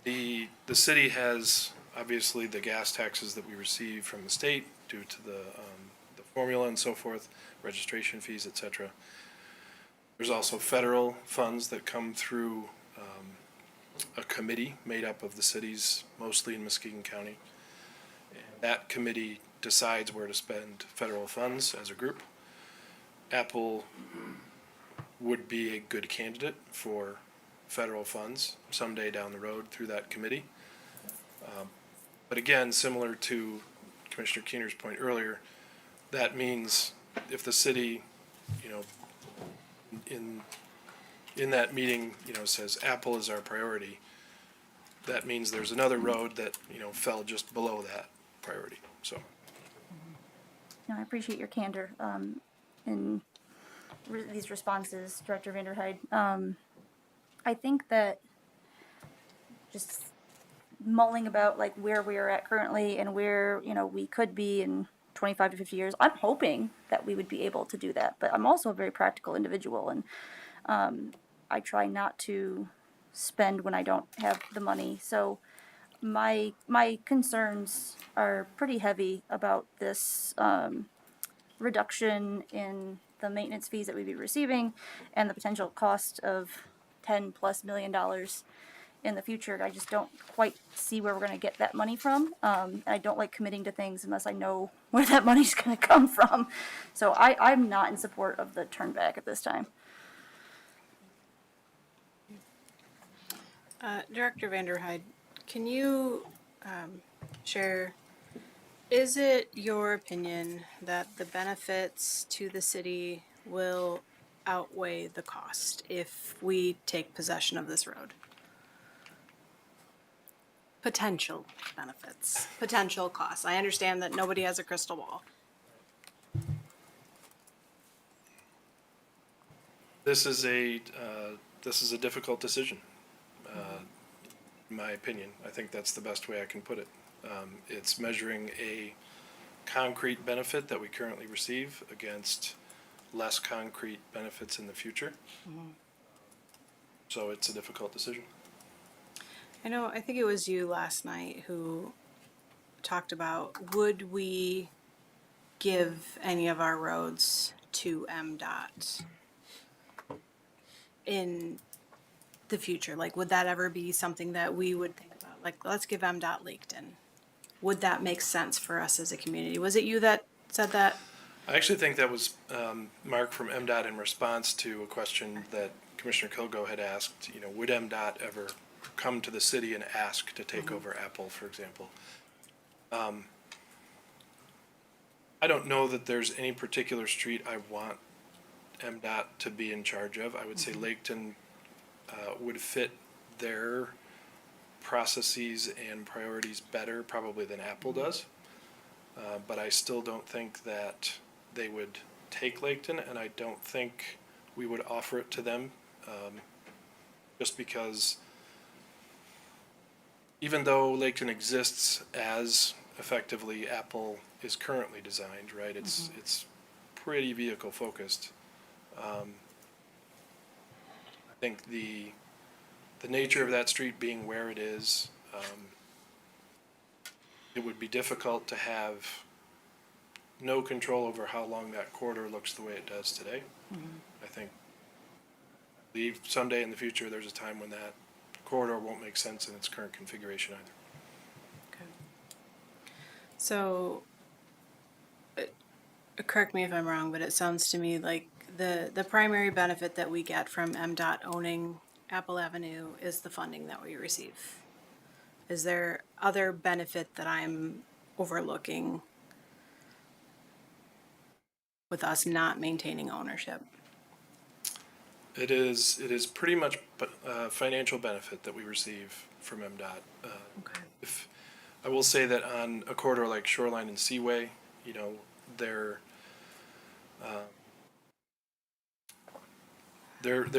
The city has obviously the gas taxes that we receive from the state due to the formula and so forth, registration fees, etc. There's also federal funds that come through a committee made up of the cities, mostly in Muskegon County. And that committee decides where to spend federal funds as a group. Apple would be a good candidate for federal funds someday down the road through that committee. But again, similar to Commissioner Keener's point earlier, that means if the city, in that meeting, says Apple is our priority, that means there's another road that, fell just below that priority, so. No, I appreciate your candor in these responses, Director Vanderhyde. I think that just mulling about like where we are at currently and where we could be in 25 to 50 years, I'm hoping that we would be able to do that. But I'm also a very practical individual, and I try not to spend when I don't have the money. So my concerns are pretty heavy about this reduction in the maintenance fees that we'd be receiving and the potential cost of $10+ million in the future. I just don't quite see where we're going to get that money from. And I don't like committing to things unless I know where that money's going to come from. So I'm not in support of the turn back at this time. Director Vanderhyde, can you share, is it your opinion that the benefits to the city will outweigh the cost if we take possession of this road? potential benefits, potential costs. I understand that nobody has a crystal ball. This is a difficult decision, in my opinion. I think that's the best way I can put it. It's measuring a concrete benefit that we currently receive against less concrete benefits in the future. So it's a difficult decision. I think it was you last night who talked about, would we give any of our roads to MDOT in the future? Like, would that ever be something that we would think about? Like, let's give MDOT Laketon. Would that make sense for us as a community? Was it you that said that? I actually think that was Mark from MDOT in response to a question that Commissioner Kilgo had asked. Would MDOT ever come to the city and ask to take over Apple, for example? I don't know that there's any particular street I want MDOT to be in charge of. I would say Laketon would fit their processes and priorities better probably than Apple does. But I still don't think that they would take Laketon, and I don't think we would offer it to them, just because even though Laketon exists as effectively Apple is currently designed, right? It's pretty vehicle focused. I think the nature of that street being where it is, it would be difficult to have no control over how long that corridor looks the way it does today. I think someday in the future there's a time when that corridor won't make sense in its current configuration either. So, correct me if I'm wrong, but it sounds to me like the primary benefit that we get from MDOT owning Apple Avenue is the funding that we receive. Is there other benefit that I'm overlooking with us not maintaining ownership? It is pretty much financial benefit that we receive from MDOT. If I will say that on a corridor like Shoreline and Seaway, their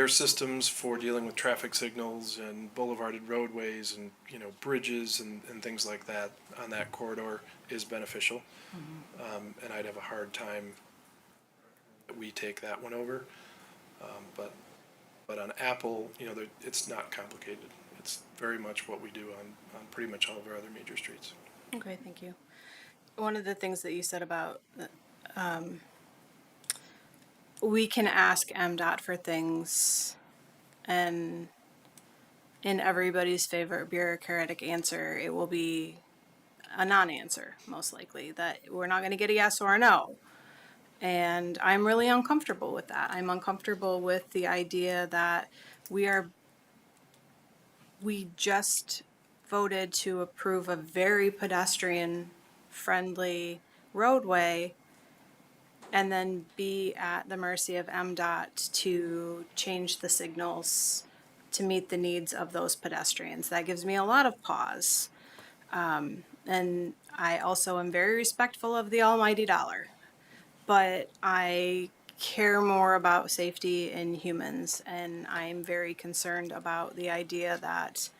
systems for dealing with traffic signals and boulevarded roadways and bridges and things like that on that corridor is beneficial. And I'd have a hard time that we take that one over. But on Apple, it's not complicated. It's very much what we do on pretty much all of our other major streets. Okay, thank you. One of the things that you said about we can ask MDOT for things, and in everybody's favorite bureaucratic answer, it will be a non-answer, most likely, that we're not going to get a yes or a no. And I'm really uncomfortable with that. I'm uncomfortable with the idea that we just voted to approve a very pedestrian-friendly roadway and then be at the mercy of MDOT to change the signals to meet the needs of those pedestrians. That gives me a lot of pause. And I also am very respectful of the almighty dollar. But I care more about safety in humans, and I'm very concerned about the idea that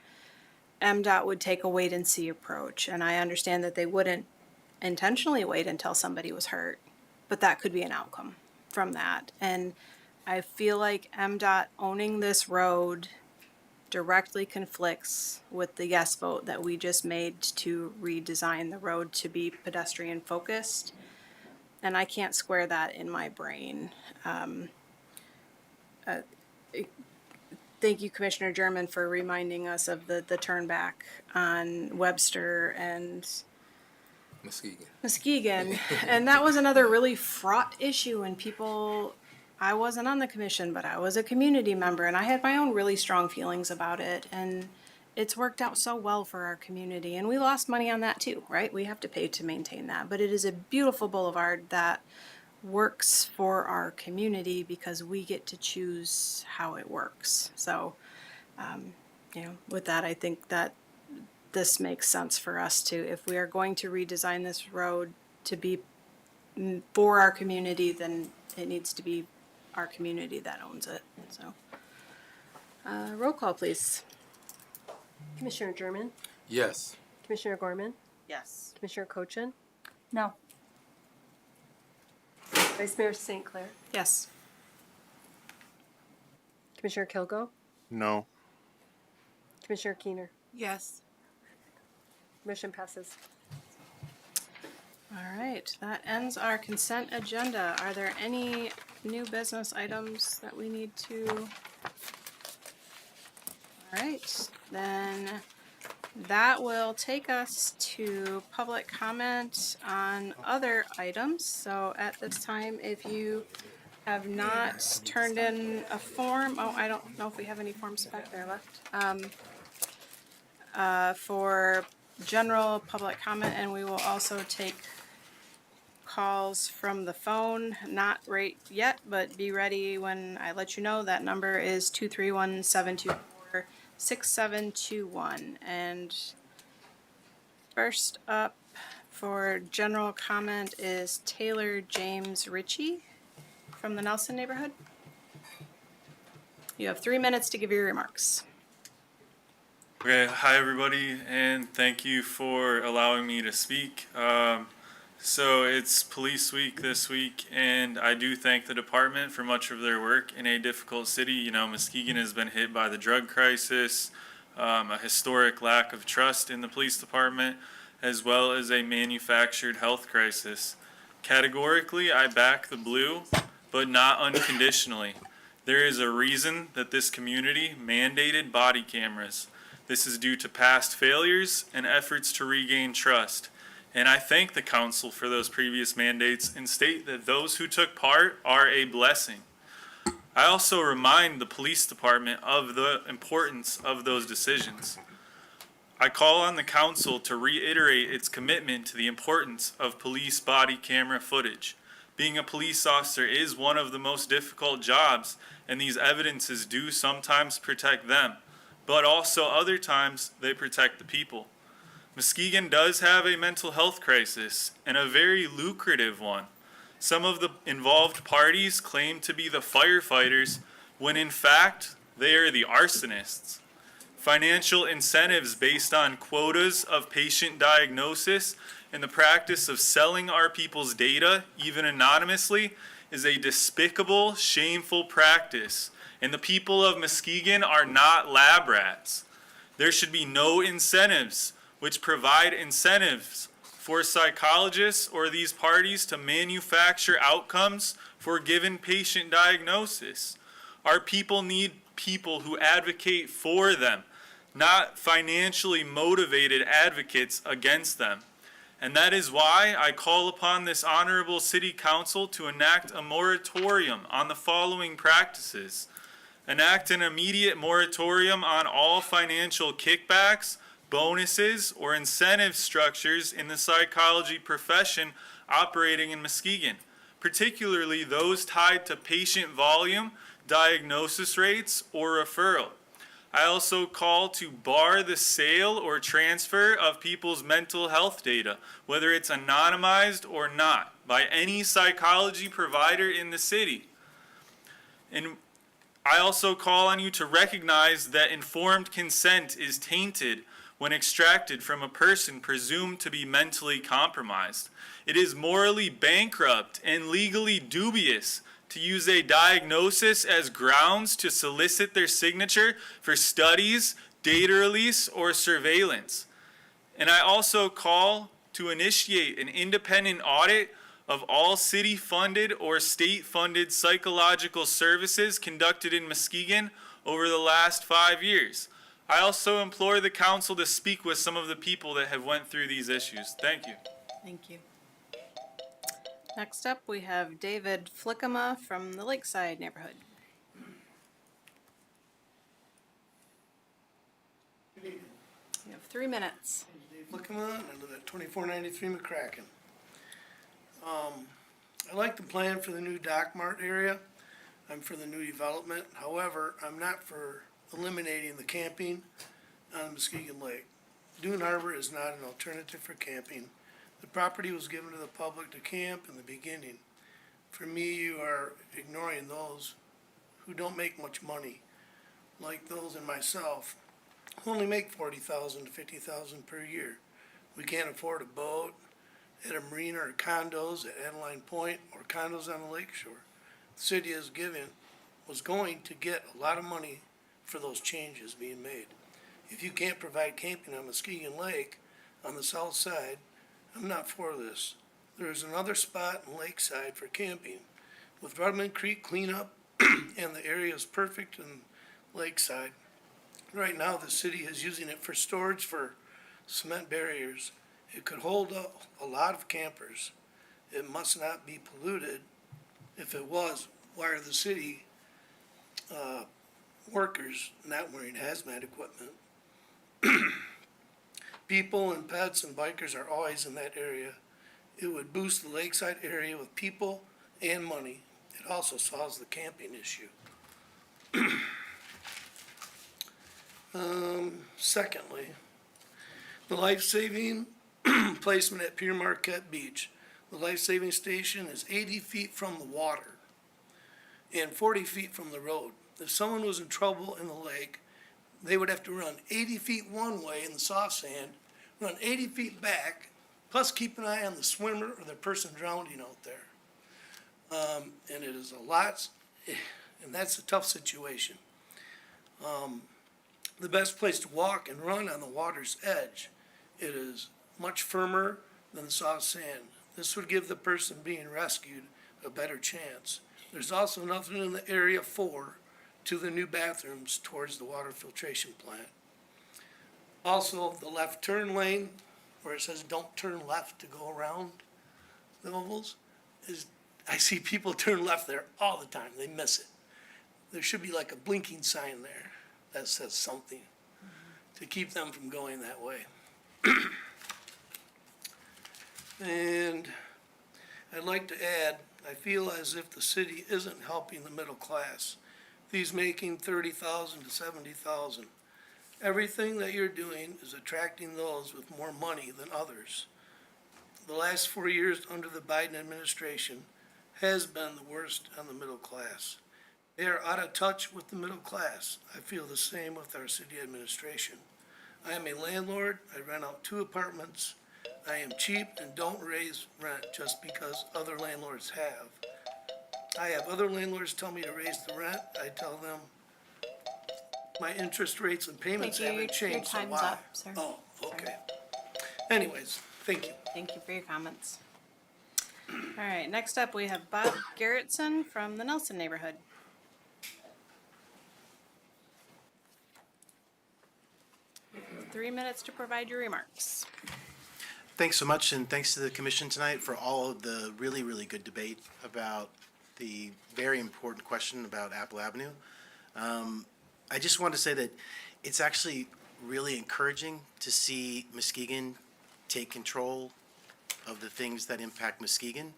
MDOT would take a wait-and-see approach. And I understand that they wouldn't intentionally wait until somebody was hurt, but that could be an outcome from that. And I feel like MDOT owning this road directly conflicts with the yes vote that we just made to redesign the road to be pedestrian focused. And I can't square that in my brain. Thank you, Commissioner German, for reminding us of the turn back on Webster and Muskegon. And that was another really fraught issue, and I wasn't on the commission, but I was a community member, and I had my own really strong feelings about it. And it's worked out so well for our community, and we lost money on that too, right? We have to pay to maintain that, but it is a beautiful boulevard that works for our community because we get to choose how it works. So, with that, I think that this makes sense for us to, if we are going to redesign this road to be for our community, then it needs to be our community that owns it, so. Roll call, please. Commissioner German, Yes. Commissioner Gorman, Yes. Commissioner Cochin, No. Vice Mayor St. Clair, Yes. Commissioner Kilgo, No. Commissioner Keener. Yes. Motion passes. All right, that ends our consent agenda. Are there any new business items that we need to? All right, then that will take us to public comment on other items. So at this time, if you have not turned in a form, oh, I don't know if we have any forms back there left. For general public comment, and we will also take calls from the phone, not right yet, but be ready when I let you know. That number is 231-724-6721. And first up for general comment is Taylor James Ritchie from the Nelson neighborhood. You have 3 minutes to give your remarks. Okay, hi everybody, and thank you for allowing me to speak. So it's Police Week this week, and I do thank the department for much of their work in a difficult city. You know, Muskegon has been hit by the drug crisis, a historic lack of trust in the police department, as well as a manufactured health crisis. Categorically, I back the blue, but not unconditionally. There is a reason that this community mandated body cameras. This is due to past failures and efforts to regain trust. And I thank the council for those previous mandates and state that those who took part are a blessing. I also remind the police department of the importance of those decisions. I call on the council to reiterate its commitment to the importance of police body camera footage. Being a police officer is one of the most difficult jobs, and these evidences do sometimes protect them, but also other times they protect the people. Muskegon does have a mental health crisis, and a very lucrative one. Some of the involved parties claim to be the firefighters, when in fact they are the arsonists. Financial incentives based on quotas of patient diagnosis and the practice of selling our people's data, even anonymously, is a despicable, shameful practice, and the people of Muskegon are not lab rats. There should be no incentives which provide incentives for psychologists or these parties to manufacture outcomes for a given patient diagnosis. Our people need people who advocate for them, not financially motivated advocates against them. And that is why I call upon this honorable city council to enact a moratorium on the following practices. Enact an immediate moratorium on all financial kickbacks, bonuses, or incentive structures in the psychology profession operating in Muskegon, particularly those tied to patient volume, diagnosis rates, or referral. I also call to bar the sale or transfer of people's mental health data, whether it's anonymized or not, by any psychology provider in the city. And I also call on you to recognize that informed consent is tainted when extracted from a person presumed to be mentally compromised. It is morally bankrupt and legally dubious to use a diagnosis as grounds to solicit their signature for studies, data release, or surveillance. And I also call to initiate an independent audit of all city-funded or state-funded psychological services conducted in Muskegon over the last 5 years. I also implore the council to speak with some of the people that have went through these issues. Thank you. Thank you. Next up, we have David Flickema from the Lakeside neighborhood. You have 3 minutes. Looking on, I live at 2493 McCracken. I like the plan for the new Dock Mart area. I'm for the new development. However, I'm not for eliminating the camping on Muskegon Lake. Dune Harbor is not an alternative for camping. The property was given to the public to camp in the beginning. For me, you are ignoring those who don't make much money, like those and myself, who only make 40,000 to 50,000 per year. We can't afford a boat at a marina or condos at Adeline Point or condos on the lake shore. The city was going to get a lot of money for those changes being made. If you can't provide camping on Muskegon Lake on the south side, I'm not for this. There is another spot in Lakeside for camping. With Rudman Creek cleanup and the area is perfect in Lakeside. Right now, the city is using it for storage for cement barriers. It could hold a lot of campers. It must not be polluted. If it was, why are the city workers not wearing hazmat equipment? People and pets and bikers are always in that area. It would boost the lakeside area with people and money. It also solves the camping issue. Secondly, the life-saving placement at Pier Marquette Beach. The life-saving station is 80 feet from the water and 40 feet from the road. If someone was in trouble in the lake, they would have to run 80 feet one way in the soft sand, run 80 feet back, plus keep an eye on the swimmer or the person drowning out there. And it is a lot, and that's a tough situation. The best place to walk and run on the water's edge. It is much firmer than the soft sand. This would give the person being rescued a better chance. There's also nothing in the area to the new bathrooms towards the water filtration plant. Also, the left turn lane, where it says don't turn left to go around the ovals, I see people turn left there all the time. They miss it. There should be like a blinking sign there that says something to keep them from going that way. And I'd like to add, I feel as if the city isn't helping the middle class. These making 30,000 to 70,000. Everything that you're doing is attracting those with more money than others. The last 4 years under the Biden administration has been the worst on the middle class. They are out of touch with the middle class. I feel the same with our city administration. I am a landlord. I rent out 2 apartments. I am cheap and don't raise rent just because other landlords have. I have other landlords tell me to raise the rent. I tell them my interest rates and payments Thank you. haven't changed, so Your time's why? up, sir. Oh, okay. Anyways, thank you. Thank you for your comments. All right, next up we have Bob Garrettson from the Nelson neighborhood. You have 3 minutes to provide your remarks. Thanks so much, and thanks to the commission tonight for all of the really, really good debate about the very important question about Apple Avenue. I just want to say that it's actually really encouraging to see Muskegon take control of the things that impact Muskegon.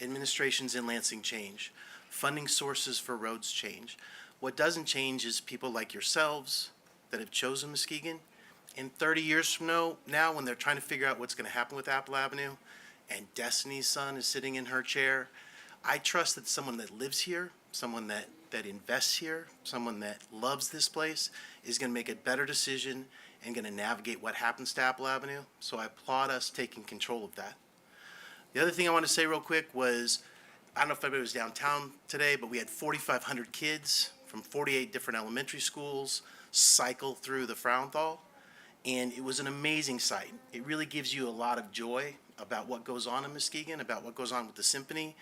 Administrations in Lansing change. Funding sources for roads change. What doesn't change is people like yourselves that have chosen Muskegon. In 30 years from now, when they're trying to figure out what's going to happen with Apple Avenue, and Destiny's son is sitting in her chair, I trust that someone that lives here, someone that invests here, someone that loves this place, is going to make a better decision and going to navigate what happens to Apple Avenue. So I applaud us taking control of that. The other thing I want to say real quick was, I don't know if everybody was downtown today, but we had 4,500 kids from 48 different elementary schools cycle through the Frauenthal. And it was an amazing sight. It really gives you a lot of joy about what goes on in Muskegon, about what goes on with the symphony,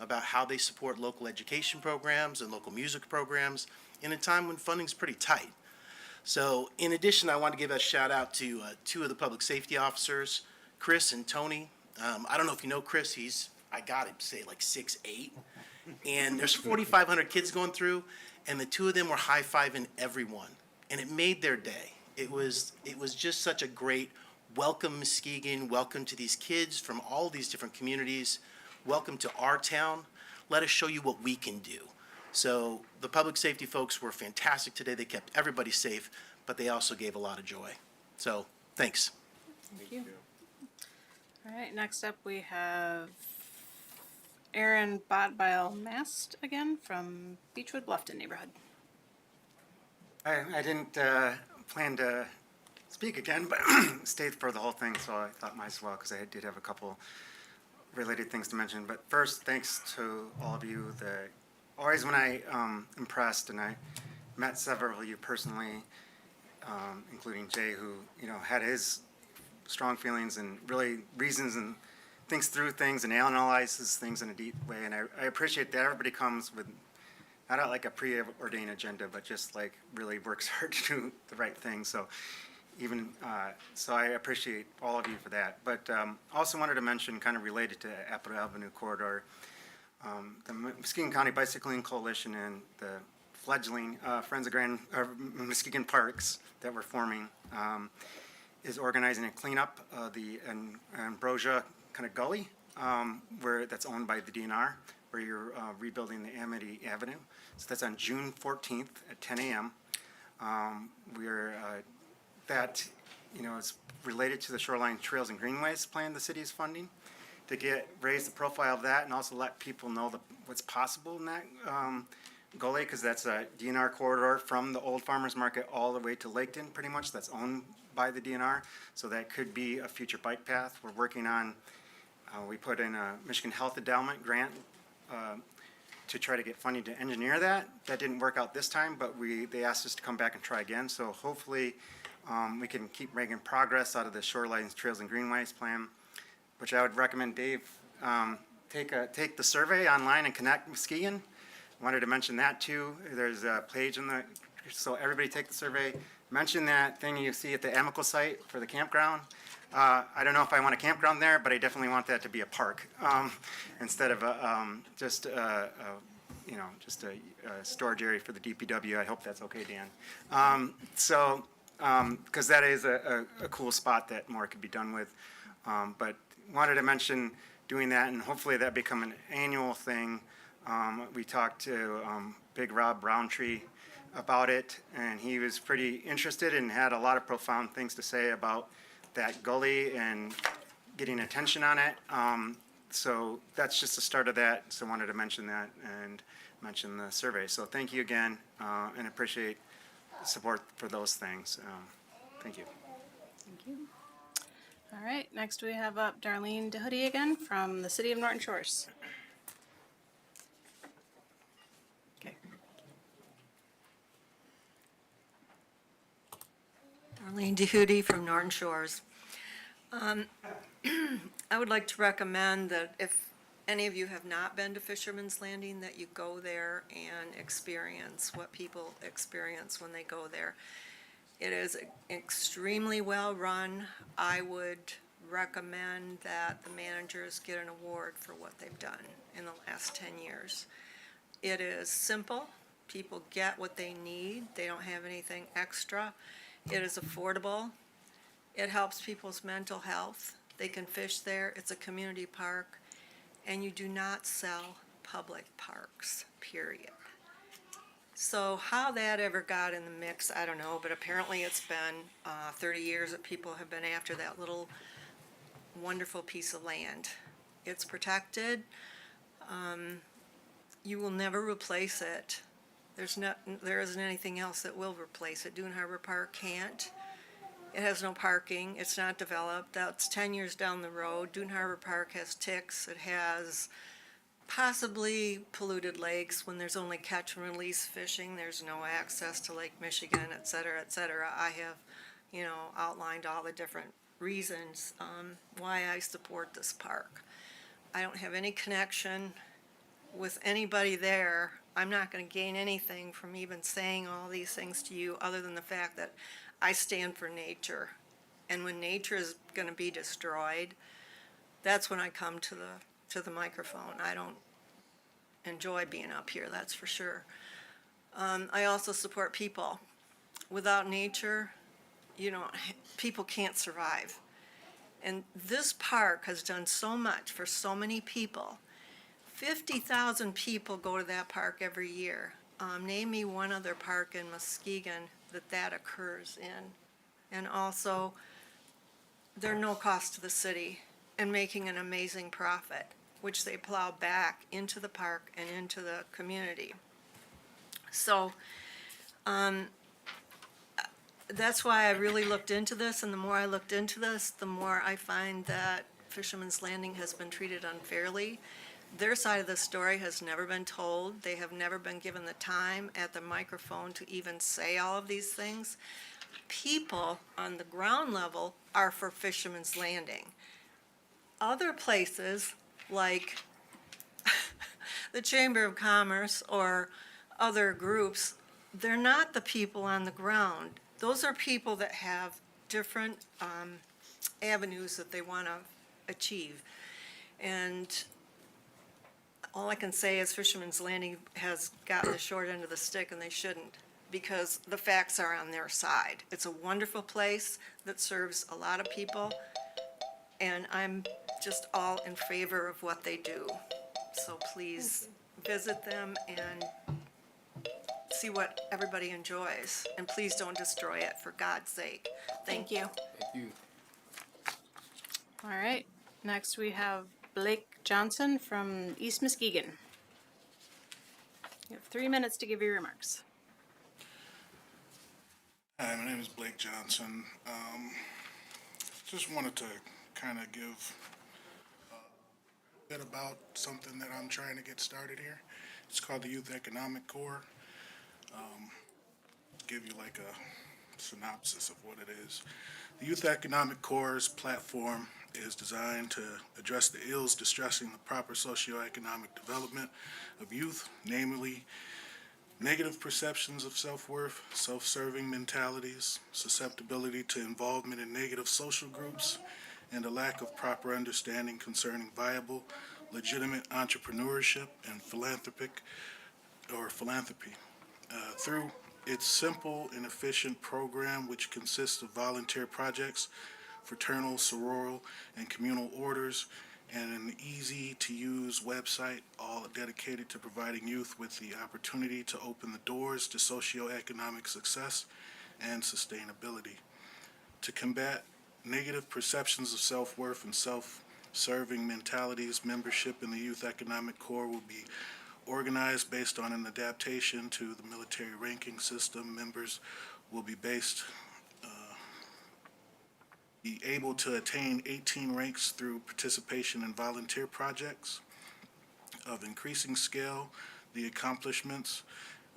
about how they support local education programs and local music programs in a time when funding's pretty tight. So in addition, I want to give a shout out to 2 of the public safety officers, Chris and Tony. I don't know if you know Chris, I gotta say like 6'8". And there's 4,500 kids going through, and the 2 of them were high-fiving everyone. And it made their day. It was just such a great welcome, Muskegon, welcome to these kids from all these different communities, welcome to our town. Let us show you what we can do. So the public safety folks were fantastic today. They kept everybody safe, but they also gave a lot of joy. So Thanks. Thank you. All right, next up we have Aaron Botbile-Mast again from Beechwood Bluffton neighborhood. I didn't plan to speak again, but stayed for the whole thing, so I thought might as well, because I did have a couple related things to mention. But first, thanks to all of you. Always when I impressed, and I met several of you personally, including Jay, who had his strong feelings and really reasons and thinks through things and analyzes things in a deep way. And I appreciate that everybody comes with not like a preordained agenda, but just like really works hard to do the right thing. So so I appreciate all of you for that. But also wanted to mention, kind of related to Apple Avenue corridor, the Muskegon County Bicycling Coalition and the fledgling Friends of Muskegon Parks that we're forming is organizing a cleanup of the Ambrosia kind of gully where that's owned by the DNR, where you're rebuilding the Amity Avenue. So that's on June 14th at 10 a.m. That is related to the Shoreline Trails and Greenways plan the city is funding to raise the profile of that and also let people know what's possible in that gully, because that's a DNR corridor from the old farmers market all the way to Laketon, pretty much. That's owned by the DNR, so that could be a future bike path. We're working on, we put in a Michigan Health Endowment grant to try to get funding to engineer that. That didn't work out this time, but they asked us to come back and try again. So hopefully we can keep making progress out of the Shoreline Trails and Greenways plan, which I would recommend Dave take the survey online and connect Muskegon. Wanted to mention that too. There's a page so everybody take the survey. Mention that thing you see at the Amical site for the campground. I don't know if I want a campground there, but I definitely want that to be a park instead of just a storage area for the DPW. I hope that's okay, Dan. Because that is a cool spot that more could be done with. But wanted to mention doing that, and hopefully that become an annual thing. We talked to Big Rob Roundtree about it, and he was pretty interested and had a lot of profound things to say about that gully and getting attention on it. So that's just the start of that. So I wanted to mention that and mention the survey. So thank you again, and appreciate support for those things. Thank you. Thank you. All right, next we have up Darlene DeHoody again from the City of Norton Shores. Okay. Darlene DeHoody from Norton Shores. I would like to recommend that if any of you have not been to Fisherman's Landing, that you go there and experience what people experience when they go there. It is extremely well run. I would recommend that the managers get an award for what they've done in the last 10 years. It is simple. People get what they need. They don't have anything extra. It is affordable. It helps people's mental health. They can fish there. It's a community park. And you do not sell public parks, period. So how that ever got in the mix, I don't know, but apparently it's been 30 years that people have been after that little wonderful piece of land. It's protected. You will never replace it. There isn't anything else that will replace it. Dune Harbor Park can't. It has no parking. It's not developed. That's 10 years down the road. Dune Harbor Park has ticks. It has possibly polluted lakes when there's only catch and release fishing. There's no access to Lake Michigan, et cetera, et cetera. I have, outlined all the different reasons why I support this park. I don't have any connection with anybody there. I'm not going to gain anything from even saying all these things to you other than the fact that I stand for nature. And when nature is going to be destroyed, that's when I come to the microphone. I don't enjoy being up here, that's for sure. I also support people. Without nature, people can't survive. And this park has done so much for so many people. 50,000 people go to that park every year. Name me one other park in Muskegon that occurs in. And also, they're no cost to the city and making an amazing profit, which they plow back into the park and into the community. So, that's why I really looked into this, and the more I looked into this, the more I find that Fisherman's Landing has been treated unfairly. Their side of the story has never been told. They have never been given the time at the microphone to even say all of these things. People on the ground level are for Fisherman's Landing. Other places, like the Chamber of Commerce or other groups, they're not the people on the ground. Those are people that have different avenues that they want to achieve. And all I can say is Fisherman's Landing has gotten the short end of the stick, and they shouldn't, because the facts are on their side. It's a wonderful place that serves a lot of people, and I'm just all in favor of what they do. So please visit them and see what everybody enjoys, and please don't destroy it, for God's sake. Thank you. Thank you. All right, next we have Blake Johnson from East Muskegon. You have 3 minutes to give your remarks. Hi, my name is Blake Johnson. Just wanted to kind of give a bit about something that I'm trying to get started here. It's called the Youth Economic Core. Give you like a synopsis of what it is. The Youth Economic Core's platform is designed to address the ills distressing the proper socioeconomic development of youth, namely negative perceptions of self-worth, self-serving mentalities, susceptibility to involvement in negative social groups, and a lack of proper understanding concerning viable, legitimate entrepreneurship and philanthropy. Through its simple and efficient program, which consists of volunteer projects, fraternal, sororal, and communal orders, and an easy-to-use website, all dedicated to providing youth with the opportunity to open the doors to socioeconomic success and sustainability. To combat negative perceptions of self-worth and self-serving mentalities, membership in the Youth Economic Core will be organized based on an adaptation to the military ranking system. Members will be able to attain 18 ranks through participation in volunteer projects. Of increasing scale, the accomplishments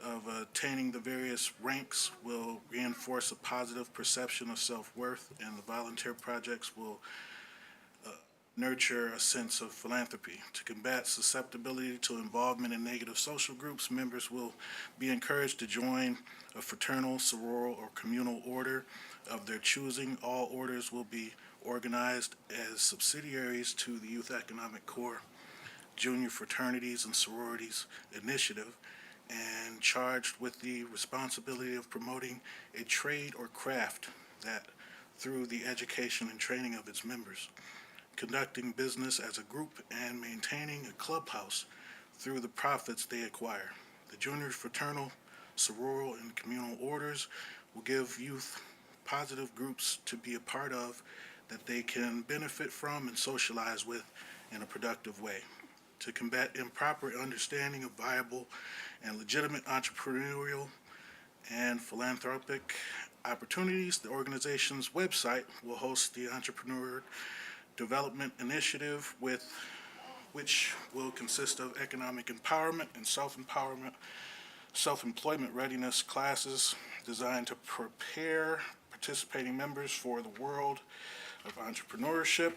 of attaining the various ranks will reinforce a positive perception of self-worth, and the volunteer projects will nurture a sense of philanthropy. To combat susceptibility to involvement in negative social groups, members will be encouraged to join a fraternal, sororal, or communal order of their choosing. All orders will be organized as subsidiaries to the Youth Economic Core Junior Fraternities and Sororities Initiative, and charged with the responsibility of promoting a trade or craft that through the education and training of its members, conducting business as a group, and maintaining a clubhouse through the profits they acquire. The junior fraternal, sororal, and communal orders will give youth positive groups to be a part of that they can benefit from and socialize with in a productive way. To combat improper understanding of viable and legitimate entrepreneurial and philanthropic opportunities, the organization's website will host the Entrepreneur Development Initiative, which will consist of economic empowerment and self-employment readiness classes designed to prepare participating members for the world of entrepreneurship,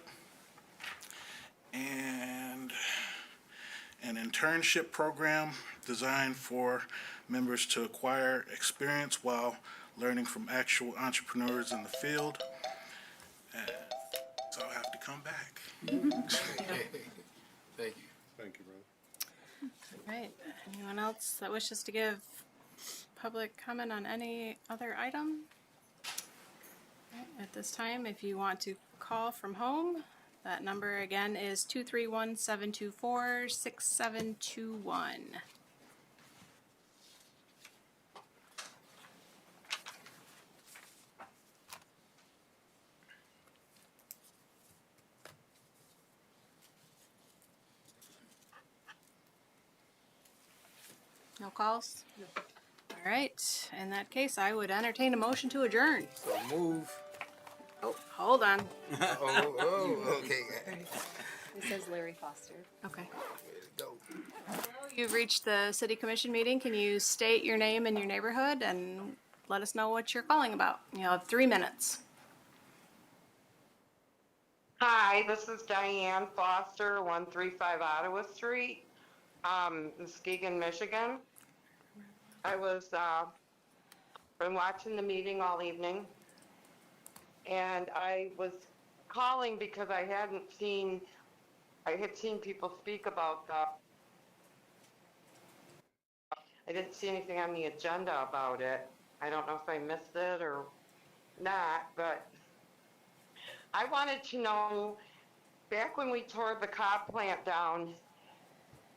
and an internship program designed for members to acquire experience while learning from actual entrepreneurs in the field. So I'll have to come back. Thank you. Thank you, brother. All right, anyone else that wishes to give public comment on any other item? All right, at this time, if you want to call from home, that number again is 231-724-6721. No calls? All right, in that case, I would entertain a motion to adjourn. So move. Oh, hold on. Okay. It says Larry Foster. Okay. Go. You've reached the city commission meeting. Can you state your name and your neighborhood and let us know what you're calling about? You have 3 minutes. Hi, this is Diane Foster, 135 Ottawa Street, Muskegon, Michigan. I was been watching the meeting all evening, and I was calling because I had seen people speak about I didn't see anything on the agenda about it. I don't know if I missed it or not, but I wanted to know, back when we tore the Cobb plant down,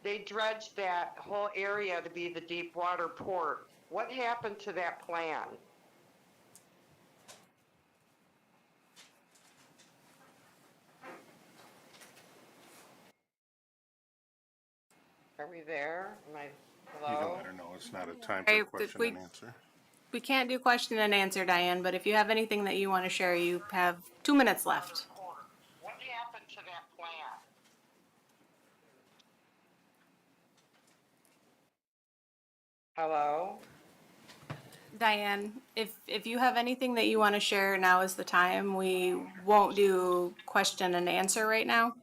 they dredged that whole area to be the deep water port. What happened to that plan? Are we there? Am I, You can hello? let her know it's not a time Hey, for question we- and answer. We can't do question and answer, Diane, but if you have anything that you want to share, you have 2 minutes left. What happened to that plan? Hello? Diane, if you have anything that you want to share, now is the time. We won't do question and answer right now.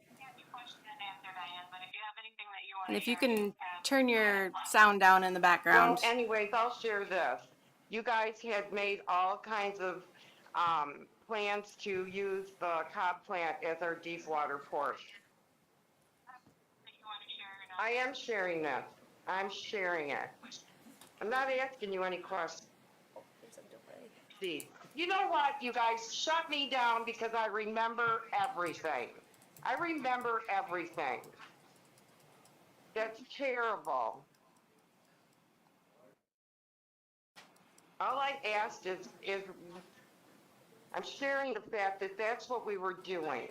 And if you can turn your sound down in the background. Well, anyways, I'll share this. You guys had made all kinds of plans to use the Cobb plant as our deep water port. I am sharing this. I'm sharing it. I'm not asking you any questions. There's a delay. See, you know what, you guys shut me down because I remember everything. I remember everything. That's terrible. All I asked is I'm sharing the fact that that's what we were doing.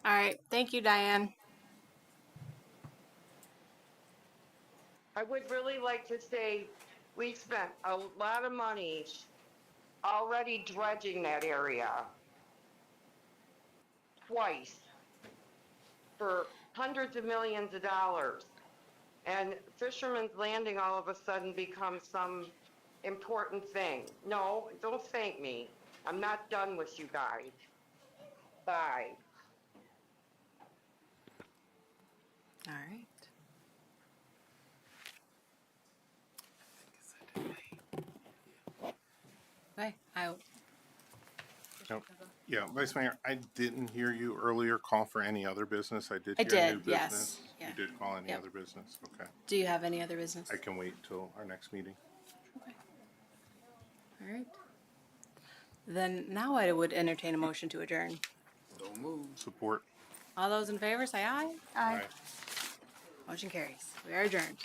All right, thank you, Diane. I would really like to say we spent a lot of money already dredging that area twice for hundreds of millions of dollars. And Fisherman's Landing all of a sudden becomes some important thing. No, don't thank me. I'm not done with you guys. Bye. All right. Okay, Nope. Yeah, Vice Mayor, I didn't hear you earlier call for any other business. I I hear new did, business. yes. You Yeah. did call any Yep. other business? Okay. Do you have any other business? I can wait till our next meeting. All right. Then now I would entertain a motion to adjourn. So move. Support. All those in favor say aye. Aye. Motion carries. We are adjourned.